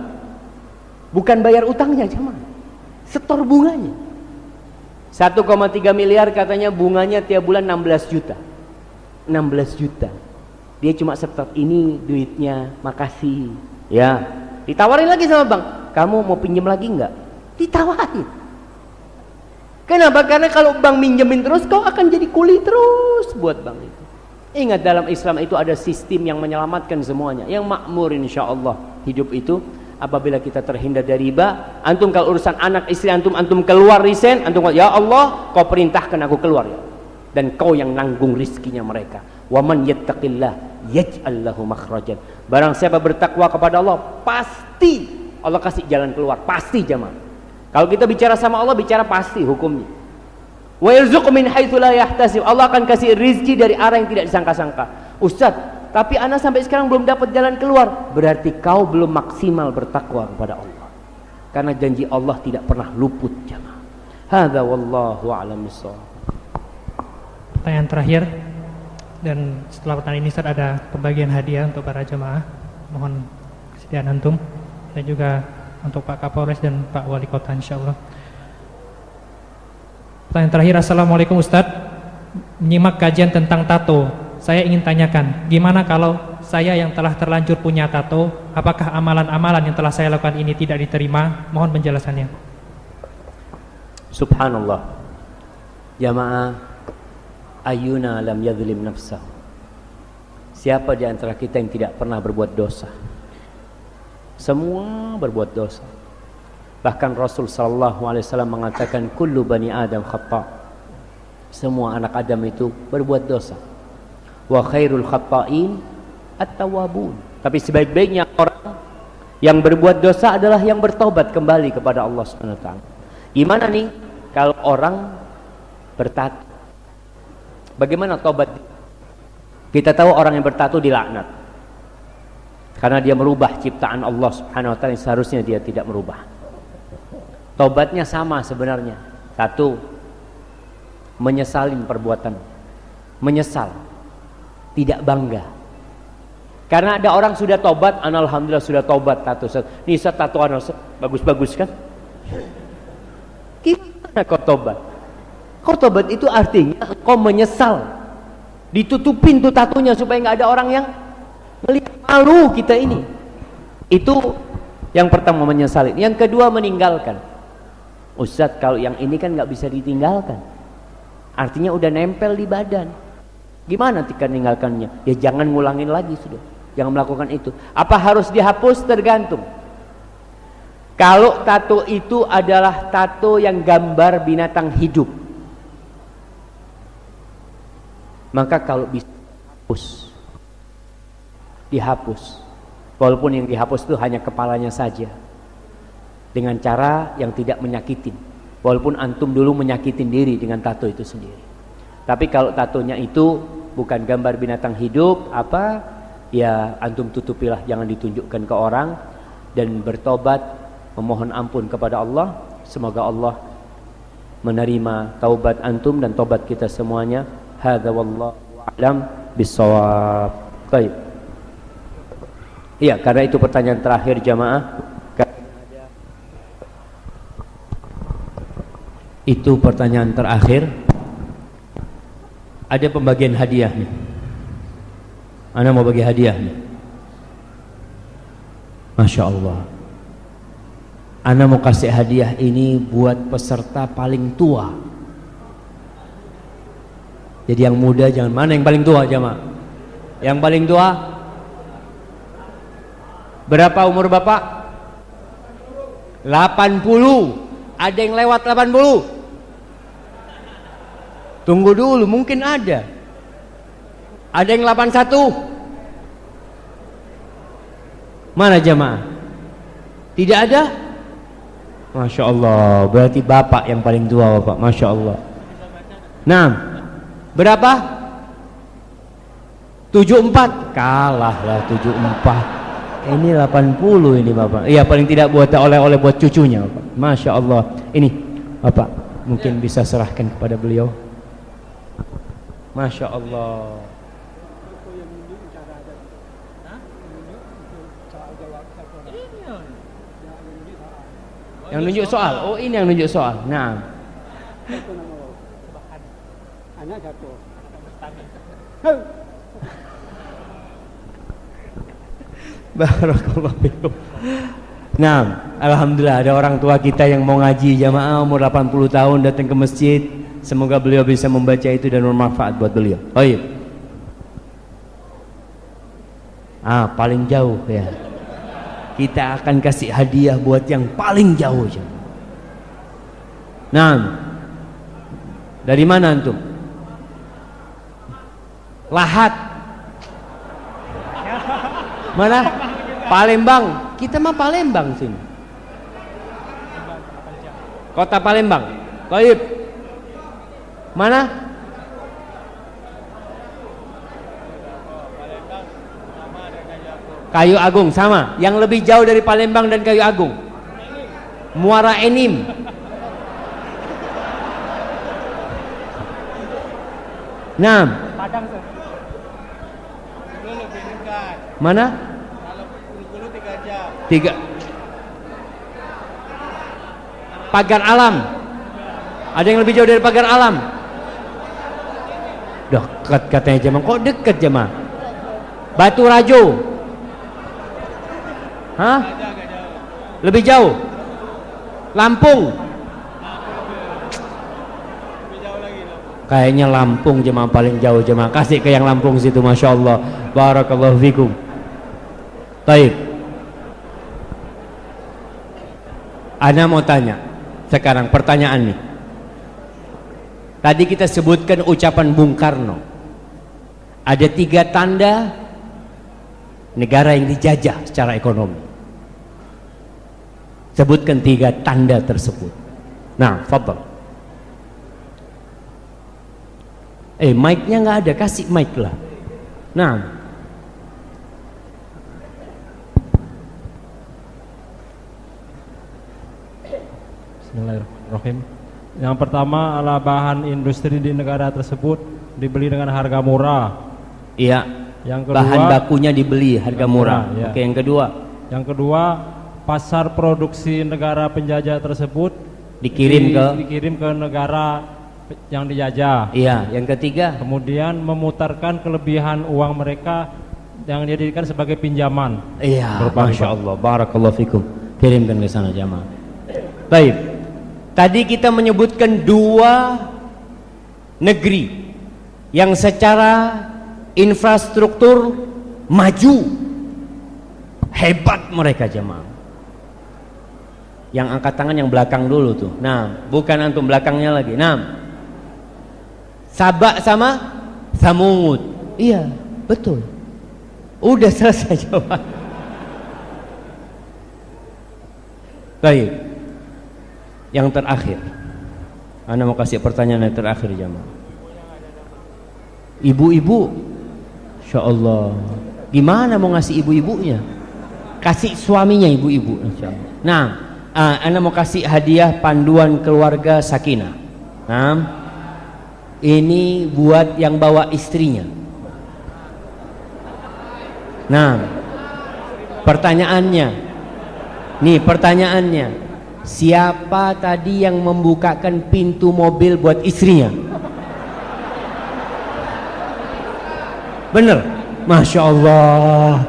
Bukan bayar utangnya jamaah, setor bunganya. 1,3 miliar katanya bunganya tiap bulan 16 juta. 16 juta. Dia cuma setor, ini duitnya, makasih. Ya, ditawarin lagi sama bank, kamu mau pinjam lagi enggak? Ditawarin. Kenapa? Karena kalau bank minjemin terus, kau akan jadi kuli terus buat bank itu. Ingat, dalam Islam itu ada sistem yang menyelamatkan semuanya, yang makmur insyaallah hidup itu. Apabila kita terhindar dari riba, antum kalau urusan anak istri antum keluar resign, antum ya Allah, kau perintahkan aku keluar ya. Dan kau yang nanggung rizkinya mereka. Wa man yattaqillah yaj'al lahu makhrajan. Barang siapa bertakwa kepada Allah, pasti Allah kasih jalan keluar, pasti jamaah. Kalau kita bicara sama Allah, bicara pasti hukumnya. Wa yarzuqu min haitsu la yahtasib. Allah akan kasih rizki dari arah yang tidak disangka-sangka. Ustaz, tapi ana sampai sekarang belum dapat jalan keluar. Berarti kau belum maksimal bertakwa kepada Allah. Karena janji Allah tidak pernah luput jamaah. Hadza wallahu a'lam bissawab. Pertanyaan terakhir, dan setelah pertanyaan ini Ustaz ada pembagian hadiah untuk para jemaah. Mohon kesediaan antum dan juga untuk Pak Kapolres dan Pak Wali Kota insyaallah. Pertanyaan terakhir, Assalamualaikum Ustaz. Menyimak kajian tentang tato, saya ingin tanyakan, gimana kalau saya yang telah terlanjur punya tato, apakah amalan-amalan yang telah saya lakukan ini tidak diterima? Mohon penjelasannya. Subhanallah. Jamaah, Ayyuna lam yadhlim nafsahu. Siapa di antara kita yang tidak pernah berbuat dosa? Semua berbuat dosa. Bahkan Rasul sallallahu alaihi wasallam mengatakan kullu bani Adam khata'. Semua anak Adam itu berbuat dosa. Wa khairul khata'in at-tawwabun. Tapi sebaik-baiknya orang yang berbuat dosa adalah yang bertobat kembali kepada Allah Subhanahu wa taala. Gimana nih kalau orang bertato? Bagaimana tobat? Kita tahu orang yang bertato dilaknat karena dia merubah ciptaan Allah Subhanahu wa taala yang seharusnya dia tidak merubah. Tobatnya sama sebenarnya. Satu, menyesalin perbuatan. Menyesal. Tidak bangga. Karena ada orang sudah tobat, alhamdulillah sudah tobat tato. Nih tato anak bagus-bagus kan? Gimana kau tobat? Kau tobat itu artinya kau menyesal. Ditutupin tuh tatonya supaya nggak ada orang yang melihat. Malu kita ini. Itu yang pertama, menyesalin. Yang kedua, meninggalkan. Ustadz, kalau yang ini kan nggak bisa ditinggalkan. Artinya udah nempel di badan. Gimana tika meninggalkannya? Ya jangan ngulangin lagi sudah. Jangan melakukan itu. Apa harus dihapus? Tergantung. Kalau tato itu adalah tato yang gambar binatang hidup, maka kalau bisa dihapus. Walaupun yang dihapus itu hanya kepalanya saja, dengan cara yang tidak menyakitin. Walaupun antum dulu menyakitin diri dengan tato itu sendiri. Tapi kalau tatonya itu bukan gambar binatang hidup, ya antum tutupilah, jangan ditunjukkan ke orang, dan bertobat, memohon ampun kepada Allah. Semoga Allah menerima taubat antum dan taubat kita semuanya. Hadza wallahu a'lam bissawab. Baik. Iya, karena itu pertanyaan terakhir jamaah. Itu pertanyaan terakhir. Ada pembagian hadiah nih. Ana mau bagi hadiah nih. Masya Allah. Ana mau kasih hadiah ini buat peserta paling tua. Jadi yang muda jangan, mana yang paling tua jamaah? Yang paling tua? Berapa umur Bapak? 80. Ada yang lewat 80? Tunggu dulu, mungkin ada. Ada yang 81? Mana jamaah? Tidak ada? Masya Allah, berarti Bapak yang paling tua Bapak. Masya Allah. Nah, berapa? 74. Kalah lah 74. Ini 80 ini Bapak. Iya, paling tidak buat oleh-oleh buat cucunya Bapak. Masya Allah. Ini Bapak mungkin bisa serahkan kepada beliau. Masya Allah. Yang nunjuk soal. Oh, ini yang nunjuk soal. Nah. Anak jatuh. Barakallahu fikum. Nah, alhamdulillah ada orang tua kita yang mau ngaji jamaah umur 80 tahun datang ke masjid. Semoga beliau bisa membaca itu dan bermanfaat buat beliau. Oh iya. Paling jauh ya. Kita akan kasih hadiah buat yang paling jauh. Nah, dari mana antum? Lahat. Mana? Palembang. Kita mah Palembang sini. Kota Palembang. Baik. Mana? Kayu Agung sama. Yang lebih jauh dari Palembang dan Kayu Agung, Muara Enim. Nah, mana? Tiga. Pagar Alam. Ada yang lebih jauh dari Pagar Alam? Dekat katanya jemaah. Kok dekat jemaah? Batu Rajo. Hah? Lebih jauh? Lampung. Kayaknya Lampung jemaah paling jauh, jemaah kasih ke yang Lampung situ, masya Allah. Barakallahu fikum. Baik. Ana mau tanya sekarang pertanyaan nih. Tadi kita sebutkan ucapan Bung Karno. Ada 3 tanda negara yang dijajah secara ekonomi. Sebutkan 3 tanda tersebut. Nah, fadhal. Mic-nya nggak ada, kasih mic lah. Nah, Bismillahirrahmanirrahim. Yang pertama adalah bahan industri di negara tersebut dibeli dengan harga murah. iya. Yang kedua, Bahan bakunya dibeli harga murah. ya. Oke, yang kedua, Yang kedua, pasar produksi negara penjajah tersebut dikirim ke negara yang dijajah. iya. Yang ketiga, Kemudian memutarkan kelebihan uang mereka yang dijadikan sebagai pinjaman. iya. Berupa Masya riba. Allah, barakallahu fikum. Kirimkan ke sana jamaah. Baik. Tadi kita menyebutkan 2 negeri yang secara infrastruktur maju, hebat mereka jemaah. Yang angkat tangan yang belakang dulu tuh. Nah, bukan antum belakangnya lagi. Nah, Sabak sama Samud. Iya, betul. Udah selesai jawab. Baik. Yang terakhir, Anda mau kasih pertanyaan yang terakhir jamaah. Ibu-ibu, Insya Allah. Gimana mau ngasih ibu-ibunya? Kasih suaminya ibu-ibu. Nah, Anda mau kasih hadiah panduan keluarga Sakinah. Nah, ini buat yang bawa istrinya. Nah, pertanyaannya, siapa tadi yang membukakan pintu mobil buat istrinya? Bener? Masya Allah.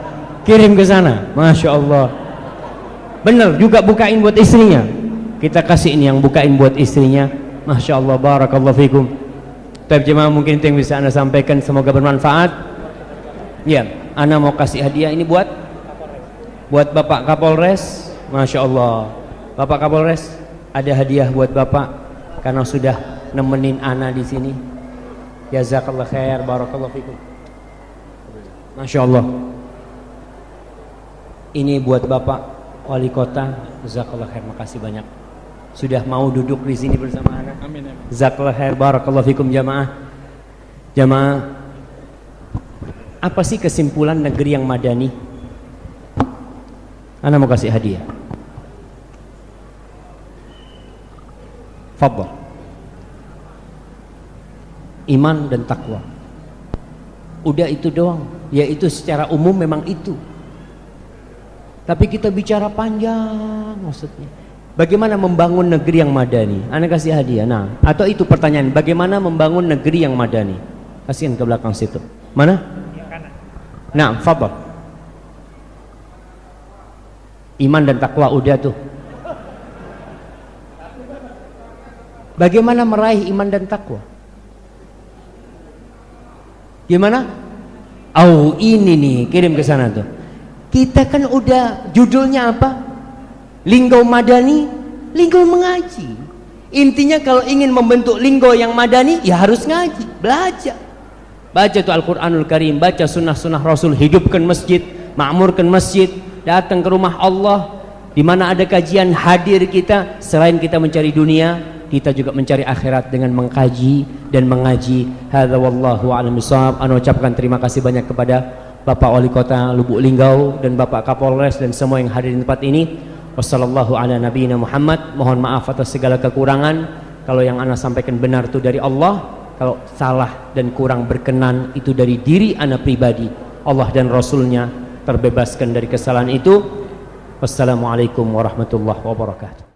Kirim ke sana. Masya Allah. Bener juga bukain buat istrinya. Kita kasih ini yang bukain buat istrinya. Masya Allah. Barakallahu fikum. Tapi jemaah mungkin itu yang bisa Anda sampaikan, semoga bermanfaat. Ya, Anda mau kasih hadiah ini buat Bapak Kapolres. Masya Allah. Bapak Kapolres, ada hadiah buat Bapak karena sudah nemenin Ana di sini. Jazakallah khair, barakallahu fikum. Masya Allah. Ini buat Bapak Wali Kota. Jazakallah khair, makasih banyak. Sudah mau duduk di sini bersama Ana. Amin. Jazakallah khair, barakallahu fikum jamaah. Jamaah, apa sih kesimpulan negeri yang madani? Ana mau kasih hadiah. Fadhal. Iman dan takwa. Udah itu doang. Yaitu secara umum memang itu. Tapi kita bicara panjang maksudnya. Bagaimana membangun negeri yang madani? Ana kasih hadiah. Nah, atau itu pertanyaan, bagaimana membangun negeri yang madani? Kasihin ke belakang situ. Mana? Nah, fadhal. Iman dan takwa udah tuh. Bagaimana meraih iman dan takwa? Gimana? Oh, ini nih, kirim ke sana tuh. Kita kan udah judulnya apa? Linggo madani, linggo mengaji. Intinya kalau ingin membentuk linggo yang madani, ya harus ngaji, belajar. Baca tuh Al-Quranul Karim, baca sunnah-sunnah Rasul, hidupkan masjid, makmurkan masjid, datang ke rumah Allah, di mana ada kajian, hadir kita. Selain kita mencari dunia, kita juga mencari akhirat dengan mengkaji dan mengaji. Hadza wallahu a'lam bishawab. Anu ucapkan terima kasih banyak kepada Bapak Wali Kota Lubuk Linggau dan Bapak Kapolres dan semua yang hadir di tempat ini. Wassallallahu ala nabiyina Muhammad. Mohon maaf atas segala kekurangan. Kalau yang ana sampaikan benar itu dari Allah, kalau salah dan kurang berkenan itu dari diri ana pribadi. Allah dan Rasulnya terbebaskan dari kesalahan itu. Wassalamualaikum warahmatullahi wabarakatuh.